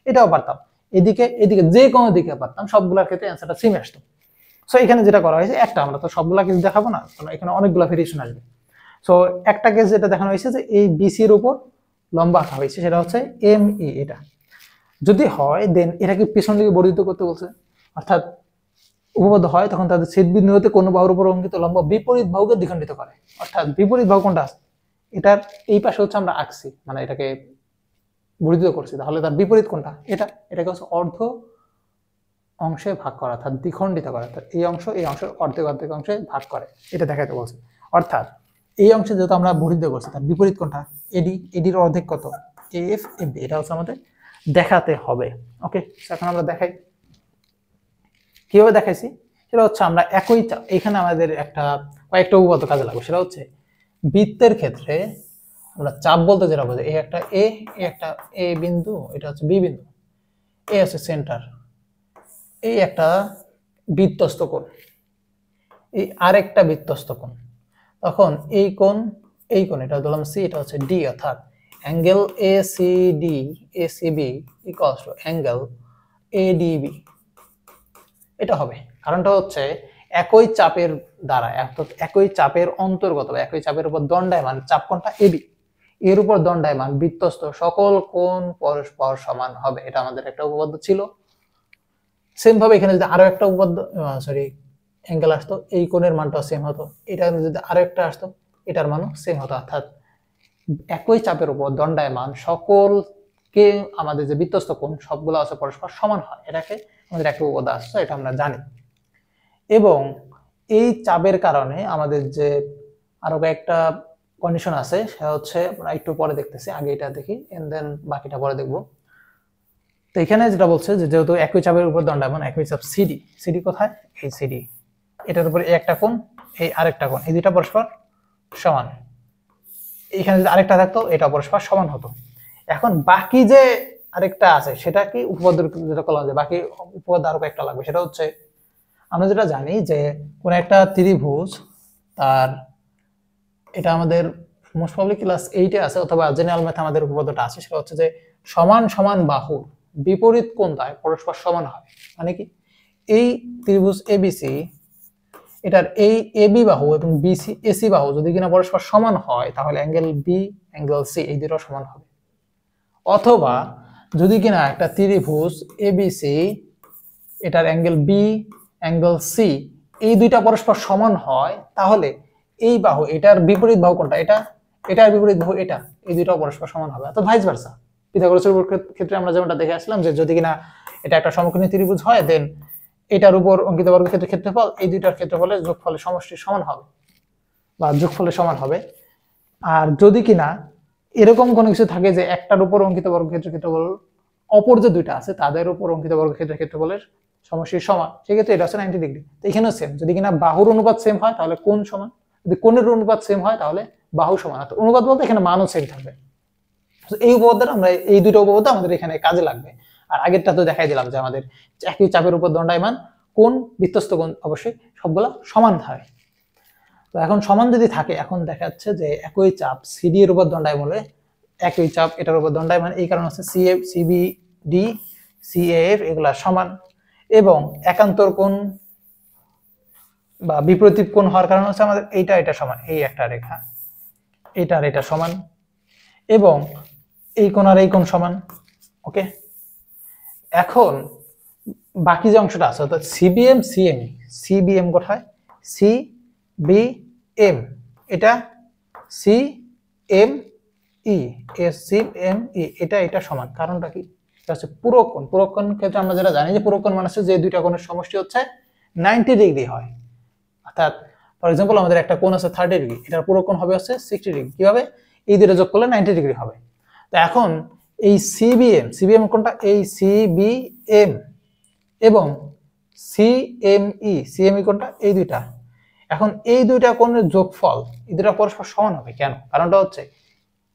এটাও পারতাম, এদিকে এদিকে যে কোনো দিকে পারতাম, সবগুলোর ক্ষেত্রে অ্যান্সারটা সেম আসতো। সো এখানে যেটা করা হয়েছে, একটা, আমরা তো সবগুলা কেস দেখাবো না, কারণ এখানে অনেকগুলো ভেরিয়েশন আসবে। সো একটা কেস যেটা দেখানো হয়েছে যে এই বিসির উপর লম্বা আঁকা হয়েছে, সেটা হচ্ছে এম ই। এটা যদি হয়, দেন এটাকে পিছন দিকে বর্ধিত করতে বলছে, অর্থাৎ উপপাদ্য হয় তখন তাদের ছেদবিন্দু হতে কোনো বাহুর উপর অঙ্কিত লম্ব বিপরীত বাহুকে দ্বিখণ্ডিত করে। অর্থাৎ বিপরীত বাহু কোনটা আছে? এটার এই পাশে হচ্ছে আমরা আঁকছি, মানে এটাকে বর্ধিত করছি, তাহলে তার বিপরীত কোনটা? এটাকে হচ্ছে অর্ধ অংশে ভাগ করা, অর্থাৎ দ্বিখণ্ডিত করা, অর্থাৎ এই অংশ এই অংশের অর্ধেক অর্ধেক অংশে ভাগ করে, এটা দেখাতে বলছে। অর্থাৎ এই অংশে যেহেতু আমরা ভরি দিয়ে করছি তার বিপরীত কোনটা এডি, এডির অর্ধেক কত এফ এফ বি, এটা হচ্ছে আমাদের দেখাতে হবে। ওকে, এখন আমরা দেখাই কিভাবে দেখাইছি। সেটা হচ্ছে আমরা একই চাপ, এখানে আমাদের কয়েকটা উপপাদ্য কাজে লাগবে। সেটা হচ্ছে বৃত্তের ক্ষেত্রে আমরা চাপ বলতে যেটা বোঝাই, এই একটা একটা এ বিন্দু, এটা হচ্ছে বি বিন্দু, এ হচ্ছে সেন্টার, এই একটা বৃত্তস্থ কোণ, এই আরেকটা বৃত্তস্থ কোণ, তখন এই কোণ এটা ধরলাম সি, এটা হচ্ছে ডি, অর্থাৎ angle A C D A C B equals to angle A D B. এটা হবে কারণটা হচ্ছে একই চাপের দ্বারা, একই চাপের অন্তর্গত বা একই চাপের উপর দণ্ডায়মান চাপ কোণটা এবি, এর উপর দণ্ডায়মান বৃত্তস্থ সকল কোণ পরস্পর সমান হবে। এটা আমাদের একটা উপপাদ্য ছিল। সেম ভাবে এখানে যদি আরো একটা উপপাদ্য অ্যাঙ্গেল আসতো, এই কোণের মানটাও সেম হতো, এটা যদি আরো একটা আসতো, এটার মানও সেম হতো। অর্থাৎ একই চাপের উপর দণ্ডায়মান সকলকে আমাদের যে বৃত্তস্থ কোণ সবগুলো আছে পরস্পর সমান হয়, এটাকে আমাদের একটা উপপাদ্য আসছে, এটা আমরা জানি। এবং এই চাপের কারণে আমাদের যে আরো কয়েকটা কন্ডিশন আছে, সেটা হচ্ছে আমরা একটু পরে দেখতেছি, আগে এটা দেখি এন্ড দেন বাকিটা পরে দেখবো। তো এখানে যেটা বলছে যে যেহেতু একই চাপের উপর দণ্ডায়মান একই চাপ সিডি, সিডি কোথায় এই সিডি, এটার উপরে একটা কোণ এই আরেকটা কোণ, এই দুইটা পরস্পর সমান, এখানে যদি আরেকটা থাকতো এটা পরস্পর সমান হতো। এখন বাকি যে আরেকটা আছে সেটা কি উপপাদ্য, যেটা করলাম যে বাকি উপপাদ্য আরো কয়েকটা লাগবে। সেটা হচ্ছে আমরা যেটা জানি যে কোন একটা ত্রিভুজ, তার এটা আমাদের মোস্ট প্রবাবলি ক্লাস 8-এ আছে অথবা জেনারেল ম্যাথ আমাদের উপপাদ্যটা আছে। সেটা হচ্ছে যে সমান সমান বাহুর বিপরীত কোণটায় পরস্পর সমান হয়। মানে কি, এই ত্রিভুজ এবিসি, এটার এই এবি বাহু এবং বিসি এসি বাহু যদি কিনা পরস্পর সমান হয়, তাহলে অ্যাঙ্গেল বি অ্যাঙ্গেল সি এই দুটো সমান হবে। অথবা যদি কিনা একটা ত্রিভুজ এবিসি, এটার অ্যাঙ্গেল বি অ্যাঙ্গেল সি এই দুইটা পরস্পর সমান হয়, তাহলে এই বাহু, এটার বিপরীত বাহু কোনটা, এটার বিপরীত বাহু এটা, এই দুইটাও পরস্পর সমান হবে। তো ভাইস ভার্সা, পিথাগোরাসের ক্ষেত্রে আমরা যেমনটা দেখে আসলাম যে যদি কিনা এটা একটা সমকোণী ত্রিভুজ হয়, দেন এটার উপর অঙ্কিত বর্গক্ষেত্রের ক্ষেত্রফল এই দুইটার ক্ষেত্রফলের যোগফলের সমষ্টির সমান হবে বা যোগফলের সমান হবে। আর যদি কিনা এরকম কোনো কিছু থাকে যে একটার উপর অঙ্কিত বর্গক্ষেত্রের ক্ষেত্রফল অপর যে দুইটা আছে তাদের উপর অঙ্কিত বর্গক্ষেত্রের ক্ষেত্রফলের সমষ্টির সমান, সেক্ষেত্রে এটা হচ্ছে 90 ডিগ্রি। তো এখানেও সেম, যদি কিনা বাহুর অনুপাত সেম হয় তাহলে কোণ সমান, যদি কোণের অনুপাত সেম হয় তাহলে বাহু সমান। তো অনুপাত বলতে এখানে মানও সেম থাকবে। এই উপপাদ্যটা আমরা, এই দুটো উপপাদ্য আমাদের এখানে কাজে লাগবে। আর আগেরটা তো দেখাই দিলাম যে আমাদের একই চাপের উপর দণ্ডায়মান কোণ, বৃত্তস্থ কোণ অবশ্যই সবগুলো সমান হয়। তো এখন সমান যদি থাকে, এখন দেখা যাচ্ছে যে একই চাপ সিডি এর উপর দণ্ডায়মান হলে একই চাপ এটার উপর দণ্ডায়মান, এই কারণে হচ্ছে সিএফ সিবিডি সিএএফ এগুলা সমান, এবং একান্তর কোণ বা বিপরীত কোণ হওয়ার কারণে হচ্ছে আমাদের এটা সমান, এই একটা রেখা এটা সমান, এবং এই কোণ আর এই কোণ সমান। ওকে, এখন বাকি যে অংশটা আছে অর্থাৎ সিবিএম সিএমই, সিবিএম কোথায় সিবিএম, এটা সিএমই সিএমই, এটা সমান। কারণটা কি, এটা হচ্ছে পূরক কোণ। পূরক কোণ ক্ষেত্রে আমরা যেটা জানি যে পূরক কোণ মানে হচ্ছে যে দুইটা কোণের সমষ্টি হচ্ছে 90 ডিগ্রি হয়। অর্থাৎ ফর এক্সাম্পল আমাদের একটা কোণ আছে 30 ডিগ্রি, এটার পূরক কোণ হবে হচ্ছে 60 ডিগ্রি। কিভাবে, এই দুটো যোগ করলে 90 ডিগ্রি হবে। তো এখন এই সিবিএম কোণটা এই সিবিএম এবং সিএমই কোণটা এই দুইটা, এখন এই দুইটা কোণের যোগফল এই দুইটা পরস্পর সমান হবে। কেন, কারণটা হচ্ছে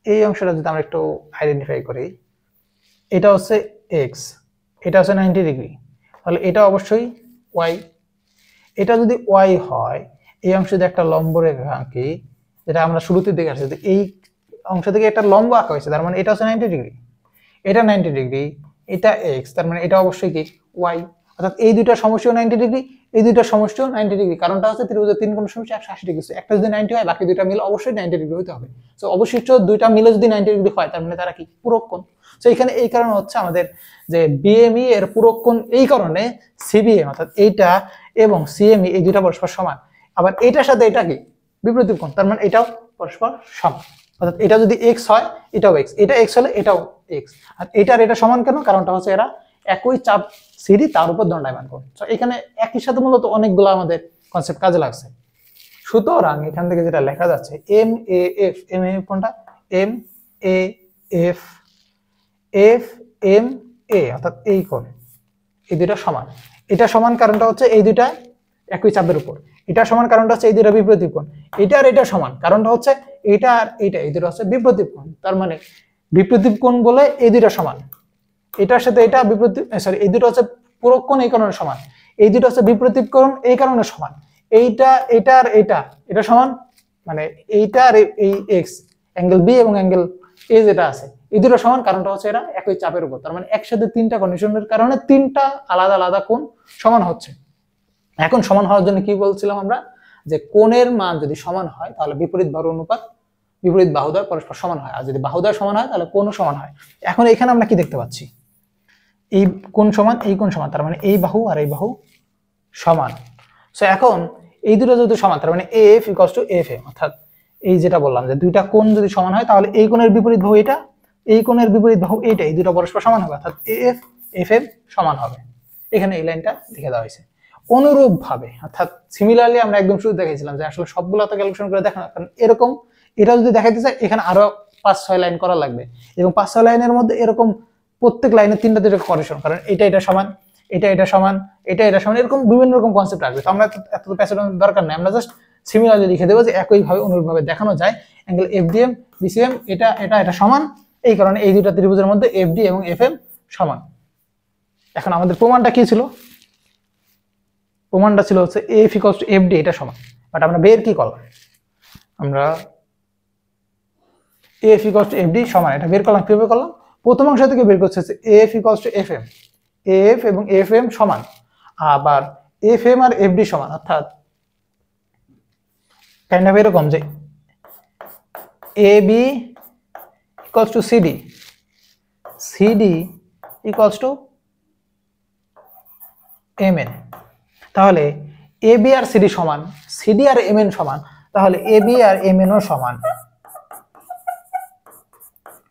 এই অংশটা যদি আমরা একটু আইডেন্টিফাই করি, এটা হচ্ছে এক্স, এটা হচ্ছে 90 ডিগ্রি, তাহলে এটা অবশ্যই ওয়াই। এটা যদি ওয়াই হয়, এই অংশ যদি একটা লম্ব রেখা আঁকি, যেটা আমরা শুরুতে দেখে আসছি, এই অংশ থেকে একটা লম্ব আঁকা হয়েছে, তার মানে এটা হচ্ছে 90 ডিগ্রি, এটা 90 ডিগ্রি, এটা এক্স, তার মানে এটা অবশ্যই কি ওয়াই। অর্থাৎ এই দুইটা সমষ্টিও 90 ডিগ্রি, এই দুইটা সমষ্টিও 90 ডিগ্রি। কারণটা হচ্ছে ত্রিভুজের তিন কোণ সমষ্টি 180 ডিগ্রি। একটা যদি 90 হয়, বাকি দুইটা মিলে অবশ্যই 90 ডিগ্রি হতে হবে। সো অবশিষ্ট দুইটা মিলে যদি 90 ডিগ্রি হয়, তার মানে তারা কি পূরক কোণ। সো এখানে এই কারণে হচ্ছে আমাদের যে বিএমই এর পূরক কোণ, এই কারণে সিবিএম অর্থাৎ এইটা এবং সিএমই এই দুইটা পরস্পর সমান। আবার এইটার সাথে এটা কি বিপরীত কোণ, তার মানে এটাও পরস্পর সমান। অর্থাৎ এটা যদি এক্স হয়, এটাও এক্স, এটা এক্স হলে এটাও এক্স। আর এটা সমান কেন, কারণটা হচ্ছে এরা একই চাপ সিডি তার উপর দণ্ডায়মান কোণ। তো এখানে একই সাথে মূলত অনেকগুলো আমাদের কনসেপ্ট কাজে লাগছে। সুতরাং এখান থেকে যেটা লেখা যাচ্ছে M A F, M A F কোনটা, M A F, F M A অর্থাৎ এই কোণ, এই দুইটা সমান। এটা সমান কারণটা হচ্ছে এই দুইটা একই চাপের উপর, এটা সমান কারণটা হচ্ছে এই দুইটা বিপরীত কোণ, এটা আর এটা সমান কারণটা হচ্ছে এটা আর এইটা, এই দুটো হচ্ছে বিপরীত কোণ। তার মানে বিপরীত কোণ বলে এই দুইটা সমান, এটার সাথে এটা বিপরীত, সরি এই দুটো হচ্ছে পূরক কোণ এই কারণে সমান, এই দুটো হচ্ছে বিপরীত কোণ এই কারণে সমান, এইটা এটা আর এটা সমান, মানে এইটা আর এই এক্স অ্যাঙ্গেল বি এবং অ্যাঙ্গেল এ যেটা আছে এই দুটো সমান কারণটা হচ্ছে এরা একই চাপের উপর। তার মানে একসাথে তিনটা কন্ডিশনের কারণে তিনটা আলাদা আলাদা কোণ সমান হচ্ছে। এখন সমান হওয়ার জন্য কি বলছিলাম আমরা, যে কোণের মান যদি সমান হয় তাহলে বিপরীত বাহুর অনুপাত বিপরীত বাহুদ্বয় পরস্পর সমান হয়, আর যদি বাহুদ্বয় সমান হয় তাহলে কোণও সমান হয়। এখন এখানে আমরা কি দেখতে পাচ্ছি, এই কোণ সমান এই কোণ সমান, তার মানে এই বাহু আর এই বাহু সমান। সো এখন এই দুটো যদি সমান তার মানে F equals to F M, অর্থাৎ এই যেটা বললাম যে দুইটা কোণ যদি সমান হয় তাহলে এই কোণের বিপরীত বাহু এটা, এই কোণের বিপরীত বাহু এইটা, এই দুটো পরস্পর সমান হবে, অর্থাৎ এফ এফ এম সমান হবে। এখানে এই লাইনটা লিখে দেওয়া হয়েছে। অনুরূপ ভাবে অর্থাৎ সিমিলারলি আমরা একদম শুরু দেখাইছিলাম যে আসলে সবগুলো তো ক্যালকুলেশন করে দেখা না, কারণ এরকম এটা যদি দেখাইতে চাই এখানে আরো 5-6 লাইন করা লাগবে, এবং 5-6 লাইনের মধ্যে এরকম প্রত্যেক লাইনে তিনটা দুটো করেশন, কারণ এটা সমান, এটা সমান, এটা সমান, এরকম বিভিন্ন রকম কনসেপ্ট আসবে। তো আমরা এত প্যাসেজ দরকার নেই, আমরা জাস্ট সিমিলারলি লিখে দেবো যে একইভাবে অনুরূপভাবে দেখানো যায় অ্যাঙ্গেল এফডিএম বিসিএম এটা সমান, এই কারণে এই দুইটা ত্রিভুজের মধ্যে এফডি এবং এফএম সমান। এখন আমাদের প্রমাণটা কি ছিল, প্রমাণটা ছিল হচ্ছে এফ ইকুয়ালস টু এফডি এটা সমান, বাট আমরা বের কি করলাম, আমরা এফ ইকুয়ালস টু এফডি সমান এটা বের করলাম। কিভাবে করলাম, প্রথম অংশ থেকে বের করছে F equals two FM, F এবং এফএম সমান, আবার এফএম আর এফডি সমান, অর্থাৎ কাইন্ড অফ এরকম যে A B equals to CD, CD equals to M N. তাহলে এ বি আর সিডি সমান, সিডি আর এম এন সমান, তাহলে এ বি আর এম এন ও সমান,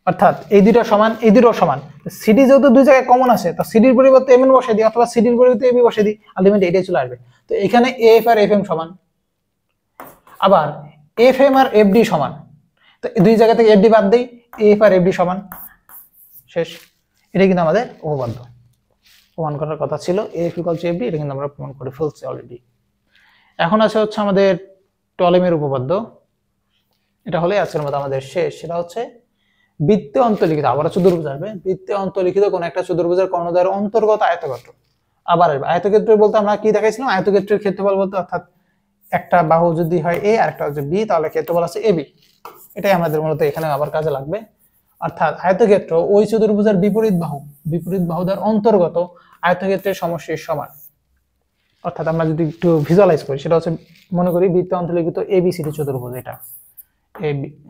অর্থাৎ এই দুটো সমান এই দুটো সমান। সিডি যেহেতু দুই জায়গায় কমন আছে তো সিডির পরিবর্তে এম এন বসে দিই, অথবা সিডির পরিবর্তে এবি বসে দিই, আলটিমেটলি এটাই চলে আসবে। তো এখানে এফ আর এফ এম সমান, আবার F M R F D সমান, তো দুই জায়গা থেকে এফ ডি বাদ দেই, এফ আর এফ ডি সমান, শেষ। এটা কিন্তু আমাদের উপপাদ্য, প্রমাণ করার কথা ছিল F equals to F D, এটা কিন্তু আমরা প্রমাণ করে ফেলছি অলরেডি। এখন আছে হচ্ছে আমাদের টলেমির উপপাদ্য, এটা হলে আজকের মতো আমাদের শেষ। সেটা হচ্ছে বৃত্তে অন্তর্লিখিত, আবারও চতুর্ভুজ আসবে, বৃত্তে অন্তর্লিখিত কোন একটা চতুর্ভুজের কর্ণদ্বয়ের অন্তর্গত আয়তক্ষেত্র। আবার আসবে আয়তক্ষেত্র বলতে আমরা কি দেখাইছিলাম, আয়তক্ষেত্রের ক্ষেত্রফল বলতে অর্থাৎ একটা বাহু যদি হয় এ আর একটা হচ্ছে বি তাহলে ক্ষেত্রফল আছে এবি, এটাই আমাদের মূলত এখানে আবার কাজে লাগবে। অর্থাৎ আয়তক্ষেত্র ওই চতুর্ভুজের বিপরীত বাহুদের অন্তর্গত আয়তক্ষেত্রের সমষ্টির সমান। অর্থাৎ আমরা যদি একটু ভিজুয়ালাইজ করি সেটা হচ্ছে, মনে করি বৃত্তে অন্তর্লিখিত এবিসিডি চতুর্ভুজ, এটা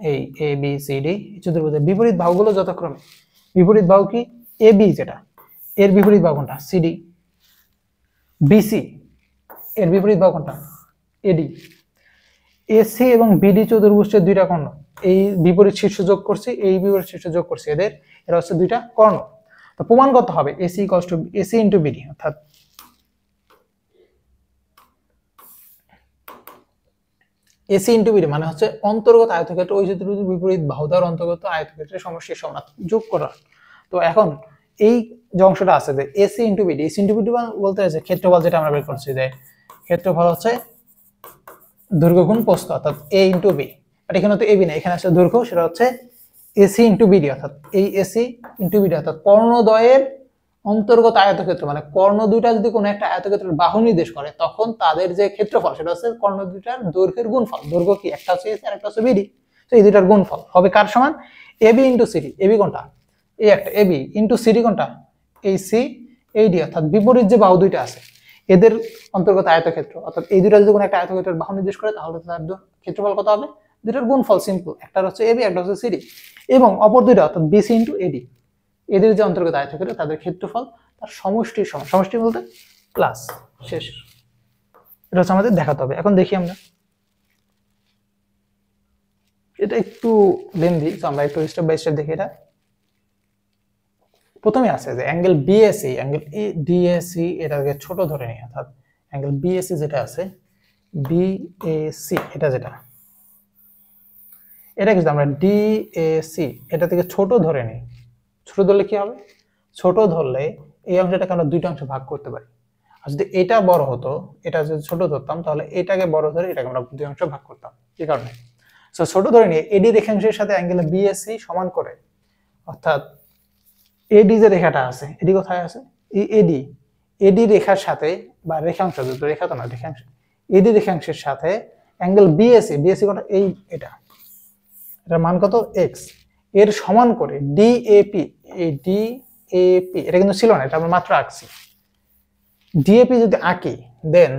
এই এ বি সি ডি চতুর্ভুজের বিপরীত বাহুগুলো যথাক্রমে, বিপরীত বাহু কি এ বি, যেটা এর বিপরীত বাহু কোনটা সিডি, বিসি এর বিপরীত বাহু কোনটা এডি, এসি এবং বিডি চতুর্ভুজের দুইটা কর্ণ, এই বিপরীত শীর্ষ যোগ করছি, এই বিপরীত শীর্ষ যোগ করছি, এরা হচ্ছে দুইটা কর্ণ। তো প্রমাণ করতে হবে AC equals to AC into BD, অর্থাৎ এসি ইনটু বিডি মানে হচ্ছে অন্তর্গত আয়তক্ষেত্র ওই চতুর্ভুজের বিপরীত বাহুদার অন্তর্গত আয়তক্ষেত্রের সমষ্টির সমান যোগ করা। তো এখন এই যে অংশটা আছে যে AC into BD, AC into BD বলতে হচ্ছে ক্ষেত্রফল, যেটা আমরা বের করছি যে ক্ষেত্রফল হচ্ছে দৈর্ঘ্য গুণ প্রস্থ, অর্থাৎ এ ইনটু বি, আর এখানে তো এবি না, এখানে আছে দৈর্ঘ্য, সেটা হচ্ছে এসি ইনটু বিডি, অর্থাৎ এই এসি ইনটু বিডি, অর্থাৎ কর্ণদ্বয়ের অন্তর্গত আয়তক্ষেত্র, মানে কর্ণ দুইটা যদি কোনো একটা আয়তক্ষেত্রের বাহু নির্দেশ করে তখন তাদের যে ক্ষেত্রফল সেটা হচ্ছে কর্ণ দুইটার দৈর্ঘ্যের গুণফল। দৈর্ঘ্য কি, একটা হচ্ছে এসি আর একটা হচ্ছে বিডি, তো এই দুইটার গুণফল হবে কার সমান, এবি ইনটু সিডি, এবি কোনটা এই একটা এবি ইনটু সিডি কোনটা এই সি এই ডি, অর্থাৎ বিপরীত যে বাহু দুইটা আছে এদের অন্তর্গত আয়তক্ষেত্র, অর্থাৎ এই দুইটা যদি কোনো একটা আয়তক্ষেত্রের বাহু নির্দেশ করে তাহলে তার ক্ষেত্রফল কত হবে, দুইটার গুণফল সিম্পল, একটা হচ্ছে এবি একটা হচ্ছে সিডি, এবং অপর দুইটা অর্থাৎ বিসি ইনটু এডি, এদের যে অন্তর্গত আয়তক্ষেত্র তাদের ক্ষেত্রফল তার সমষ্টির সমান, সমষ্টি বলতে প্লাস, শেষ। এটা হচ্ছে আমাদের দেখাতে হবে। এখন দেখি আমরা, এটা একটু লেন্দি, তো আমরা একটু স্টেপ বাই স্টেপ দেখি। এটা প্রথমে আছে যে অ্যাঙ্গেল বিএসি, অ্যাঙ্গেল ডিএসি এটাকে ছোট ধরে নিই, অর্থাৎ অ্যাঙ্গেল বিএসি যেটা আছে বিএসি, এটা যেটা, এটা কিন্তু আমরা ডিএসি এটা থেকে ছোট ধরে নিই। ছোট ধরলে কি হবে? ছোট ধরলে এই অংশটাকে আমরা দুইটা অংশে ভাগ করতে পারি। আর যদি এটা বড় হতো, এটা যদি ছোট ধরতাম, তাহলে এটাকে বড় ধরে এটাকে আমরা দুই অংশে ভাগ করতাম। এই কারণে সো ছোট ধরে নিয়ে এডি রেখাংশের সাথে অ্যাঙ্গেল বিএসি সমান করে, অর্থাৎ এডি যে রেখাটা আছে, এডি কোথায় আছে? এই এডি, এডি রেখার সাথে বা রেখাংশ, দুটো রেখা তো না, রেখাংশ, এডি রেখাংশের সাথে অ্যাঙ্গেল বিএসি, বিএসি কোনটা? এই এটা, এটার মান কত? এক্স, এর সমান করে ডিএপি, এই ডিএপি এটা কিন্তু ছিল না, এটা আমরা মাত্র আঁকছি। ডিএপি যদি আঁকি দেন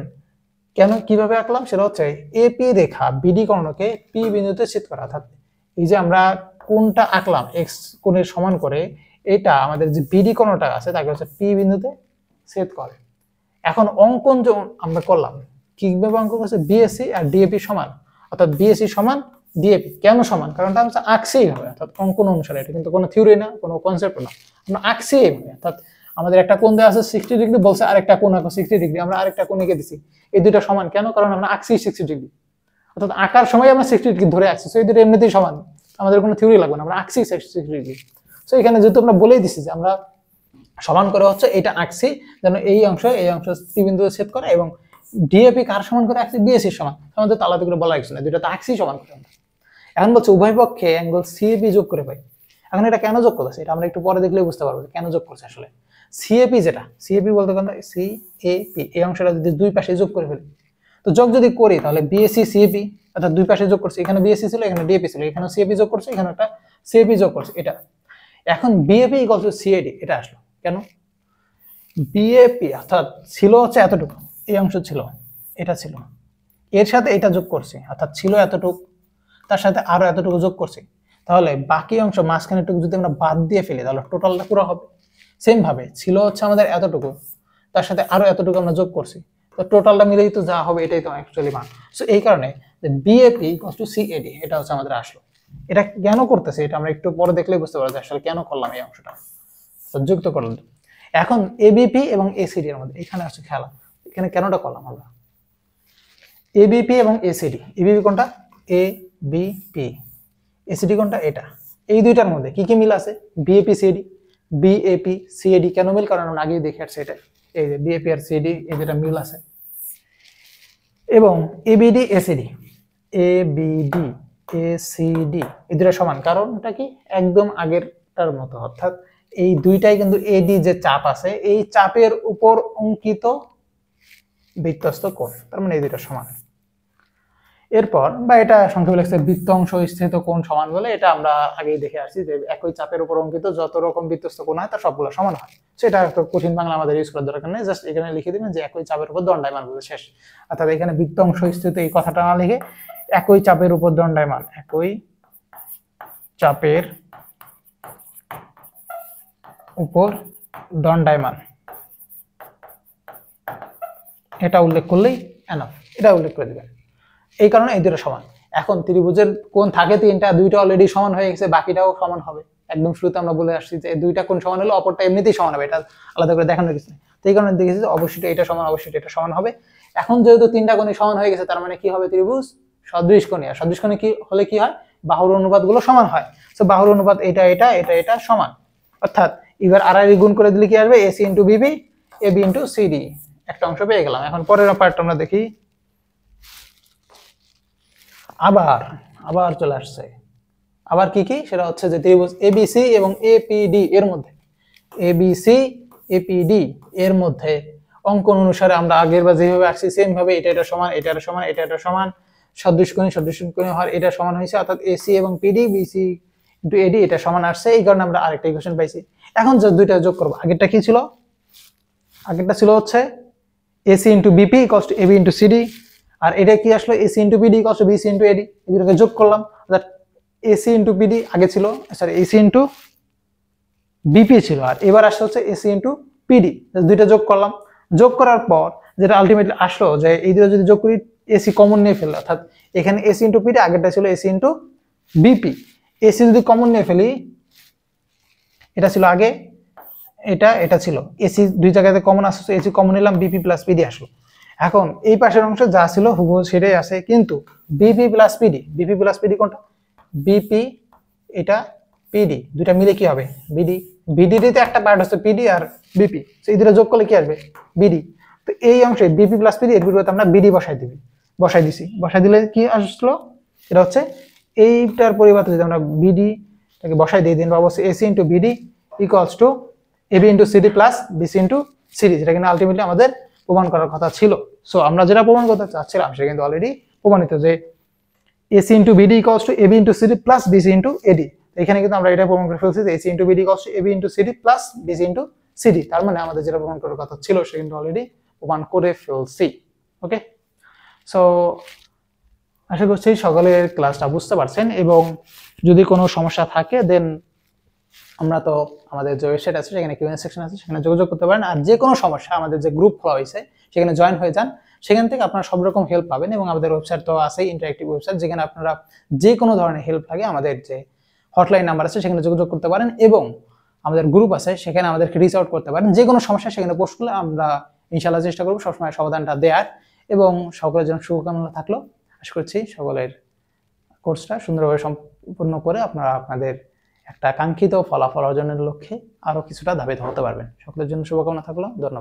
কেন, কিভাবে আঁকলাম সেটা হচ্ছে এপি রেখা বিডি কর্ণকে পি বিন্দুতে ছেদ করা, অর্থাৎ এই যে আমরা কোনটা আঁকলাম এক্স কোণের সমান করে, এটা আমাদের যে বিডি কর্ণটা আছে তাকে হচ্ছে পি বিন্দুতে ছেদ করে। এখন অঙ্কন যে আমরা করলাম, কিভাবে অঙ্কন করছে? বিএসসি আর ডিএপি সমান, অর্থাৎ বিএসসি সমান ডিএপি। কেন সমান? কারণ এটা হচ্ছে আঁকছি এইভাবে, অর্থাৎ অঙ্কন অনুসারে, এটা কিন্তু কোনো থিওরি না, কোনো কনসেপ্ট না, আমরা আঁকছি এইভাবে। অর্থাৎ আমাদের একটা কোণ দেওয়া আছে 60 ডিগ্রি, বলছে আরেকটা কোণ আঁকো 60 ডিগ্রি, আমরা আরেকটা কোণ এঁকে দিছি, এই দুইটা সমান কেন? কারণ আমরা আঁকছি 60 ডিগ্রি, অর্থাৎ আঁকার সময় আমরা 60 ডিগ্রি ধরে আঁকছি, এই দুটো এমনিতেই সমান, আমাদের কোনো থিওরি লাগবে না, আমরা আঁকছি 60 ডিগ্রি। সো এখানে যেহেতু আমরা বলেই দিছি যে আমরা সমান করে হচ্ছে এটা আঁকছি যেন এই অংশ পি বিন্দুতে ছেদ করে, এবং ডিএপি কার সমান করে আঁকছি? বিএসসি সমান, আমাদের তো আলাদা করে বলা কিছু না, দুইটা তো আঁকছি সমান করে। এখন বলছে উভয় পক্ষে অ্যাঙ্গেল সিএপি যোগ করে পাই। এখন এটা কেন যোগ করতেছে এটা আমরা একটু পরে দেখলেই বুঝতে পারবো কেন যোগ করছে আসলে। সিএপি যেটা, সিএপি বলতে গেলে সিএপি এই অংশটা যদি দুই পাশে যোগ করে ফেলি, তো যোগ যদি করি তাহলে বিএসসি সিএপি, অর্থাৎ দুই পাশে যোগ করছে, এখানে বিএসসি ছিল, এখানে ডিএপি ছিল, এখানে সিএপি যোগ করছে, এখানে একটা সিএপি যোগ করছে, এটা। এখন বিএপি ইকুয়াল টু সিএডি, এটা আসলো কেন? বিএপি অর্থাৎ ছিল হচ্ছে এতটুকু, এই অংশ ছিল, এটা ছিল, এর সাথে এটা যোগ করছি, অর্থাৎ ছিল এতটুকু, তার সাথে আরো এতটুকু যোগ করছি, তাহলে বাকি অংশ মাঝখানে টুকু যদি আমরা বাদ দিয়ে ফেলি তাহলে টোটালটা পুরো হবে। সেম ভাবে ছিল হচ্ছে আমাদের এতটুকু, তার সাথে আরো এতটুকু আমরা যোগ করছি, তো টোটালটা মিলেই তো যা হবে এটাই তো অ্যাকচুয়ালি মান। সো এই কারণে যে বিএপি ইকুয়ালস টু সিএডি এটা হচ্ছে আমাদের আসলো। এটা কেন করতেছে এটা আমরা একটু পরে দেখলেই বুঝতে পারবো যে আসলে কেন করলাম এই অংশটা, যুক্ত করলাম। এখন এবিপি এবং এসিডি এর মধ্যে এখানে আছে খেলা, এখানে কেনটা করলাম আমরা? এবিপি এবং এসিডি, এবিপি কোনটা? এ বিপি, এসিডি কোনটা? এটা। এই দুইটার মধ্যে কি কি মিল আছে? বিএপি সিএডি, বিএপি সিএডি কেন মিল? কারণ আমরা আগেই দেখে আসছি এটা, এই যে বিএপি আর সিএডি এই দুটা মিল আছে। এবং এবিডি এসিডি, এবিডি এসিডি এই দুটা সমান, কারণ এটা কি একদম আগেরটার মতো, অর্থাৎ এই দুইটাই কিন্তু এডি যে চাপ আছে এই চাপের উপর অঙ্কিত বৃত্তস্থ কোণ, তার মানে এই দুইটা সমান। এরপর বা এটা সংক্ষেপে লেখছে বৃত্ত অংশ স্থিত কোণ সমান বলে, এটা আমরা আগেই দেখে আসছি যে একই চাপের উপর অঙ্কিত যত রকম বৃত্তস্থ কোণ হয় তার সবগুলো সমান হয়। সেটা একটা কঠিন বাংলা আমাদের ইউজ করার দরকার নেই, জাস্ট এখানে লিখে দিবেন যে একই চাপের উপর দণ্ডায়মান বলে শেষ। অর্থাৎ এখানে বৃত্ত অংশ স্থিত এই কথাটা না লিখে একই চাপের উপর দণ্ডায়মান, একই চাপের উপর দণ্ডায়মান এটা উল্লেখ করলেই এনাফ, এটা উল্লেখ করে দিবেন। এই কারণে এই দুটো সমান। এখন ত্রিভুজের কোণ থাকে তিনটা, দুইটা অলরেডি সমান হয়ে গেছে, বাকিটাও সমান হবে। একদম শুরুতে আমরা বলে আসছি যে দুইটা কোণ সমান হলে অপরটা এমনিতেই সমান হবে, এটা আলাদা করে দেখানোর কিছু নেই। তো এই কারণে দেখেছি যে অবশ্যই এটা সমান, অবশ্যই এটা সমান হবে। এখন যেহেতু তিনটা কোণই সমান হয়ে গেছে তার মানে কি হবে? ত্রিভুজ সদৃশকোণী। আর সদৃশকোণী কি হলে কি হয়? বাহুর অনুপাত গুলো সমান হয়। তো বাহুর অনুপাত এটা এটা এটা এটা সমান, অর্থাৎ এবার আর গুণ করে দিলে কি আসবে? এসি ইন্টু বিবি, এবি ইন্টু সিডি, একটা অংশ পেয়ে গেলাম। এখন পরের পার্টটা আমরা দেখি। আবার চলে আসছে, আবার কি কি? সেটা হচ্ছে যে ত্রিভুজ এবিসি এবং এপিডি এর মধ্যে, এবিসি এপিডি এর মধ্যে অঙ্কন অনুসারে আমরা আগের বার যেভাবে আসছি সেম ভাবে এটা এটা সমান, এটা এটা সমান, এটা এটা সমান, সদৃশকোণী হওয়ার এটা সমান হয়েছে, অর্থাৎ এসি এবং পিডি, বিসি ইন্টু এডি এটা সমান আসছে। এই কারণে আমরা আরেকটা ইকুয়েশন পাইছি। এখন যে দুইটা যোগ করবো, আগেরটা কি ছিল? আগেরটা ছিল হচ্ছে AC into BP equals to AB into CD, আর এটা কি আসলো? AC into PD equals to BC into AD, এই দুটোকে যোগ করলাম। অর্থাৎ এসি ইন্টু পিডি আগে ছিল, সরি এসি ইন্টু বিপি ছিল, আর এবার আসছে হচ্ছে এসি ইন্টু পিডি, দুইটা যোগ করলাম। যোগ করার পর যেটা আলটিমেটলি আসলো যে এই দুটো যদি যোগ করি এসি কমন নিয়ে ফেললে, অর্থাৎ এখানে এসি ইন্টু পিডি, আগেরটা ছিল এসি ইন্টু বিপি, এসি যদি কমন নিয়ে ফেলি, এটা ছিল আগে, এটা ছিল এসি দুই জায়গাতে কমন আসছে, এসি কমন নিলাম, বিপি প্লাস পিডি আসলো। এখন এই পাশের অংশ যা ছিল হুবহু সেটাই আছে, কিন্তু বিপি প্লাস পিডি কোনটা? বিপি এটা পিডি, দুইটা মিলে কি হবে? বিডি। বিডিতে একটা পার্ট হচ্ছে পিডি আর বিপি, এই দুটো যোগ করলে কি আসবে? বিডি। তো এই অংশে বিপি প্লাস পিডি এর পরিবর্তে আমরা বিডি বসাই দিছি। বসাই দিলে কি আসলো? এটা হচ্ছে এইটার পরিবর্তে যদি আমরা বিডি টাকে বসাই দিই, দেন পাবো AC into BD equals to AB into CD plus BC into CD, যেটা কিন্তু আলটিমেটলি আমাদের প্রমাণ করার কথা ছিল। সো আমরা যেটা প্রমাণ করতে চাচ্ছিলাম সেটা কিন্তু অলরেডি প্রমাণিত, যে AC into BD equals to AB into CD plus BC into AD. এখানে কিন্তু আমরা এটা প্রমাণ করে ফেলছি যে AC into BD equals to AB into CD plus BC into CD. তার মানে আমাদের যেটা প্রমাণ করার কথা ছিল সেটা কিন্তু অলরেডি প্রমাণ করে ফেলছি। ওকে, সো আশা করছি সকলের ক্লাসটা বুঝতে পারছেন, এবং যদি কোনো সমস্যা থাকে দেন আমরা তো আমাদের যে ওয়েবসাইট আছে সেখানে কিউএনএ সেকশন আছে, সেখানে যোগাযোগ করতে পারেন। আর যে কোনো সমস্যা আমাদের যে গ্রুপ খোলা হয়েছে সেখানে জয়েন হয়ে যান, সেখান থেকে আপনারা সব রকম হেল্প পাবেন। এবং আমাদের ওয়েবসাইট তো আছেই, ইন্টারেক্টিভ ওয়েবসাইট, যেখানে আপনারা যে কোনো ধরনের হেল্প লাগে আমাদের যে হটলাইন নাম্বার আছে সেখানে যোগাযোগ করতে পারেন, এবং আমাদের গ্রুপ আছে সেখানে আমাদেরকে রিচ আউট করতে পারেন। যে কোনো সমস্যা সেখানে পোস্ট করলে আমরা ইনশাআল্লাহ চেষ্টা করবো সবসময় সমাধানটা দেওয়ার। এবং সকলের জন্য শুভকামনা থাকলো। আশা করছি সকলের কোর্সটা সুন্দরভাবে সম্পূর্ণ করে আপনারা আপনাদের একটা কাঙ্ক্ষিত ফলাফল অর্জনের লক্ষ্যে আরো কিছুটা ধাবিত হতে পারবেন। সকলের জন্য শুভকামনা থাকলো। ধন্যবাদ।